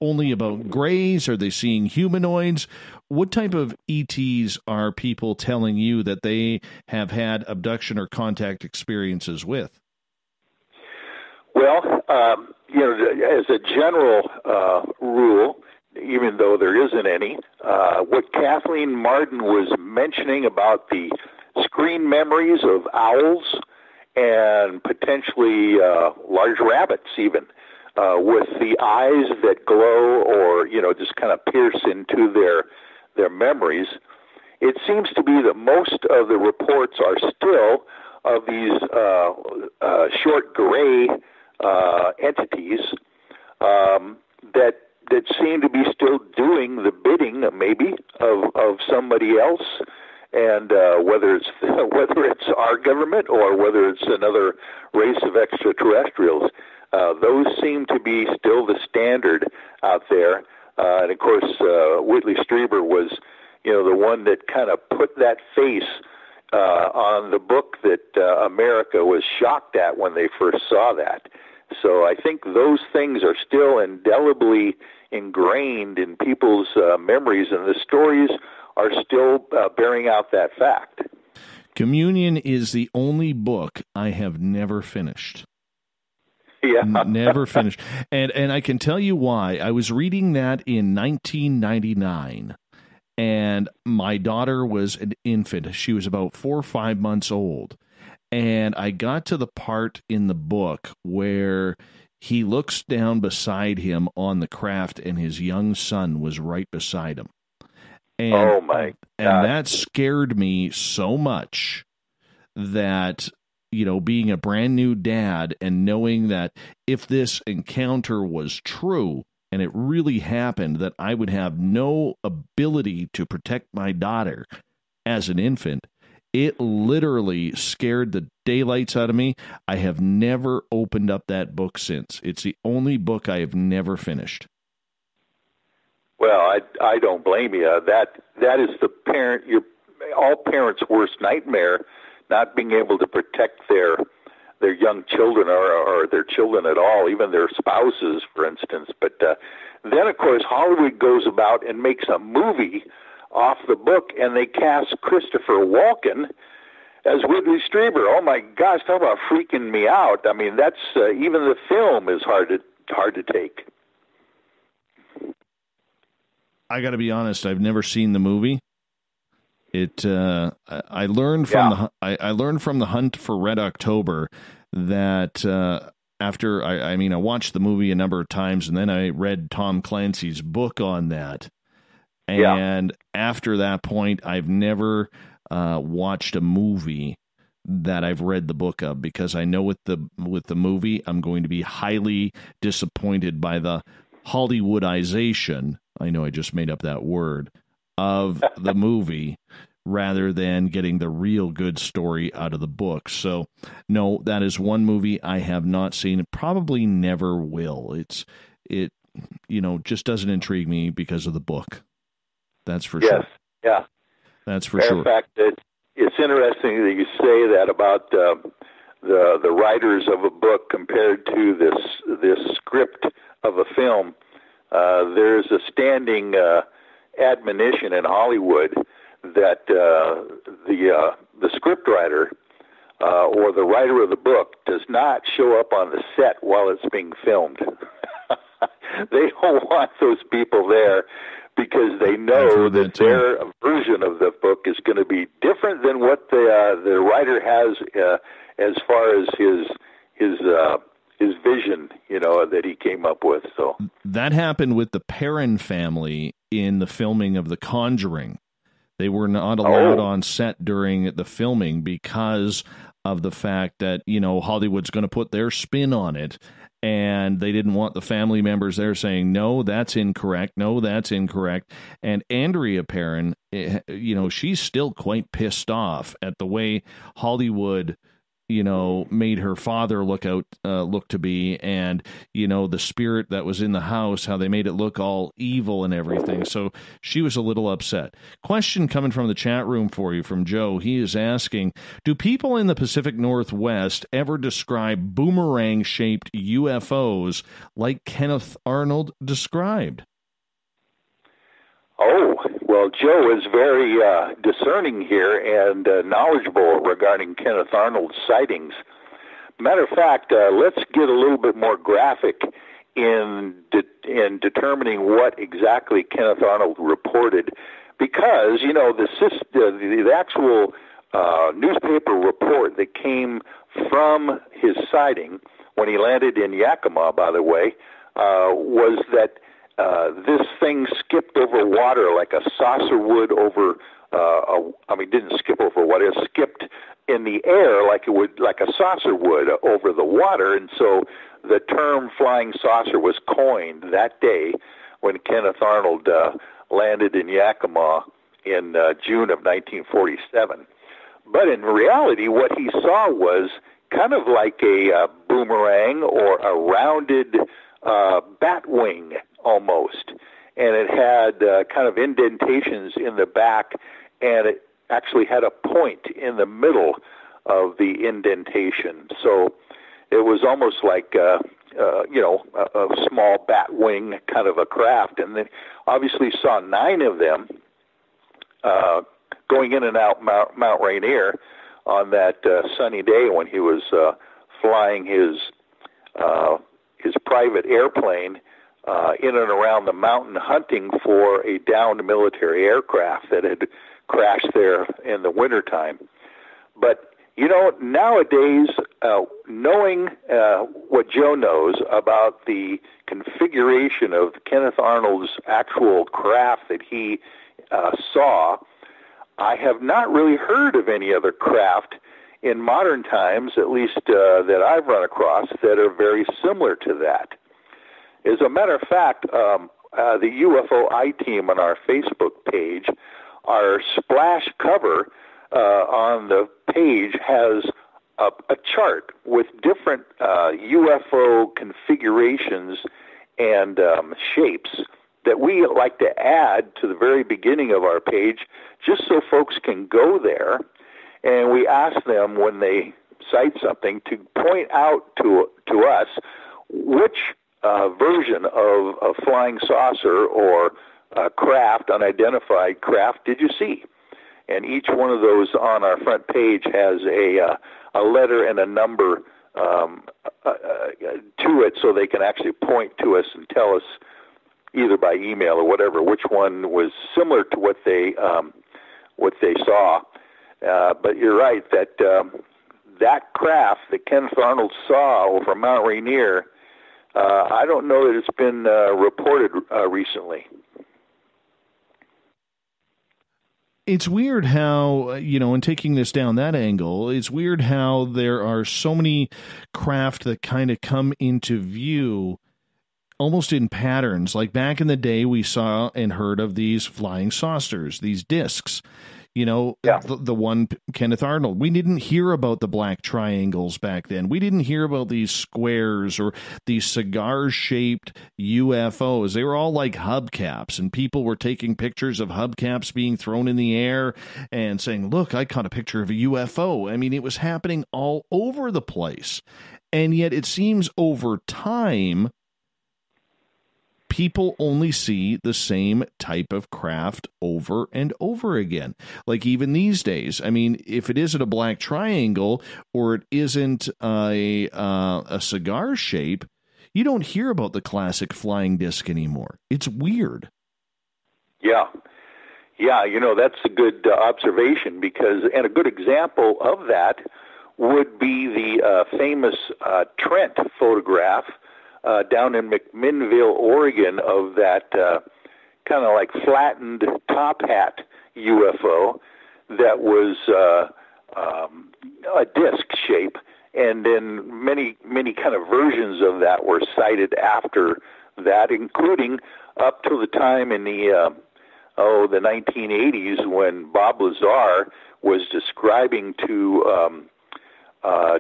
only about grays? Are they seeing humanoids? What type of ETs are people telling you that they have had abduction or contact experiences with? Well, as a general rule, even though there isn't any, what Kathleen Marden was mentioning about the screen memories of owls and potentially large rabbits even, with the eyes that glow or, just kind of pierce into their memories, it seems to be that most of the reports are still of these short gray entities that seem to be still doing the bidding, maybe, of somebody else, and whether it's our government or whether it's another race of extraterrestrials, those seem to be still the standard out there. And of course, Whitley Strieber was, the one that kind of put that face on the book that America was shocked at when they first saw that. So I think those things are still indelibly ingrained in people's memories, and the stories are still bearing out that fact. Communion is the only book I have never finished. Yeah. Never finished. And I can tell you why. I was reading that in 1999, and my daughter was an infant. She was about 4 or 5 months old. And I got to the part in the book where he looks down beside him on the craft, and his young son was right beside him. And, oh, my God. And that scared me so much that, being a brand new dad and knowing that if this encounter was true and it really happened, that I would have no ability to protect my daughter as an infant, it literally scared the daylights out of me. I have never opened up that book since. It's the only book I have never finished. Well, I don't blame you. That is all parents' worst nightmare, not being able to protect their young children or their children at all, even their spouses, for instance. But then, of course, Hollywood goes about and makes a movie off the book, and they cast Christopher Walken as Whitley Strieber. Oh my gosh, talk about freaking me out. I mean, that's even the film is hard to take. I got to be honest, I've never seen the movie. I learned from I learned from the Hunt for Red October that after I watched the movie a number of times, and then I read Tom Clancy's book on that. And after that point, I've never watched a movie that I've read the book of, because I know with the movie, I'm going to be highly disappointed by the Hollywoodization. I know I just made up that word of the movie, rather than getting the real good story out of the book. So, no, that is one movie I have not seen. Probably never will. It just doesn't intrigue me because of the book. That's for sure. Yes, yeah. That's for sure. sure. In fact, it's interesting that you say that about the writers of a book compared to this script of a film. There's a standing admonition in Hollywood that the script writer or the writer of the book does not show up on the set while it's being filmed. They don't want those people there, because they know that their version of the book is going to be different than what the writer has as far as his vision, that he came up with. So that happened with the Perron family in the filming of The Conjuring. They were not allowed on set during the filming because of the fact that, Hollywood's going to put their spin on it. And they didn't want the family members there saying, no, that's incorrect. No, that's incorrect. And Andrea Perron, she's still quite pissed off at the way Hollywood made her father look to be, and the spirit that was in the house, how they made it look all evil and everything. So she was a little upset. Question coming from the chat room for you from Joe. He is asking, do people in the Pacific Northwest ever describe boomerang-shaped UFOs like Kenneth Arnold described? Oh, well, Joe is very discerning here and knowledgeable regarding Kenneth Arnold's sightings. Matter of fact, let's get a little bit more graphic in determining what exactly Kenneth Arnold reported, because the actual newspaper report that came from his sighting when he landed in Yakima, by the way, was that this thing skipped over water like a saucer would over, didn't skip over water, it skipped in the air like a saucer would over the water. And so the term flying saucer was coined that day when Kenneth Arnold landed in Yakima in June of 1947. But in reality, what he saw was kind of like a boomerang or a rounded bat wing almost, and it had kind of indentations in the back, and it actually had a point in the middle of the indentation. So it was almost like a small bat wing kind of a craft, and then obviously saw 9 of them going in and out Mount Rainier on that sunny day when he was flying his private airplane in and around the mountain hunting for a downed military aircraft that had crashed there in the wintertime. But, nowadays, knowing what Joe knows about the configuration of Kenneth Arnold's actual craft that he saw, I have not really heard of any other craft in modern times, at least that I've run across, that are very similar to that. As a matter of fact, the UFO I-Team on our Facebook page, our splash cover on the page has a chart with different UFO configurations and shapes that we like to add to the very beginning of our page just so folks can go there, and we ask them when they cite something to point out to us which version of a flying saucer or craft, unidentified craft, did you see? And each one of those on our front page has a letter and a number to it, so they can actually point to us and tell us either by email or whatever which one was similar to what they saw. But you're right that that craft that Kenneth Arnold saw over Mount Rainier, I don't know that it's been reported recently. It's weird how, in taking this down that angle, it's weird how there are so many craft that kind of come into view almost in patterns. Like back in the day, we saw and heard of these flying saucers, these discs. The one Kenneth Arnold. We didn't hear about the black triangles back then. We didn't hear about these squares or these cigar-shaped UFOs. They were all like hubcaps, and people were taking pictures of hubcaps being thrown in the air and saying, look, I caught a picture of a UFO. I mean, it was happening all over the place. And yet it seems over time, people only see the same type of craft over and over again. Like even these days, I mean, if it isn't a black triangle or it isn't a cigar shape, you don't hear about the classic flying disc anymore. It's weird. Yeah, that's a good observation and a good example of that would be the famous Trent photograph down in McMinnville, Oregon, of that kind of like flattened top hat UFO that was a disc shape, and then many kind of versions of that were cited after that, including up to the time in the 1980s when Bob Lazar was describing to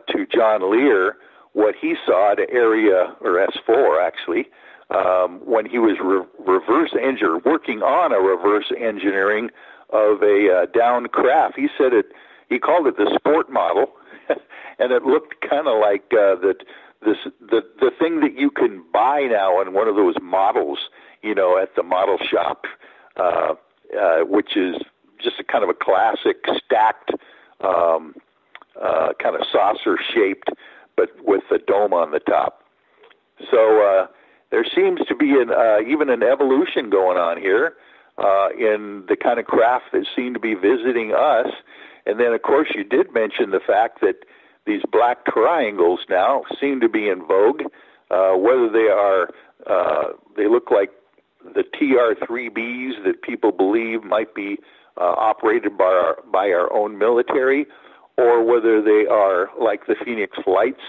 to John Lear what he saw at Area, or S4 actually, when he was working on a reverse engineering of a downed craft. He said he called it the sport model, and it looked kind of like the thing that you can buy now in one of those models, at the model shop, which is just a kind of a classic stacked, kind of saucer-shaped, but with a dome on the top. So there seems to be even an evolution going on here in the kind of craft that seem to be visiting us. And then, of course, you did mention the fact that these black triangles now seem to be in vogue, whether they look like the TR-3Bs that people believe might be operated by our own military, or whether they are like the Phoenix Lights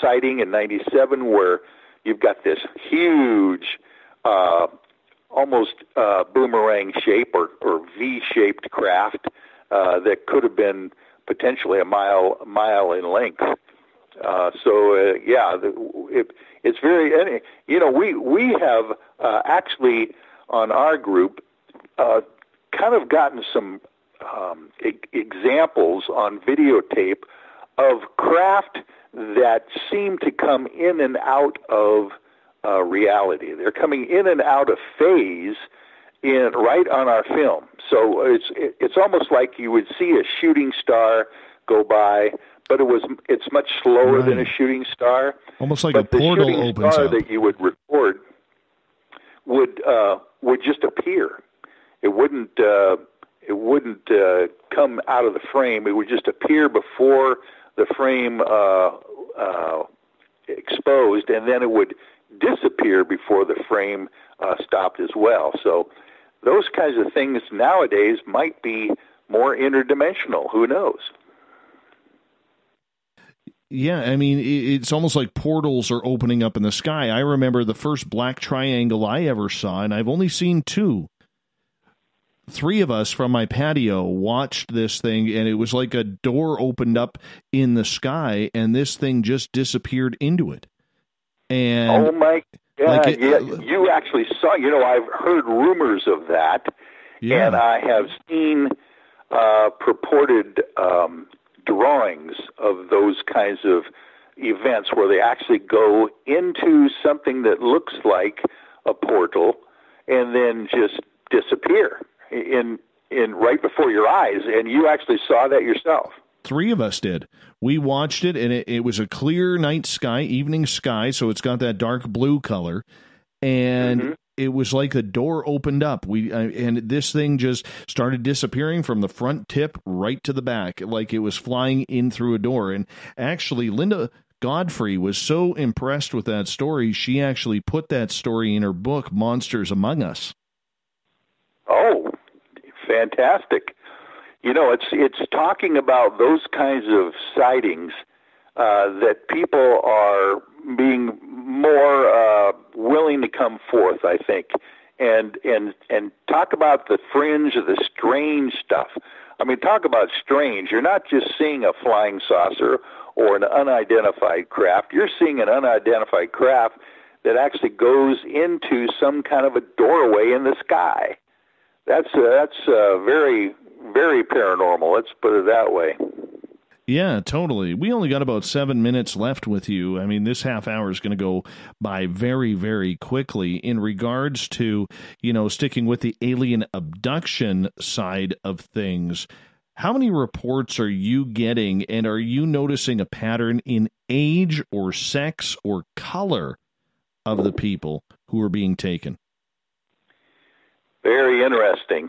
sighting in '97, where you've got this huge, almost boomerang shape or V-shaped craft that could have been potentially a mile in length. It's very, we have actually on our group kind of gotten some examples on videotape of craft that seem to come in and out of reality. They're coming in and out of phase right on our film. So it's almost like you would see a shooting star go by, but it's much slower than a shooting star. Almost like a portal opens up. The shooting star that you would record would just appear. It wouldn't come out of the frame. It would just appear before the frame exposed, and then it would disappear before the frame stopped as well. So those kinds of things nowadays might be more interdimensional. Who knows? Yeah, I mean, it's almost like portals are opening up in the sky. I remember the first black triangle I ever saw, and I've only seen two. 3 of us from my patio watched this thing, and it was like a door opened up in the sky, and this thing just disappeared into it. And oh my God! You actually saw. I've heard rumors of that, and I have seen purported drawings of those kinds of events where they actually go into something that looks like a portal and then just disappear in right before your eyes, and you actually saw that yourself. 3 of us did. We watched it, and it was a clear night sky, evening sky, so it's got that dark blue color, and it was like a door opened up. And this thing just started disappearing from the front tip right to the back, like it was flying in through a door. And actually, Linda Godfrey was so impressed with that story, she actually put that story in her book, Monsters Among Us. Oh, fantastic. It's talking about those kinds of sightings that people are being more willing to come forth, I think, and talk about the fringe of the strange stuff. I mean, talk about strange. You're not just seeing a flying saucer or an unidentified craft. You're seeing an unidentified craft that actually goes into some kind of a doorway in the sky. That's very, very paranormal. Let's put it that way. Yeah, totally. We only got about 7 minutes left with you. I mean, this half hour is going to go by very, very quickly. In regards to, sticking with the alien abduction side of things, how many reports are you getting, and are you noticing a pattern in age or sex or color of the people who are being taken? Very interesting.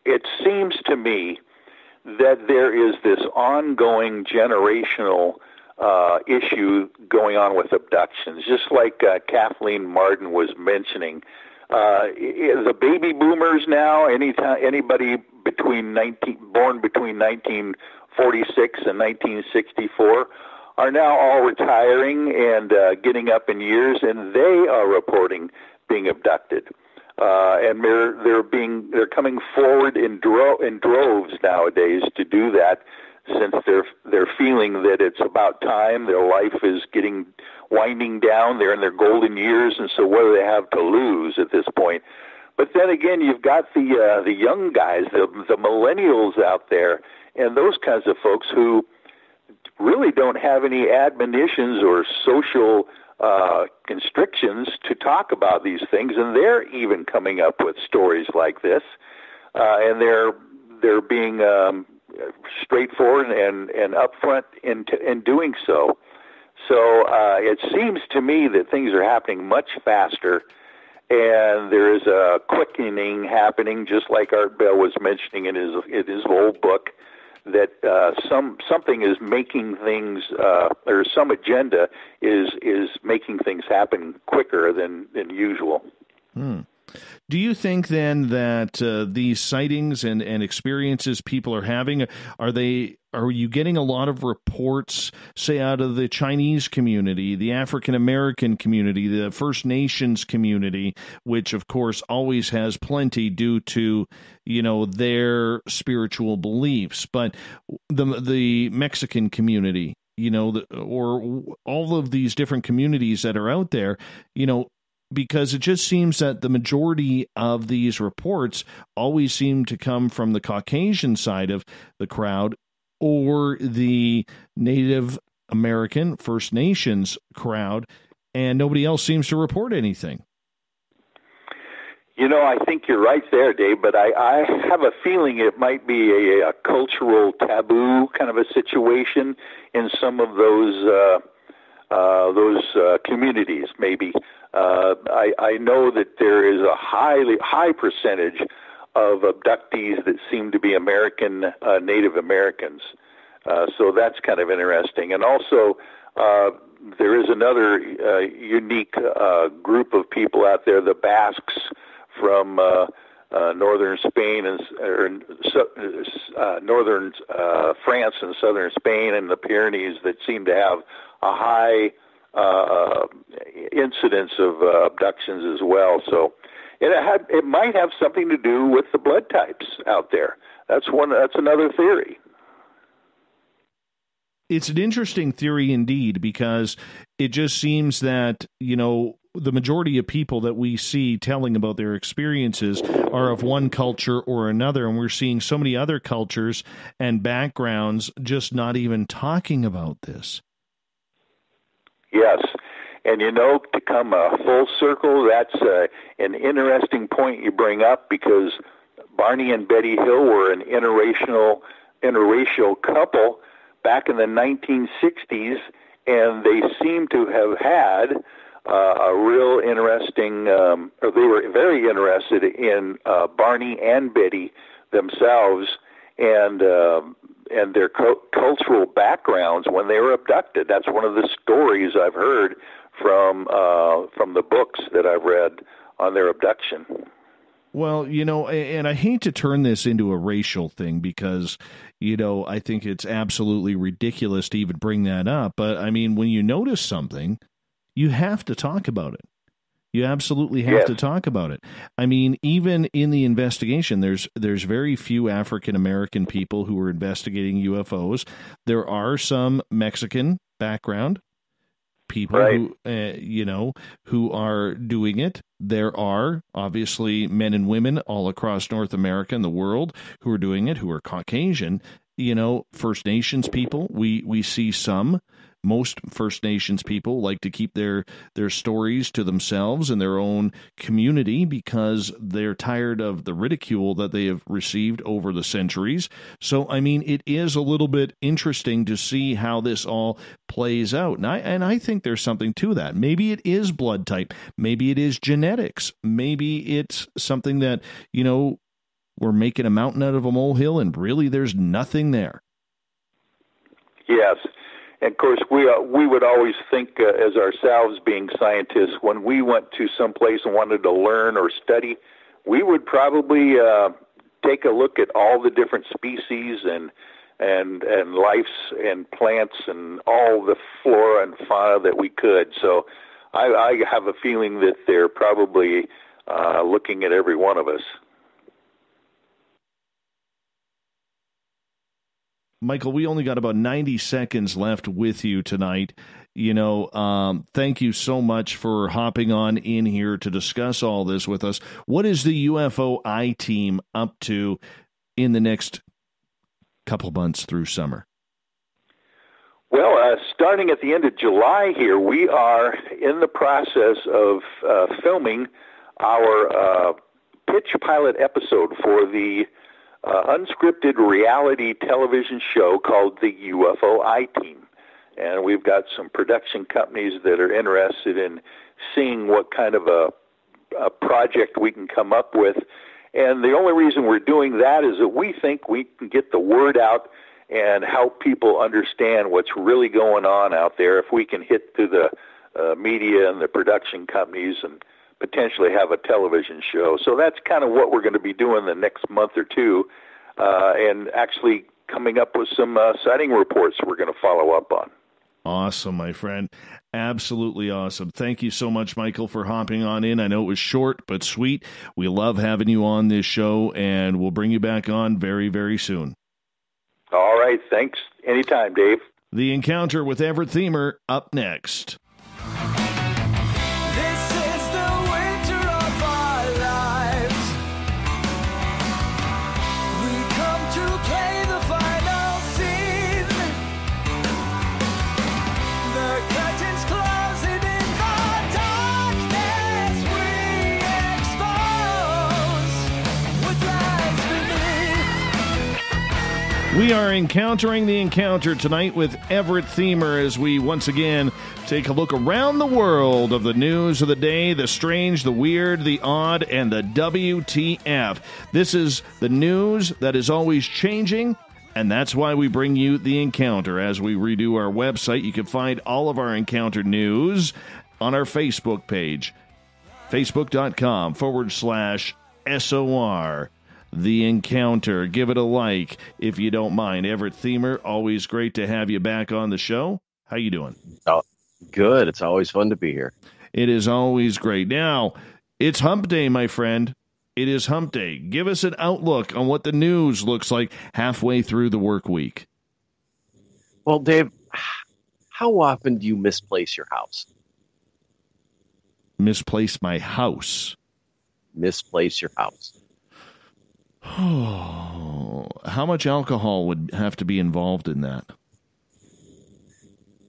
It seems to me that there is this ongoing generational issue going on with abductions, just like Kathleen Marden was mentioning. The baby boomers now, anybody born between 1946 and 1964, are now all retiring and getting up in years, and they are reporting being abducted. And they're coming forward in droves nowadays to do that, since they're feeling that it's about time. Their life is winding down. They're in their golden years, and so what do they have to lose at this point? But then again, you've got the young guys, the millennials out there, and those kinds of folks who really don't have any admonitions or social constrictions to talk about these things, and they're even coming up with stories like this, and they're being straightforward and upfront in doing so. So it seems to me that things are happening much faster, and there is a quickening happening, just like Art Bell was mentioning in his old book, that something is making things, or some agenda is making things happen quicker than usual. Do you think then that these sightings and experiences people are having, are you getting a lot of reports, say, out of the Chinese community, the African American community, the First Nations community, which of course always has plenty due to, their spiritual beliefs, but the Mexican community, or all of these different communities that are out there, because it just seems that the majority of these reports always seem to come from the Caucasian side of the crowd or the Native American First Nations crowd, and nobody else seems to report anything. I think you're right there, Dave, but I have a feeling it might be a cultural taboo kind of a situation in some of those communities, maybe. I know that there is a high percentage of abductees that seem to be Native Americans. So that's kind of interesting. And also, there is another unique group of people out there, the Basques from northern Spain northern France and southern Spain and the Pyrenees that seem to have a high incidence of abductions as well. So it might have something to do with the blood types out there. That's another theory. It's an interesting theory indeed, because it just seems that, the majority of people that we see telling about their experiences are of one culture or another, and we're seeing so many other cultures and backgrounds just not even talking about this. Yes. And, to come full circle, that's an interesting point you bring up, because Barney and Betty Hill were an interracial couple back in the 1960s, and they seem to have had a real interesting, or they were very interested in Barney and Betty themselves and their cultural backgrounds when they were abducted. That's one of the stories I've heard from the books that I've read on their abduction. Well, and I hate to turn this into a racial thing, because, I think it's absolutely ridiculous to even bring that up. But, I mean, when you notice something, you have to talk about it. You absolutely have to talk about it. I mean, even in the investigation, there's very few African American people who are investigating UFOs. There are some Mexican background people who are doing it. There are obviously men and women all across North America and the world who are doing it, who are Caucasian. First Nations people, we see some. Most First Nations people like to keep their stories to themselves and their own community, because they're tired of the ridicule that they have received over the centuries. So, I mean, it is a little bit interesting to see how this all plays out. And I think there's something to that. Maybe it is blood type. Maybe it is genetics. Maybe it's something that, we're making a mountain out of a molehill and really there's nothing there. Yes. And, of course, we would always think, as ourselves being scientists, when we went to some place and wanted to learn or study, we would probably take a look at all the different species and lives and plants and all the flora and fauna that we could. So I have a feeling that they're probably looking at every one of us. Michael, we only got about 90 seconds left with you tonight. Thank you so much for hopping on in here to discuss all this with us. What is the UFO I-Team up to in the next couple months through summer? Well, starting at the end of July here, we are in the process of filming our pitch pilot episode for the unscripted reality television show called the UFO I-Team. And we've got some production companies that are interested in seeing what kind of a project we can come up with. And the only reason we're doing that is that we think we can get the word out and help people understand what's really going on out there if we can hit through the media and the production companies and potentially have a television show. So that's kind of what we're going to be doing the next month or two, and actually coming up with some sighting reports we're going to follow up on. Awesome, my friend. Absolutely awesome. Thank you so much, Michael, for hopping on in. I know it was short but sweet. We love having you on this show, and we'll bring you back on very, very soon. All right. Thanks. Anytime, Dave. The Encounter with Everett Themer up next. This is the winter of our lives. We come to play the final scene. The curtains closing in the darkness we expose what lies beneath. We are encountering the encounter tonight with Everett Themer as we once again take a look around the world of the news of the day, the strange, the weird, the odd, and the WTF. This is the news that is always changing, and that's why we bring you the encounter. As we redo our website, you can find all of our encounter news on our Facebook page, facebook.com/SOR. The Encounter. Give it a like if you don't mind. Everett Themer, always great to have you back on the show. How you doing? Oh, good. It's always fun to be here. It is always great. Now, it's hump day, my friend. It is hump day. Give us an outlook on what the news looks like halfway through the work week. Well, Dave, how often do you misplace your house? Misplace my house? Misplace your house. Oh, how much alcohol would have to be involved in that?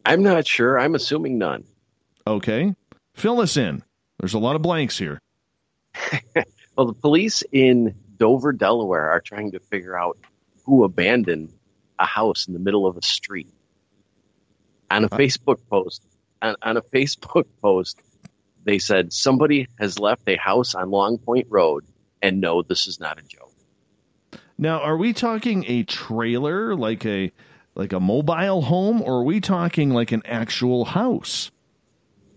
I'm not sure. I'm assuming none. Okay. Fill us in. There's a lot of blanks here. Well, the police in Dover, Delaware are trying to figure out who abandoned a house in the middle of a street. On a Facebook post, they said somebody has left a house on Long Point Road, and no, this is not a joke. Now, are we talking a trailer, like a mobile home, or are we talking like an actual house?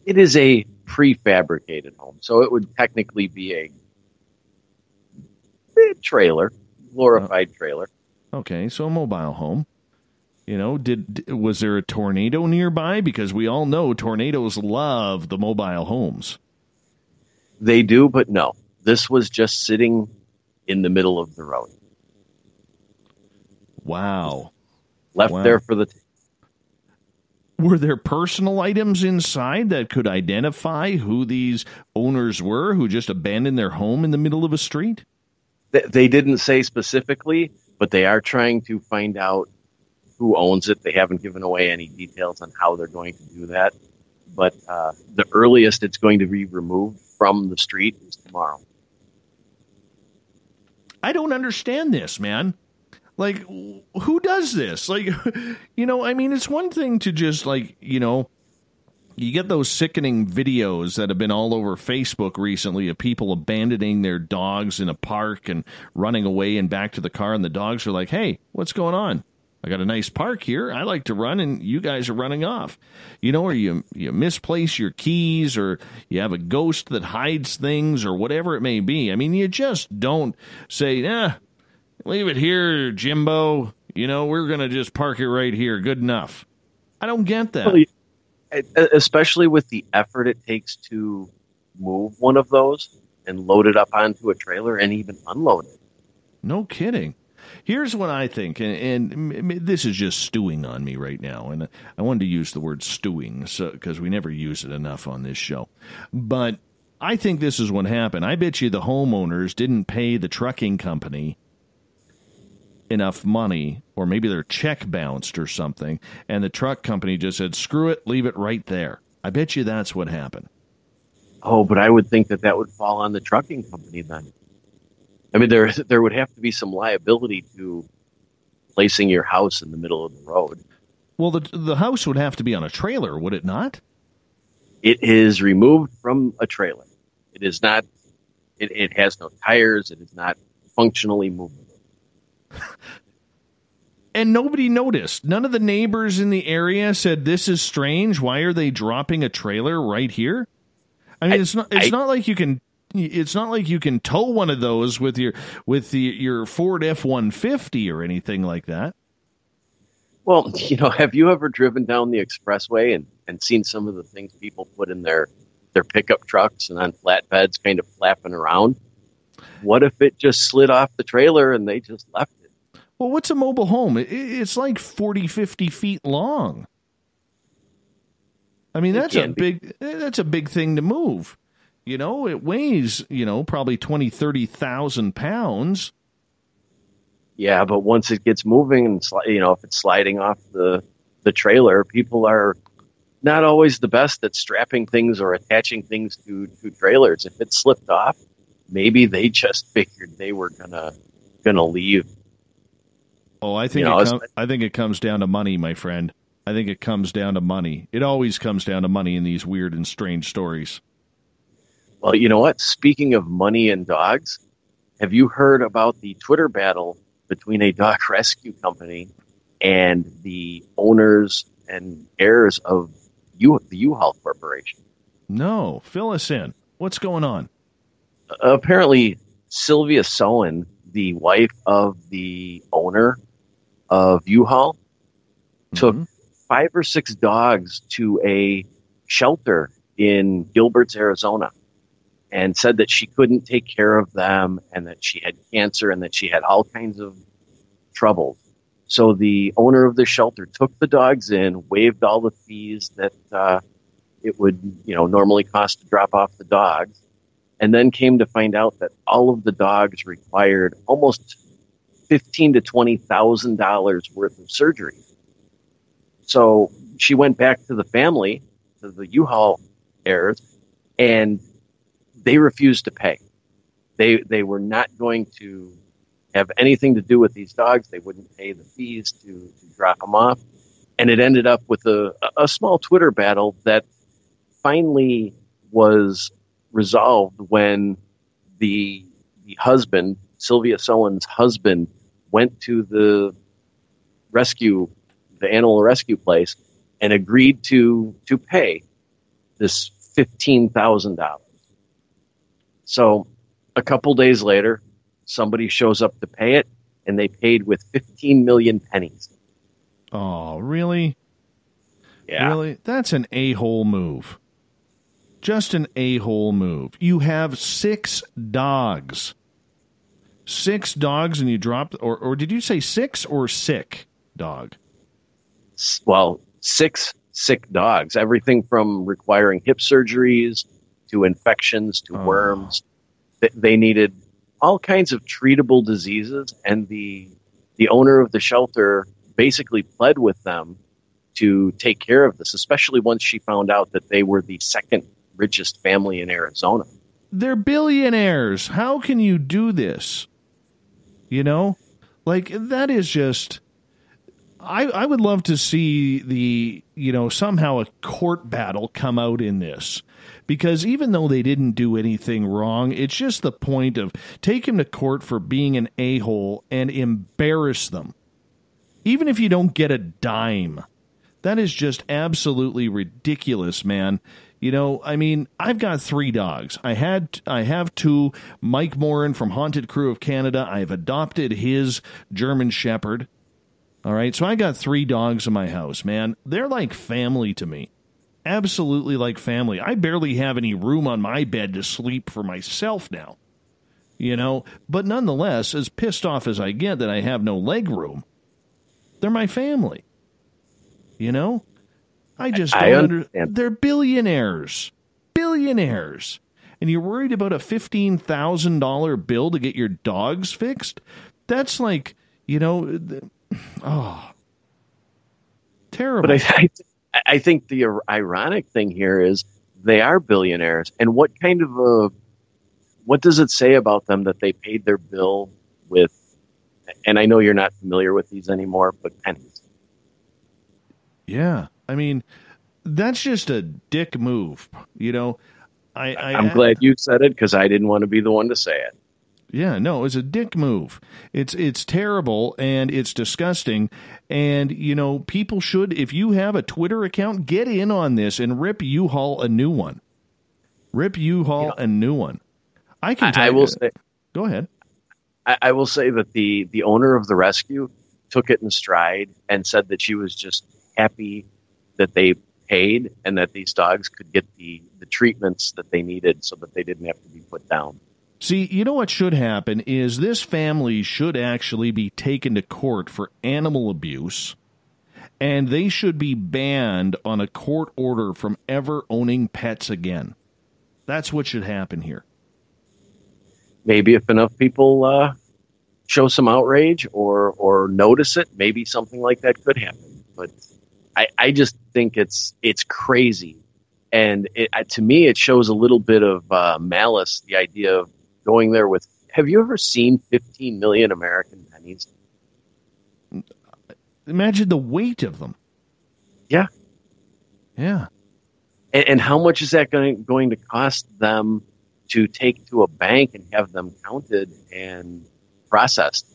It is a prefabricated home, so it would technically be a trailer, glorified trailer. Okay, so a mobile home. Was there a tornado nearby? Because we all know tornadoes love the mobile homes. They do, but no. This was just sitting in the middle of the road. Wow. Left there for the... Were there personal items inside that could identify who these owners were who just abandoned their home in the middle of a street? They didn't say specifically, but they are trying to find out who owns it. They haven't given away any details on how they're going to do that. But the earliest it's going to be removed from the street is tomorrow. I don't understand this, man. Like, who does this? Like, it's one thing to just, you get those sickening videos that have been all over Facebook recently of people abandoning their dogs in a park and running away and back to the car, and the dogs are like, hey, what's going on? I got a nice park here. I like to run, and you guys are running off. Or you misplace your keys, or you have a ghost that hides things, or whatever it may be. I mean, you just don't say, leave it here, Jimbo. We're going to just park it right here. Good enough. I don't get that. Well, especially with the effort it takes to move one of those and load it up onto a trailer and even unload it. No kidding. Here's what I think, and this is just stewing on me right now, and I wanted to use the word stewing because we never use it enough on this show. But I think this is what happened. I bet you the homeowners didn't pay the trucking company enough money, or maybe their check bounced or something, and the truck company just said, screw it, leave it right there. I bet you that's what happened. Oh, but I would think that would fall on the trucking company then. I mean, there would have to be some liability to placing your house in the middle of the road. Well, the house would have to be on a trailer, would it not? It is removed from a trailer. It is not. It has no tires. It is not functionally movable. And nobody noticed. None of the neighbors in the area said, "This is strange. Why are they dropping a trailer right here?" I mean, it's not like you can. It's not like you can tow one of those with your Ford F-150 or anything like that. Well, have you ever driven down the expressway and seen some of the things people put in their pickup trucks and on flatbeds kind of flapping around? What if it just slid off the trailer and they just left it? Well, what's a mobile home? It's like 40, 50 feet long. I mean, that's a big thing to move. It weighs, probably 20, 30,000 pounds. Yeah, but once it gets moving and, if it's sliding off the trailer, people are not always the best at strapping things or attaching things to trailers. If it slipped off, maybe they just figured they were gonna leave. Oh, I think it comes down to money, my friend. I think it comes down to money. It always comes down to money in these weird and strange stories. Well, you know what? Speaking of money and dogs, have you heard about the Twitter battle between a dog rescue company and the owners and heirs of the U-Haul Corporation? No, fill us in. What's going on? Apparently, Sylvia Sowen, the wife of the owner of U-Haul, took 5 or 6 dogs to a shelter in Gilbert's, Arizona, and said that she couldn't take care of them and that she had cancer and that she had all kinds of trouble. So the owner of the shelter took the dogs in, waived all the fees that it would normally cost to drop off the dogs, and then came to find out that all of the dogs required almost $15,000 to $20,000 worth of surgery. So she went back to the family, to the U-Haul heirs, and they refused to pay. They were not going to have anything to do with these dogs. They wouldn't pay the fees to drop them off. And it ended up with a small Twitter battle that finally was resolved when the husband, Sylvia Sowen's husband, went to the animal rescue place and agreed to pay this $15,000. So a couple days later, somebody shows up to pay it, and they paid with 15 million pennies. Oh, really? Yeah. Really? That's an a-hole move. Just an a-hole move. You have 6 dogs. 6 dogs, and you dropped, or did you say 6 or sick dog? Well, 6 sick dogs. Everything from requiring hip surgeries to infections to worms. They needed all kinds of treatable diseases, and the owner of the shelter basically pled with them to take care of this, especially once she found out that they were the second richest family in Arizona. They're billionaires. How can you do this? That is just... I would love to see somehow a court battle come out in this. Because even though they didn't do anything wrong, it's just the point of take him to court for being an a-hole and embarrass them. Even if you don't get a dime. That is just absolutely ridiculous, man. I've got 3 dogs. I have 2. Mike Morin from Haunted Crew of Canada. I've adopted his German Shepherd. All right, so I got 3 dogs in my house, man. They're like family to me. Absolutely like family. I barely have any room on my bed to sleep for myself now. But nonetheless, as pissed off as I get that I have no leg room, they're my family. I just don't understand. They're billionaires. Billionaires. And you're worried about a $15,000 bill to get your dogs fixed? That's like, terrible. But I think the ironic thing here is they are billionaires. And what does it say about them that they paid their bill with, and I know you're not familiar with these anymore, but pennies? Yeah. I mean, that's just a dick move, I'm glad you said it because I didn't want to be the one to say it. Yeah, no, it's a dick move. It's terrible and it's disgusting. And, people should, if you have a Twitter account, get in on this and rip U-Haul a new one. Rip U-Haul a new one. I will say. Go ahead. I will say that the owner of the rescue took it in stride and said that she was just happy that they paid and that these dogs could get the treatments that they needed so that they didn't have to be put down. See, what should happen is this family should actually be taken to court for animal abuse, and they should be banned on a court order from ever owning pets again. That's what should happen here. Maybe if enough people show some outrage or notice it, maybe something like that could happen. But I just think it's crazy. And to me, it shows a little bit of malice, the idea of going there with, have you ever seen 15 million American pennies? Imagine the weight of them. Yeah. Yeah. And how much is that going to cost them to take to a bank and have them counted and processed?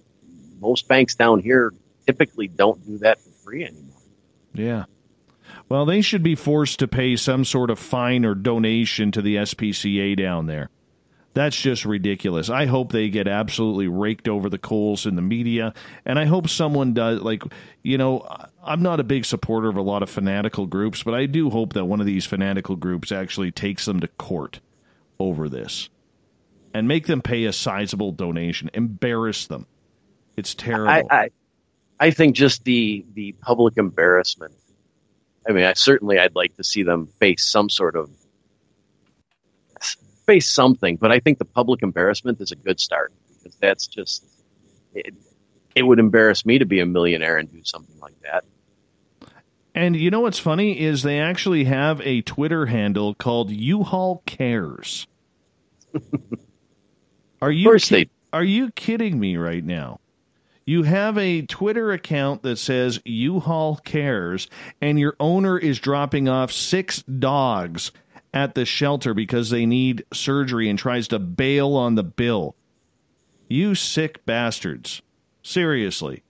Most banks down here typically don't do that for free anymore. Yeah. Well, they should be forced to pay some sort of fine or donation to the SPCA down there. That's just ridiculous. I hope they get absolutely raked over the coals in the media, and I hope someone does, I'm not a big supporter of a lot of fanatical groups, but I do hope that one of these fanatical groups actually takes them to court over this and make them pay a sizable donation. Embarrass them. It's terrible. I think just the public embarrassment. I mean, I'd like to see them face something, but I think the public embarrassment is a good start because that's just, it would embarrass me to be a millionaire and do something like that. And what's funny is they actually have a Twitter handle called U-Haul Cares. Are you kidding me right now? You have a Twitter account that says U-Haul Cares, and your owner is dropping off 6 dogs at the shelter because they need surgery and tries to bail on the bill. You sick bastards. Seriously.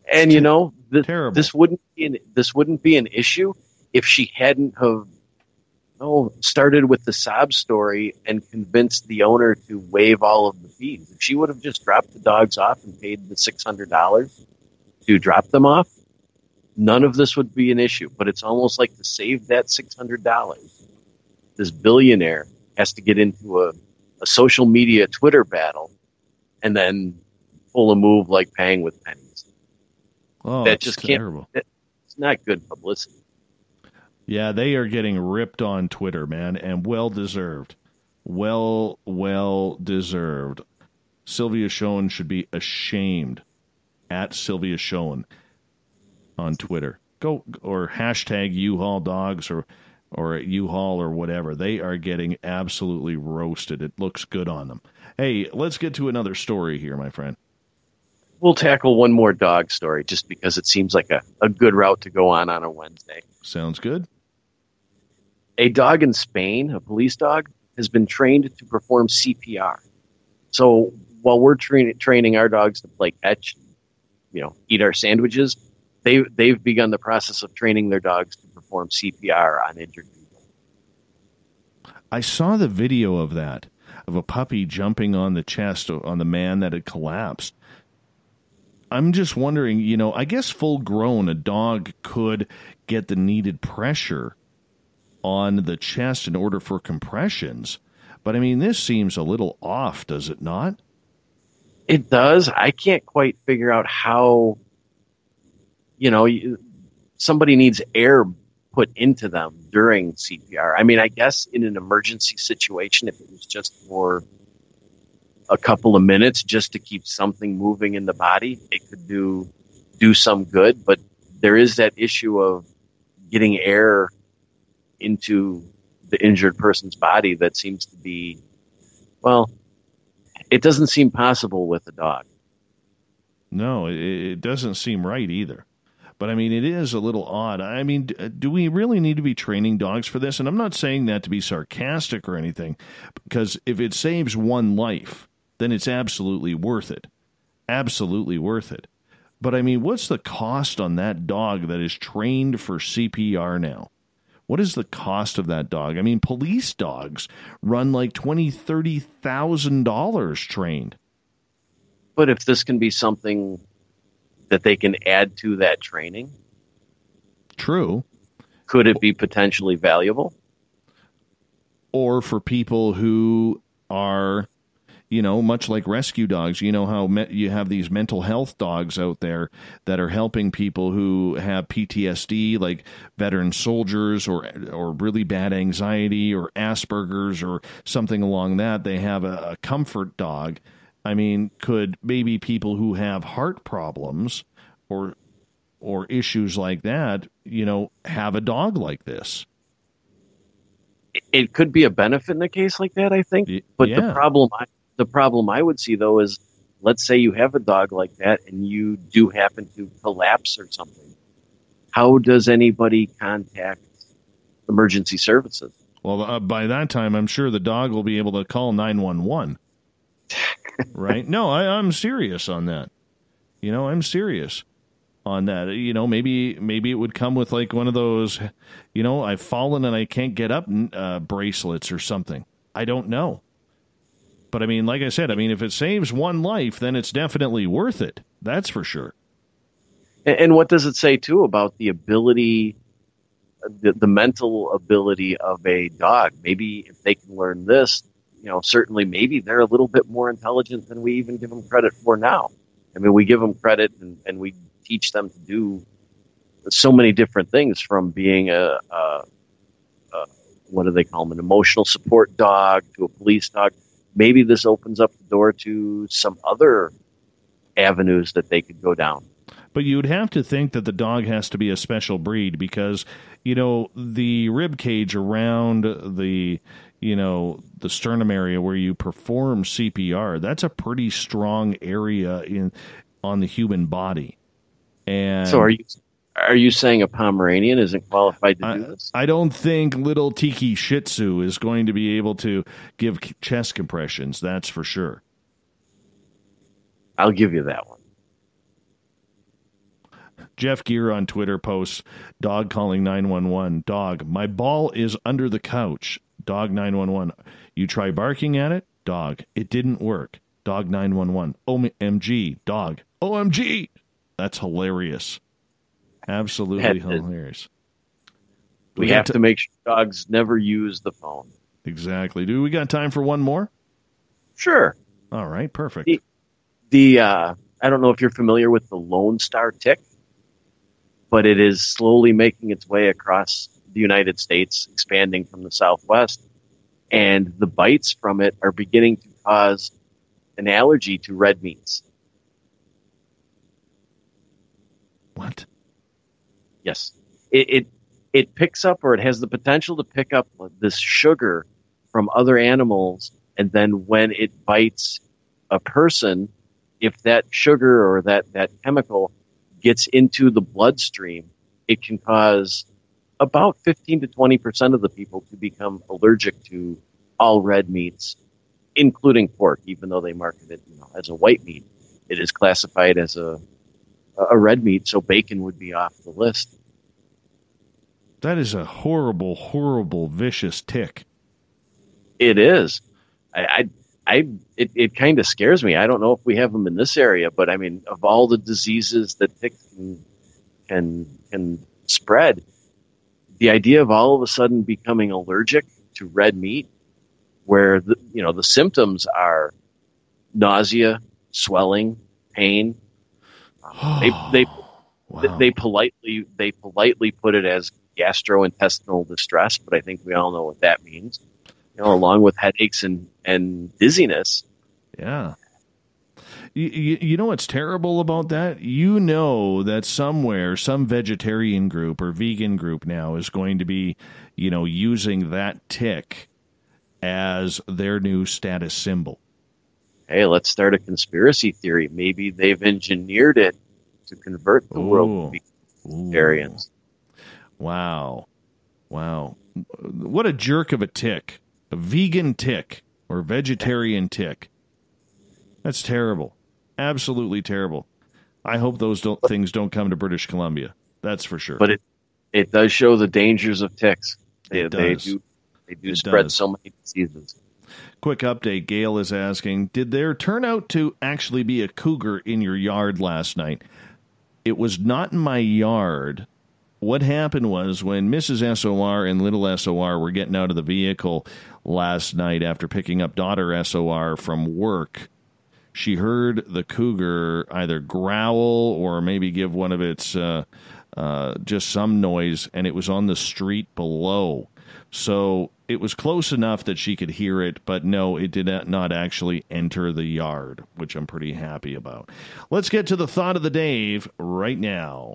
And terrible. This wouldn't be an issue if she hadn't have started with the sob story and convinced the owner to waive all of the fees. If she would have just dropped the dogs off and paid the $600 to drop them off, none of this would be an issue. But it's almost like to save that $600, this billionaire has to get into a social media Twitter battle and then pull a move like paying with pennies. Oh, that just terrible. It's not good publicity. Yeah, they are getting ripped on Twitter, man, and well-deserved. Well-deserved. Sylvia Schoen should be ashamed. At Sylvia Schoen on Twitter. Go or hashtag U-Haul Dogs or U-Haul or whatever. They are getting absolutely roasted. It looks good on them. Hey, let's get to another story here, my friend. We'll tackle one more dog story just because it seems like a good route to go on a Wednesday. Sounds good. A dog in Spain, a police dog, has been trained to perform CPR. So while we're training our dogs to play catch, eat our sandwiches, they've begun the process of training their dogs to perform CPR on injured people. I saw the video of that, of a puppy jumping on the chest on the man that had collapsed. I'm just wondering, I guess full grown, a dog could get the needed pressure on the chest in order for compressions. But I mean, this seems a little off, does it not? It does. I can't quite figure out how, somebody needs air put into them during CPR. I mean, I guess in an emergency situation, if it was just for a couple of minutes just to keep something moving in the body, it could do some good. But there is that issue of getting air into the injured person's body that seems to be, well, it doesn't seem possible with a dog. No, it doesn't seem right either. But, I mean, it is a little odd. I mean, do we really need to be training dogs for this? And I'm not saying that to be sarcastic or anything, because if it saves one life, then it's absolutely worth it. Absolutely worth it. But, I mean, what's the cost on that dog that is trained for CPR now? What is the cost of that dog? I mean, police dogs run like $20,000, $30,000 trained. But if this can be something that they can add to that training. True. Could it be potentially valuable? Or for people who are, much like rescue dogs, how you have these mental health dogs out there that are helping people who have PTSD, like veteran soldiers or really bad anxiety or Asperger's or something along that. They have a comfort dog. I mean, could maybe people who have heart problems or issues like that, have a dog like this? It could be a benefit in a case like that, I think. But yeah. The problem I would see, though, is let's say you have a dog like that and you do happen to collapse or something. How does anybody contact emergency services? Well, by that time, I'm sure the dog will be able to call 911. Right? No, I'm serious on that. I'm serious on that. Maybe it would come with like one of those, I've fallen and I can't get up bracelets or something. I don't know. But I mean, like I said, if it saves one life, then it's definitely worth it. That's for sure. And what does it say, too, about the ability, the mental ability of a dog? Maybe if they can learn this, certainly maybe they're a little bit more intelligent than we even give them credit for now. I mean, we give them credit and we teach them to do so many different things, from being what do they call them, an emotional support dog to a police dog. Maybe this opens up the door to some other avenues that they could go down. But you would have to think that the dog has to be a special breed because, the rib cage around the sternum area where you perform CPR, that's a pretty strong area on the human body. And so are you saying a Pomeranian isn't qualified to do this? I don't think little Tiki Shih Tzu is going to be able to give chest compressions, that's for sure. I'll give you that one. Jeff Gear on Twitter posts, dog calling 911. Dog, my ball is under the couch. Dog 911. You try barking at it? Dog, it didn't work. Dog 911. OMG. Dog. OMG. That's hilarious. Absolutely hilarious. We have to make sure dogs never use the phone. Exactly. Do we got time for one more? Sure. All right, perfect. I don't know if you're familiar with the Lone Star tick, but it is slowly making its way across the United States, expanding from the Southwest, and the bites from it are beginning to cause an allergy to red meats. What? Yes. It picks up, or it has the potential to pick up this sugar from other animals, and then when it bites a person, if that sugar or that chemical gets into the bloodstream, it can cause about 15 to 20% of the people to become allergic to all red meats, including pork, even though they market it as a white meat. It is classified as a red meat, so bacon would be off the list. That is a horrible, horrible, vicious tick. It is. It kind of scares me. I don't know if we have them in this area, but I mean, of all the diseases that ticks can spread, the idea of all of a sudden becoming allergic to red meat where the symptoms are nausea, swelling, pain. They politely put it as gastrointestinal distress, but I think we all know what that means. Along with headaches and dizziness. Yeah. You know what's terrible about that? That somewhere, some vegetarian group or vegan group now is going to be, using that tick as their new status symbol. Hey, let's start a conspiracy theory. Maybe they've engineered it to convert the world to vegetarians. Wow. What a jerk of a tick. A vegan tick or vegetarian tick. That's terrible. Absolutely terrible. I hope those things don't come to British Columbia. That's for sure. But it does show the dangers of ticks. They do spread so many diseases. Quick update. Gail is asking, did there turn out to actually be a cougar in your yard last night? It was not in my yard. What happened was when Mrs. SOR and little SOR were getting out of the vehicle last night after picking up daughter SOR from work, she heard the cougar either growl or maybe give one of its just some noise, and it was on the street below. So it was close enough that she could hear it, but no, it did not actually enter the yard, which I'm pretty happy about. Let's get to the thought of the day right now.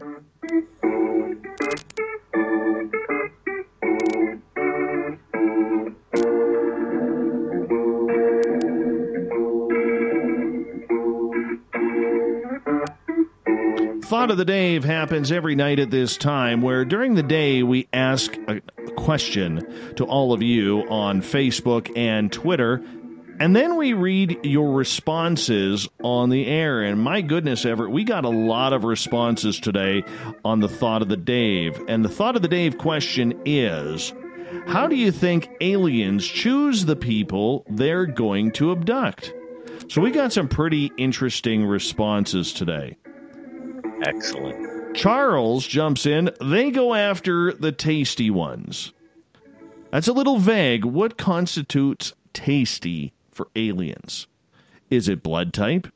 Thought of the Day happens every night at this time, where during the day we ask a question to all of you on Facebook and Twitter, and then we read your responses on the air. And my goodness, Everett, we got a lot of responses today on the Thought of the Day. And the Thought of the Day question is, how do you think aliens choose the people they're going to abduct? So we got some pretty interesting responses today. Excellent. Charles jumps in. They go after the tasty ones. That's a little vague. What constitutes tasty for aliens? Is it blood type?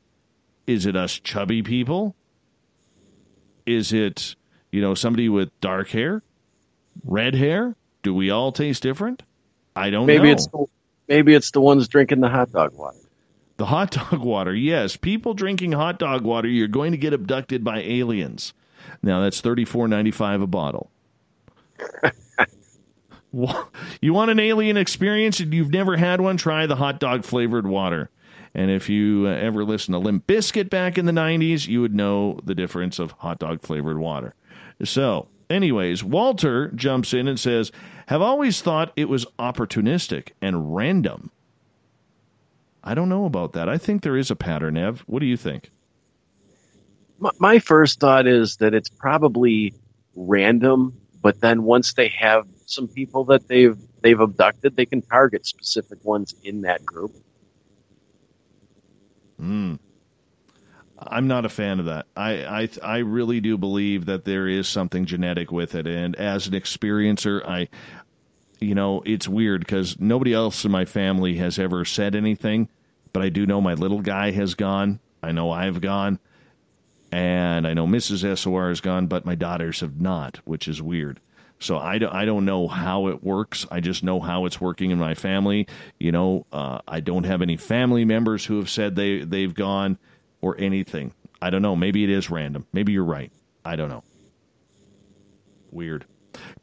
Is it us chubby people? Is it, somebody with dark hair? Red hair? Do we all taste different? I don't know. Maybe it's the ones drinking the hot dog water. The hot dog water, yes. People drinking hot dog water, you're going to get abducted by aliens. Now, that's $34.95 a bottle. You want an alien experience and you've never had one? Try the hot dog flavored water. And if you ever listened to Limp Bizkit back in the 90s, you would know the difference of hot dog flavored water. So, anyways, Walter jumps in and says, have always thought it was opportunistic and random. I don't know about that. I think there is a pattern, Ev. What do you think? My first thought is that it's probably random, but then once they have some people that they've abducted, they can target specific ones in that group. I'm not a fan of that. I really do believe that there is something genetic with it, and as an experiencer, it's weird because nobody else in my family has ever said anything, but I do know my little guy has gone. I know I've gone, and I know Mrs. SOR has gone, but my daughters have not, which is weird. So I don't know how it works. I just know how it's working in my family. I don't have any family members who have said they've gone or anything. I don't know. Maybe it is random. Maybe you're right. I don't know. Weird.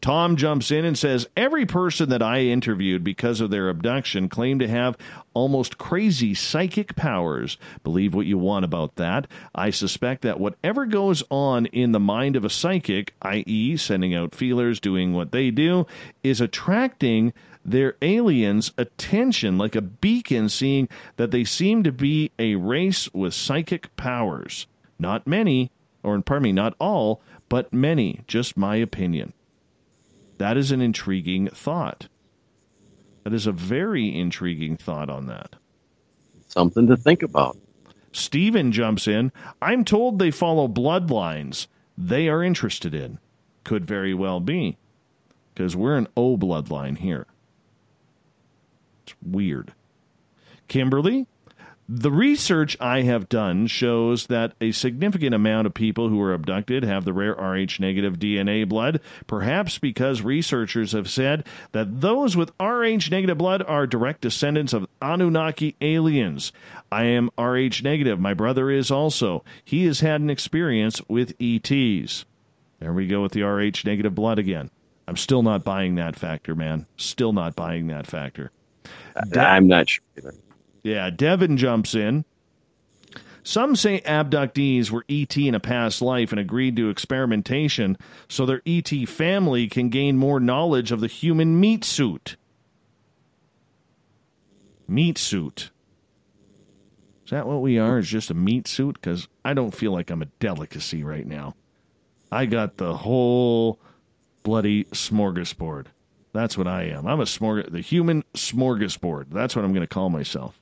Tom jumps in and says, every person that I interviewed because of their abduction claimed to have almost crazy psychic powers. Believe what you want about that. I suspect that whatever goes on in the mind of a psychic, i.e. sending out feelers, doing what they do, is attracting their aliens' attention like a beacon, seeing that they seem to be a race with psychic powers. Not many, not all, but many. Just my opinion. That is an intriguing thought. That is a very intriguing thought on that. Something to think about. Steven jumps in. I'm told they follow bloodlines they are interested in. Could very well be. Because we're an O bloodline here. It's weird. Kimberly, the research I have done shows that a significant amount of people who are abducted have the rare Rh-negative DNA blood, perhaps because researchers have said that those with Rh-negative blood are direct descendants of Anunnaki aliens. I am Rh-negative. My brother is also. He has had an experience with ETs. There we go with the Rh-negative blood again. I'm still not buying that factor, man. Still not buying that factor. I'm not sure either. Yeah, Devin jumps in. Some say abductees were ET in a past life and agreed to experimentation so their ET family can gain more knowledge of the human meat suit. Meat suit. Is that what we are? Is just a meat suit? Because I don't feel like I'm a delicacy right now. I got the whole bloody smorgasbord. That's what I am. I'm the human smorgasbord. That's what I'm going to call myself.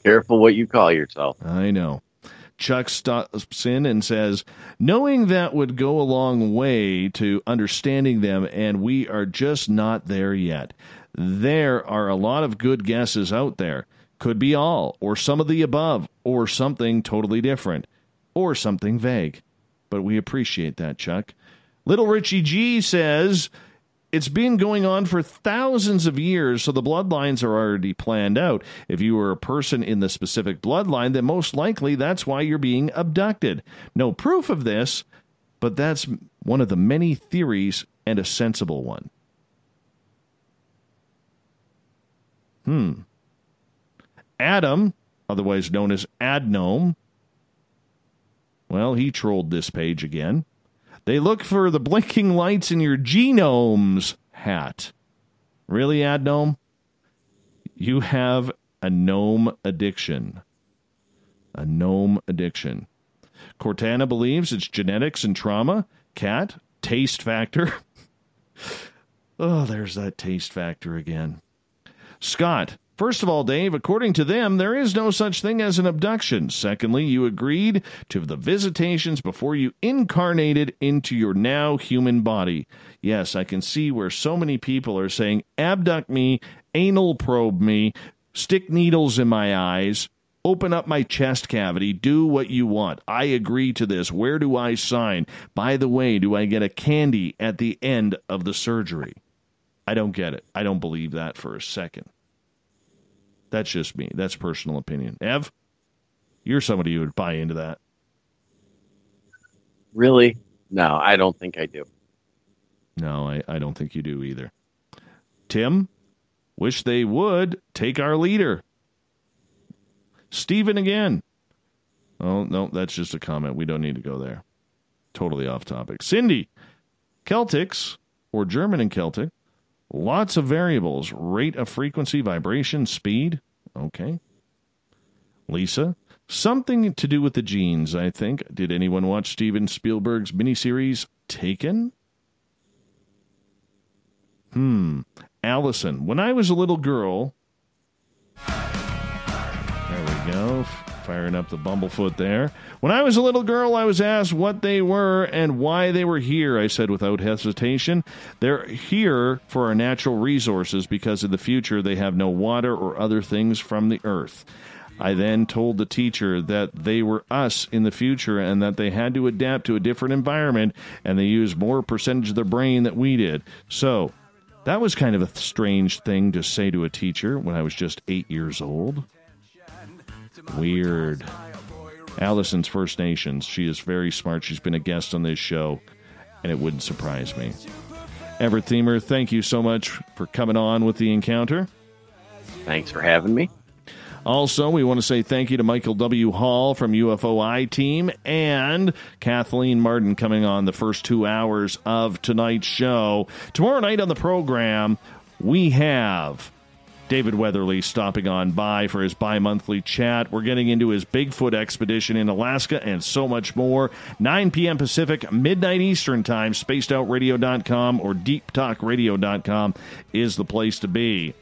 Careful what you call yourself. I know. Chuck stops in and says, knowing that would go a long way to understanding them, and we are just not there yet. There are a lot of good guesses out there. Could be all, or some of the above, or something totally different, or something vague. But we appreciate that, Chuck. Little Richie G says, it's been going on for thousands of years, so the bloodlines are already planned out. If you were a person in the specific bloodline, then most likely that's why you're being abducted. No proof of this, but that's one of the many theories and a sensible one. Adam, otherwise known as Adnome, well, he trolled this page again. They look for the blinking lights in your genomes hat. Really, Adnome? You have a gnome addiction. A gnome addiction. Cortana believes it's genetics and trauma. Cat, taste factor. Oh, there's that taste factor again. Scott, first of all, Dave, according to them, there is no such thing as an abduction. Secondly, you agreed to the visitations before you incarnated into your now human body. Yes, I can see where so many people are saying, abduct me, anal probe me, stick needles in my eyes, open up my chest cavity, do what you want. I agree to this. Where do I sign? By the way, do I get a candy at the end of the surgery? I don't get it. I don't believe that for a second. That's just me. That's personal opinion. Ev, you're somebody who would buy into that. Really? No, I don't think I do. No, I don't think you do either. Tim, wish they would take our leader. Stephen again. Oh, no, that's just a comment. We don't need to go there. Totally off topic. Cindy, Celtics, or German and Celtic, lots of variables. Rate of frequency, vibration, speed. Okay. Lisa, something to do with the genes, I think. Did anyone watch Steven Spielberg's miniseries Taken? Allison, when I was a little girl... There we go. Firing up the Bumblefoot there. When I was a little girl, I was asked what they were and why they were here. I said without hesitation, they're here for our natural resources because in the future they have no water or other things from the earth. I then told the teacher that they were us in the future and that they had to adapt to a different environment and they used more percentage of their brain than we did. So that was kind of a strange thing to say to a teacher when I was just 8 years old. Weird. Allison's First Nations. She is very smart. She's been a guest on this show, and it wouldn't surprise me. Everett Themer, thank you so much for coming on with the encounter. Thanks for having me. Also, we want to say thank you to Michael W. Hall from UFO I-Team and Kathleen Marden coming on the first 2 hours of tonight's show. Tomorrow night on the program, we have David Weatherly stopping on by for his bi-monthly chat. We're getting into his Bigfoot expedition in Alaska and so much more. 9 p.m. Pacific, midnight Eastern time, spacedoutradio.com or deeptalkradio.com is the place to be.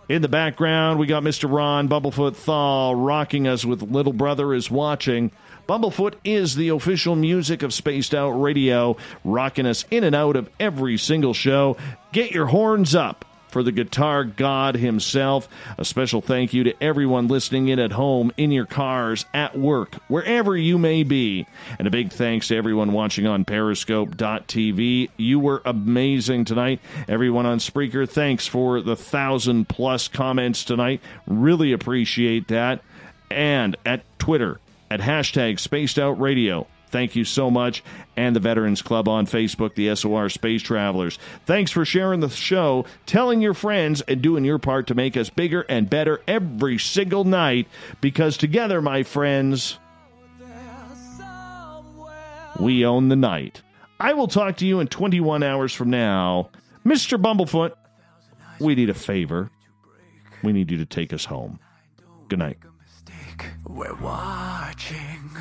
In the background, we got Mr. Ron Bumblefoot Thal rocking us with Little Brother is Watching. Bumblefoot is the official music of Spaced Out Radio, rocking us in and out of every single show. Get your horns up for the guitar god himself. A special thank you to everyone listening in at home, in your cars, at work, wherever you may be. And a big thanks to everyone watching on Periscope.tv. You were amazing tonight. Everyone on Spreaker, thanks for the 1,000+ comments tonight. Really appreciate that. And at Twitter, at hashtag Spaced Out Radio. Thank you so much. And the Veterans Club on Facebook, the SOR Space Travelers. Thanks for sharing the show, telling your friends, and doing your part to make us bigger and better every single night. Because together, my friends, we own the night. I will talk to you in 21 hours from now. Mr. Bumblefoot, we need a favor. We need you to take us home. Good night. We're watching.